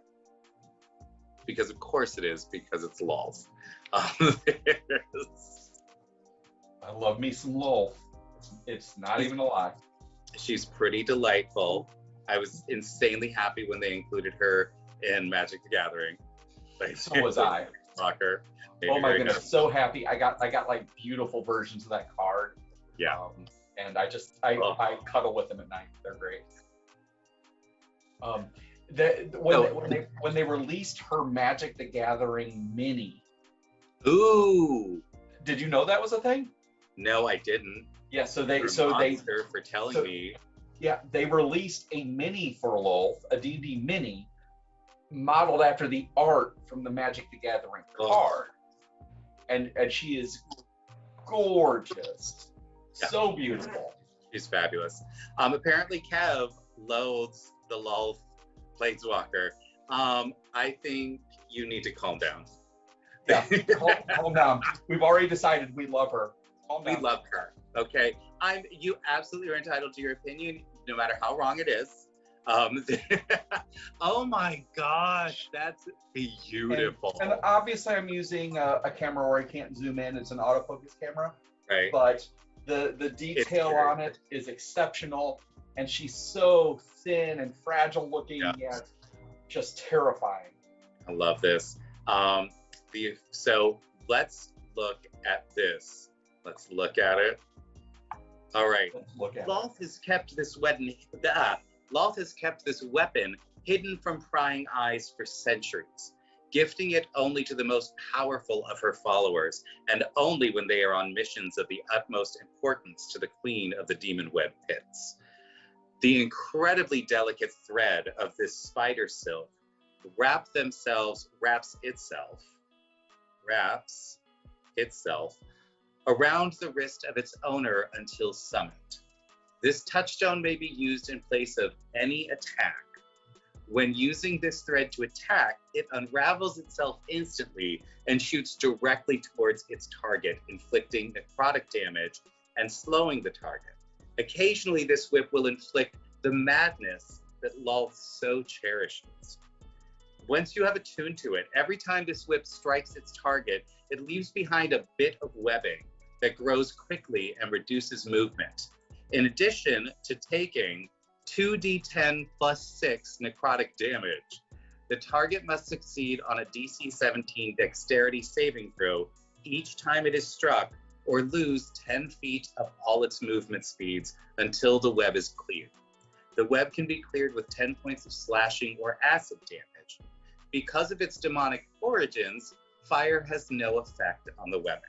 Because of course it is, because it's Lolth. I love me some Lolth. It's not even a lie. She's pretty delightful. I was insanely happy when they included her in Magic the Gathering. Like, So was I. Soccer. Oh my goodness, so happy. I got like beautiful versions of that card. Yeah. And I cuddle with them at night. They're great. When they released her Magic the Gathering mini. Ooh. Did you know that was a thing? No, I didn't. Yeah, for telling me. Yeah, they released a mini for Lolth, a D&D mini, modeled after the art from the Magic the Gathering card. And she is gorgeous. Yeah. So beautiful. She's fabulous. Apparently Kev loathes the Lolth Planeswalker. I think you need to calm down. Yeah, calm down. We've already decided we love her. We love her. Okay. You absolutely are entitled to your opinion, no matter how wrong it is. Oh my gosh, that's beautiful. And obviously I'm using a camera where I can't zoom in. It's an autofocus camera. Right. But the detail on it is exceptional, and she's so thin and fragile looking, yet just terrifying. I love this. So let's look at this. Let's look at it. All right. Lolth has kept this weapon hidden from prying eyes for centuries, gifting it only to the most powerful of her followers, and only when they are on missions of the utmost importance to the queen of the demon web pits. The incredibly delicate thread of this spider silk wraps itself around the wrist of its owner until summoned. This touchstone may be used in place of any attack. When using this thread to attack, it unravels itself instantly and shoots directly towards its target, inflicting necrotic damage and slowing the target. Occasionally, this whip will inflict the madness that Lolth so cherishes. Once you have attuned to it, every time this whip strikes its target, it leaves behind a bit of webbing that grows quickly and reduces movement. In addition to taking 2d10 plus 6 necrotic damage, the target must succeed on a DC 17 dexterity saving throw each time it is struck, or lose 10 feet of all its movement speeds until the web is cleared. The web can be cleared with 10 points of slashing or acid damage. Because of its demonic origins, fire has no effect on the webbing.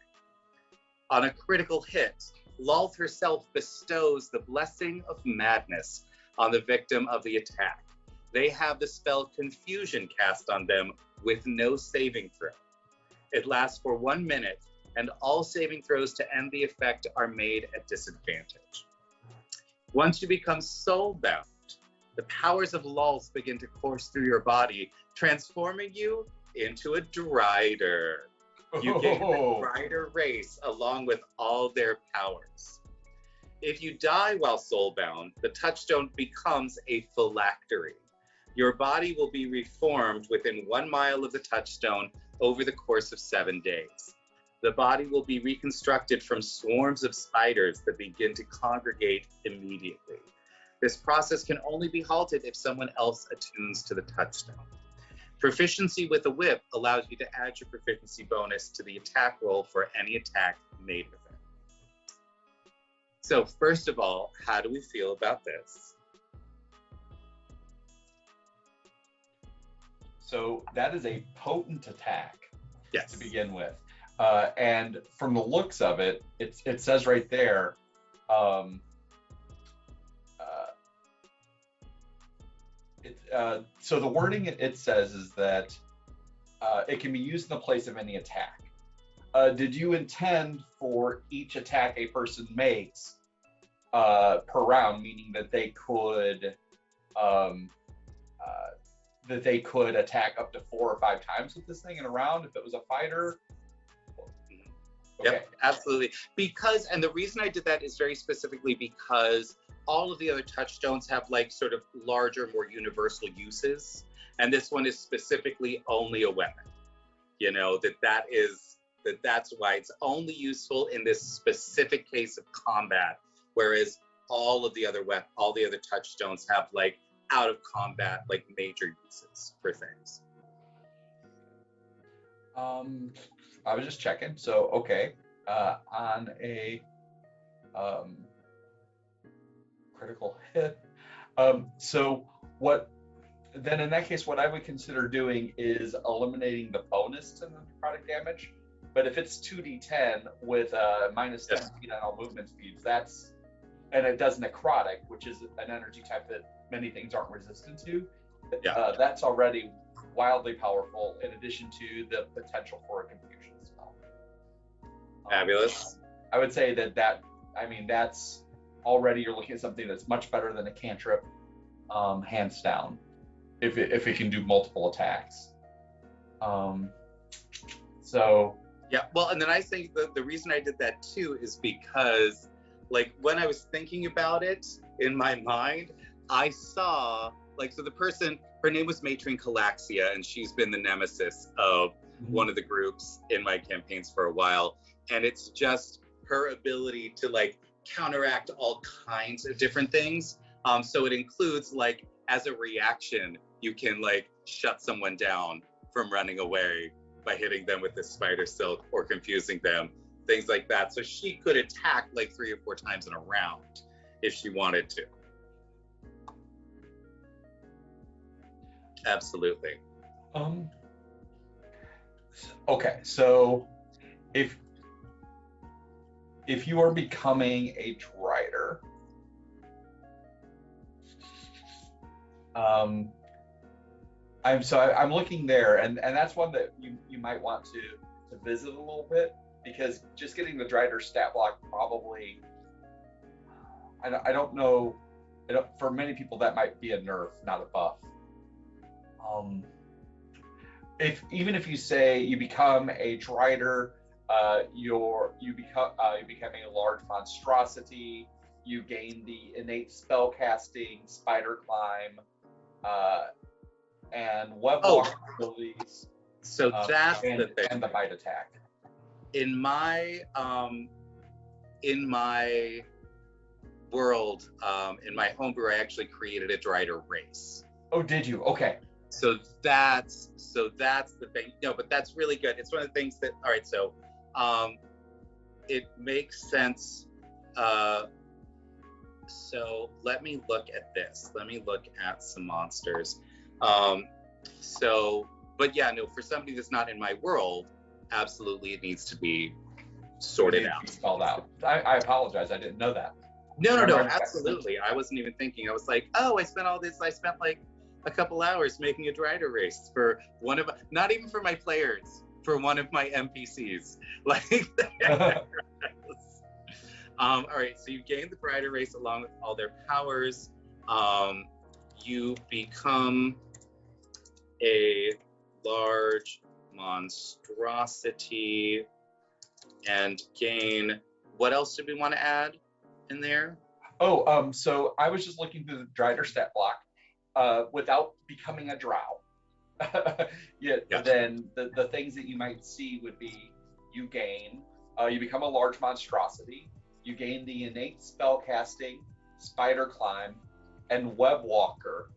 On a critical hit, Lolth herself bestows the blessing of madness on the victim of the attack. They have the spell Confusion cast on them with no saving throw. It lasts for 1 minute, and all saving throws to end the effect are made at disadvantage. Once you become soulbound, the powers of lulls begin to course through your body, transforming you into a drider. You gain the drider race along with all their powers. If you die while soulbound, the touchstone becomes a phylactery. Your body will be reformed within 1 mile of the touchstone over the course of 7 days. The body will be reconstructed from swarms of spiders that begin to congregate immediately. This process can only be halted if someone else attunes to the touchstone. Proficiency with a whip allows you to add your proficiency bonus to the attack roll for any attack made with it. So first of all, how do we feel about this? So that is a potent attack, yes, to begin with. And from the looks of it, it says right there, so the wording it says is that it can be used in the place of any attack. Did you intend for each attack a person makes per round, meaning that they could attack up to 4 or 5 times with this thing in a round if it was a fighter? Okay. Yep, absolutely. Because, and the reason I did that is very specifically because all of the other touchstones have like sort of larger, more universal uses. And this one is specifically only a weapon. You know, that's why it's only useful in this specific case of combat. Whereas all the other touchstones have like out of combat, like major uses for things. I was just checking. So, okay, on a critical hit. So what, then in that case, what I would consider doing is eliminating the bonus to the necrotic damage. But if it's 2d10 with minus 10 speed on all movement speeds, and it does necrotic, which is an energy type that many things aren't resistant to, that's already wildly powerful, in addition to the potential for a confusion spell. Fabulous. I would say that's already, you're looking at something that's much better than a cantrip, hands down, if it can do multiple attacks. So yeah, well, and then I think the reason I did that too is because, like, when I was thinking about it in my mind, I saw, like, so the person, her name was Matron Calaxia, and she's been the nemesis of one of the groups in my campaigns for a while. And it's just her ability to, like, counteract all kinds of different things. So it includes, like, as a reaction, you can, like, shut someone down from running away by hitting them with the spider silk or confusing them, things like that. So she could attack like 3 or 4 times in a round if she wanted to. Absolutely. Okay, so if you are becoming a drider, I'm looking there, and that's one that you might want to visit a little bit, because just getting the drider stat block probably, I don't know, for many people that might be a nerf, not a buff. Even if you say you become a drider, you become a large monstrosity, you gain the innate spell casting, spider climb, and web walk abilities. So that's the thing. And the bite attack. In my world, in my homebrew, I actually created a drider race. Oh, did you? Okay. So that's the thing. No, but that's really good. It's one of the things that, all right, so it makes sense. So let me look at this. Let me look at some monsters. But yeah, no, for somebody that's not in my world, absolutely it needs to be sorted out. Spelled out. I apologize. I didn't know that. No, absolutely. I wasn't even thinking. I was like, oh, I spent like a couple hours making a drider race for one of, not even for my players, for one of my NPCs. Like, all right, so you gain the brighter race along with all their powers. You become a large monstrosity and gain. What else did we want to add in there? Oh, so I was just looking through the Drider stat block. Without becoming a drow. Yeah, Gotcha. then the things that you might see would be you become a large monstrosity, you gain the innate spellcasting, spider climb, and web walker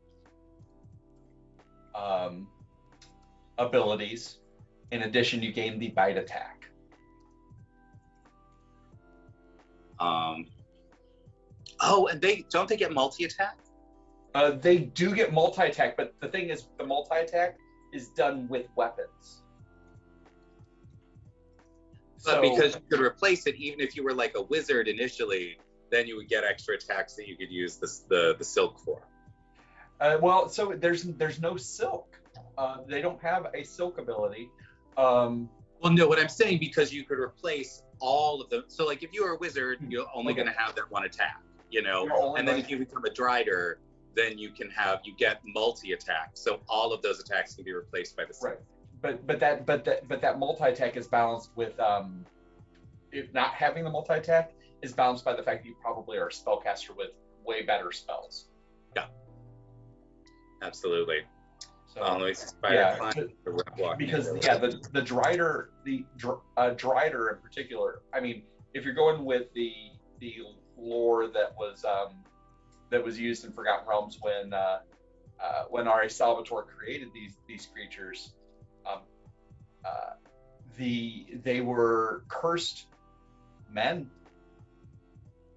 abilities. In addition, you gain the bite attack. Oh, and they get multi-attack? They do get multi-attack, but the thing is, the multi-attack is done with weapons. But because you could replace it, even if you were like a wizard initially, then you would get extra attacks that you could use the silk for. Well, so there's no silk. They don't have a silk ability. Well, no, what I'm saying, because you could replace all of them. So, like, if you were a wizard, you're only going to have that one attack, you know. And then if you become a Drider, then you get multi-attack. So all of those attacks can be replaced by the silk. Right. But that multi-attack is balanced with if not having the multi-attack is balanced by the fact that you probably are a spellcaster with way better spells. Yeah. Absolutely. So let me see, spider climb, because the Drider, Drider in particular. I mean, if you're going with the lore that was used in Forgotten Realms when R.A. Salvatore created these creatures, they were cursed men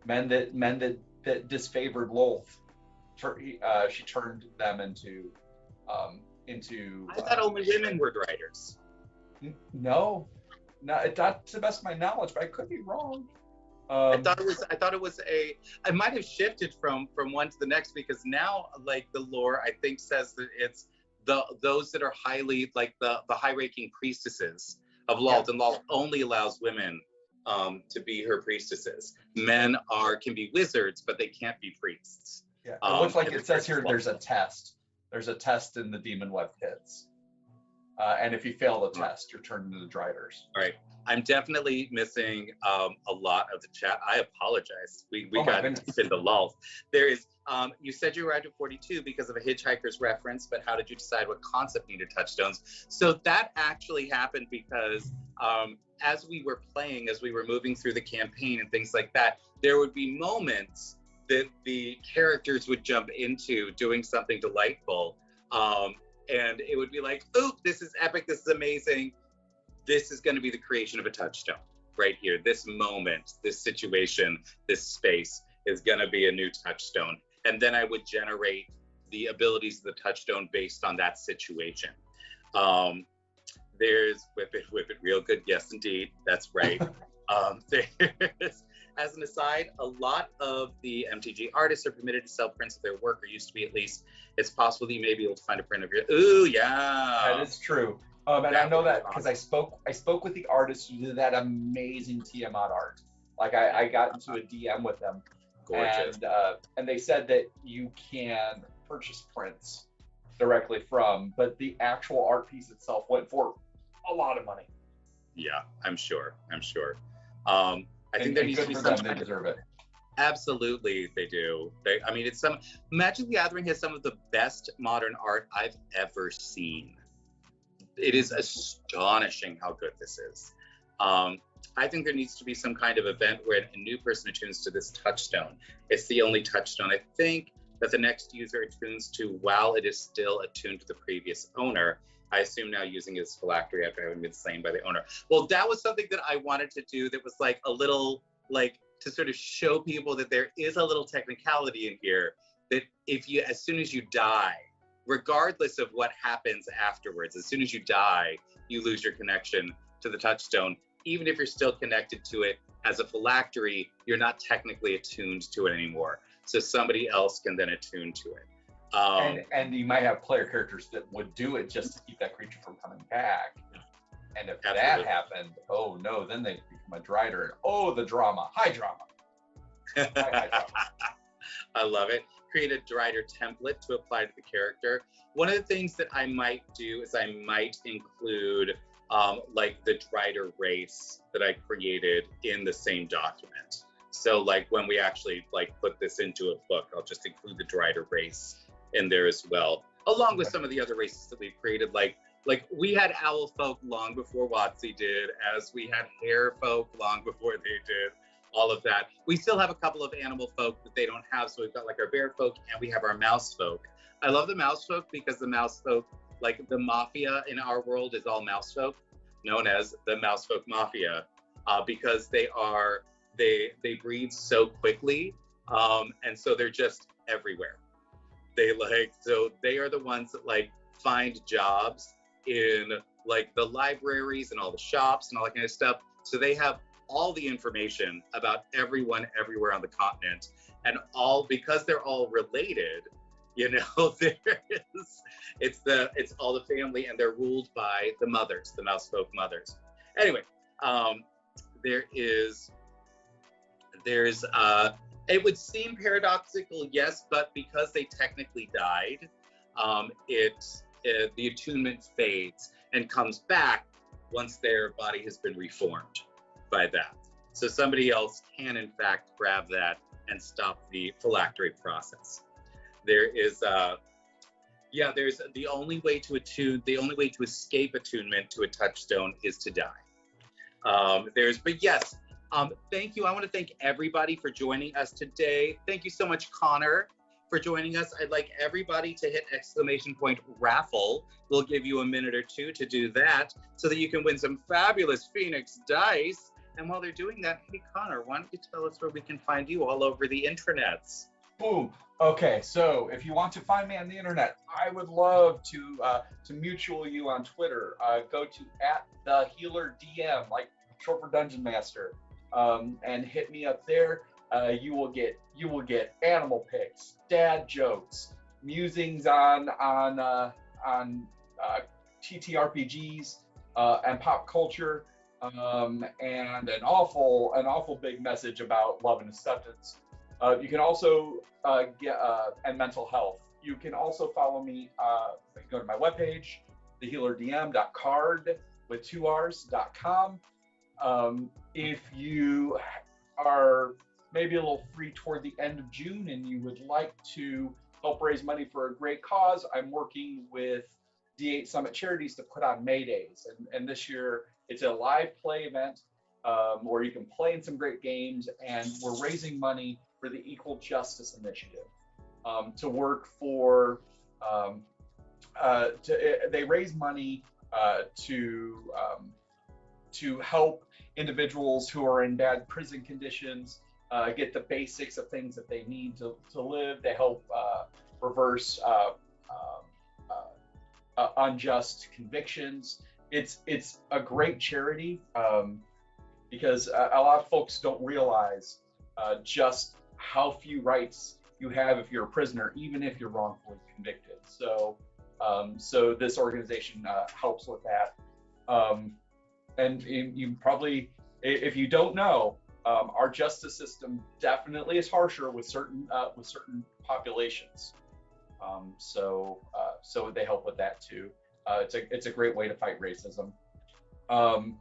that disfavored Lolth. She turned them into. I thought only women were Driders. No, not to the best of my knowledge, but I could be wrong. I thought it was I might have shifted from one to the next, because now, like, the lore I think says that it's those that are highly, like, the high-ranking priestesses of Lolth, and Lolth only allows women to be her priestesses. Men can be wizards, but they can't be priests. Yeah, it looks like it says here there's a test. There's a test in the Demon Web kits. And if you fail the test, you're turned into the Driders. All right. I'm definitely missing a lot of the chat. I apologize. We got into lulls. There is, you said you arrived at 42 because of a Hitchhiker's reference, but how did you decide what concept needed touchstones? So that actually happened because as we were playing, as we were moving through the campaign and things like that, there would be moments that the characters would jump into doing something delightful. And it would be like, oh, this is epic, this is amazing. This is going to be the creation of a touchstone right here. This moment, this situation, this space is going to be a new touchstone. And then I would generate the abilities of the touchstone based on that situation. There's whip it real good. Yes, indeed. That's right. There's, as an aside, a lot of the MTG artists are permitted to sell prints of their work, or used to be at least. It's possible that you may be able to find a print of your. Ooh, yeah. That is true. And I know that because I spoke with the artists who did that amazing Tiamat art. Like I got into a DM with them. Gorgeous. And they said that you can purchase prints directly from, but the actual art piece itself went for a lot of money. Yeah, I'm sure. I think there needs to be some. They deserve it. Absolutely, they do. It's some. Magic the Gathering has some of the best modern art I've ever seen. It is astonishing how good this is. I think there needs to be some kind of event where a new person attunes to this touchstone. It's the only touchstone, I think, that the next user attunes to while it is still attuned to the previous owner. I assume now using it as phylactery after having been slain by the owner. Well, that was something that I wanted to do that was like a little, like, to sort of show people that there is a little technicality in here, that as soon as you die, regardless of what happens afterwards, as soon as you die, you lose your connection to the touchstone. Even if you're still connected to it as a phylactery, you're not technically attuned to it anymore. So somebody else can then attune to it. And you might have player characters that would do it just to keep that creature from coming back. And if Absolutely. that happened, oh no, then they become a drider. And oh, the drama, high drama. High drama. I love it. Create a Drider template to apply to the character. One of the things that I might do is I might include like the Drider race that I created in the same document. So like when we actually like put this into a book, I'll just include the Drider race in there as well, along with some of the other races that we've created. Like we had owl folk long before WotC did, as we had hare folk long before they did. All of that. We still have a couple of animal folk that they don't have. So we've got like our bear folk and we have our mouse folk. I love the mouse folk because the mouse folk, like the mafia in our world is all mouse folk, known as the mouse folk mafia, because they breed so quickly. And so they're just everywhere. So they are the ones that like find jobs in like the libraries and all the shops and all that kind of stuff. So they have all the information about everyone everywhere on the continent, and all because they're all related, you know, it's all the family, and they're ruled by the mothers, the mouse folk mothers. Anyway, there's it would seem paradoxical, yes, but because they technically died, the attunement fades and comes back once their body has been reformed by that. So somebody else can in fact grab that and stop the phylactery process. There's the only way to escape attunement to a touchstone is to die. Thank you. I want to thank everybody for joining us today. Thank you so much, Connor, for joining us. I'd like everybody to hit !raffle. We'll give you a minute or two to do that so that you can win some fabulous Phoenix dice. And while they're doing that, hey, Connor, why don't you tell us where we can find you all over the intranets? Boom. Okay, so if you want to find me on the internet, I would love to mutual you on Twitter. Go to @thehealerdm, like short for Dungeon Master, and hit me up there. You will get animal pics, dad jokes, musings on TTRPGs and pop culture, and an awful big message about love and acceptance. You can also get and mental health. You can also follow me. Go to my webpage, thehealerdm.card with 2 R's.com. If you are maybe a little free toward the end of June and you would like to help raise money for a great cause, I'm working with D8 Summit Charities to put on May Days. And this year it's a live play event where you can play in some great games, and we're raising money for the Equal Justice Initiative to work for, they raise money to help individuals who are in bad prison conditions get the basics of things that they need to live. They help reverse unjust convictions. It's a great charity because a lot of folks don't realize just how few rights you have if you're a prisoner, even if you're wrongfully convicted. So this organization helps with that. And you probably, if you don't know, our justice system definitely is harsher with certain populations. So they help with that too. It's a great way to fight racism.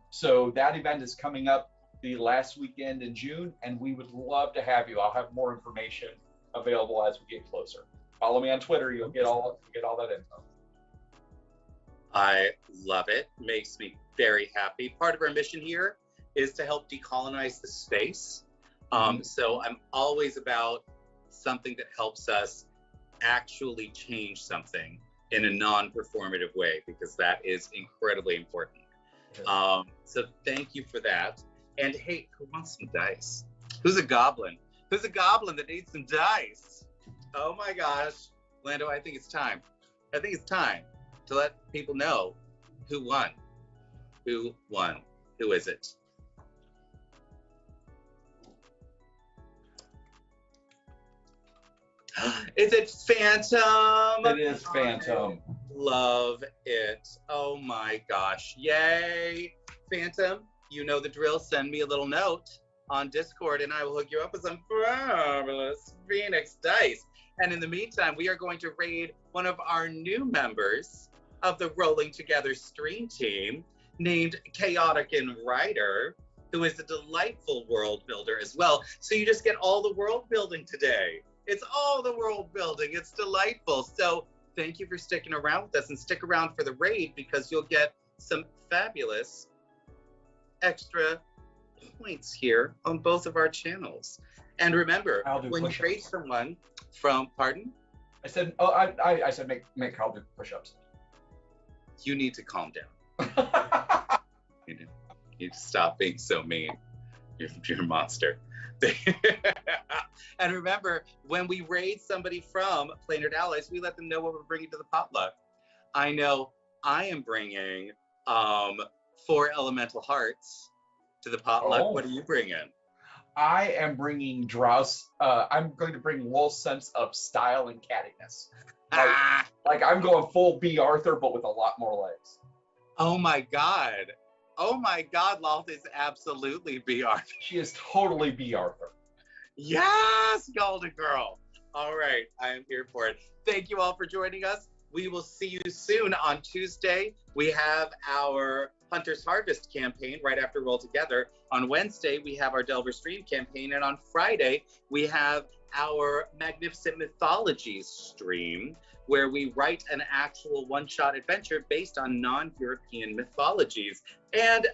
So that event is coming up the last weekend in June, and we would love to have you. I'll have more information available as we get closer. Follow me on Twitter. You'll get all that info. I love it. Makes me very happy. Part of our mission here is to help decolonize the space. So I'm always about something that helps us actually change something in a non-performative way, because that is incredibly important. So thank you for that. And hey, who wants some dice? Who's a goblin? Who's a goblin that needs some dice? Oh my gosh, Lando, I think it's time. I think it's time to let people know who won. Who won? Who is it? Is it Phantom? It is Phantom. Love it. Oh my gosh. Yay. Phantom, you know the drill. Send me a little note on Discord and I will hook you up with some fabulous Phoenix dice. And in the meantime, we are going to raid one of our new members of the Rolling Together stream team named Chaotic and Writer, who is a delightful world builder as well. So you just get all the world building today. It's all the world building. It's delightful. So thank you for sticking around with us, and stick around for the raid because you'll get some fabulous extra points here on both of our channels. And remember, when you raid someone from, pardon? I said, I said make Carl do push-ups. You need to calm down. You need to stop being so mean. You're a monster. And remember, when we raid somebody from Planar Allies, we let them know what we're bringing to the potluck. I know I am bringing 4 elemental hearts to the potluck. Oh. What are you bringing? I am bringing Drouse. I'm going to bring Wolf's sense of style and cattiness. Like I'm going full B. Arthur, but with a lot more legs. Oh my God. Oh my God, Loth is absolutely B. Arthur. She is totally B. Arthur. Yes, Golden Girl. All right, I am here for it. Thank you all for joining us. We will see you soon on Tuesday. We have our Hunter's Harvest campaign right after Roll Together. On Wednesday, we have our Delver Stream campaign. And on Friday, we have our Magnificent Mythologies stream, where we write an actual one-shot adventure based on non-European mythologies. And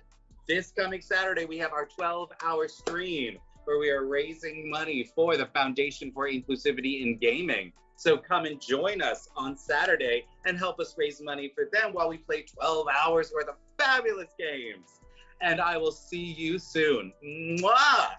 this coming Saturday, we have our 12-hour stream where we are raising money for the Foundation for Inclusivity in Gaming. So come and join us on Saturday and help us raise money for them while we play 12 hours worth of fabulous games. And I will see you soon. Mwah!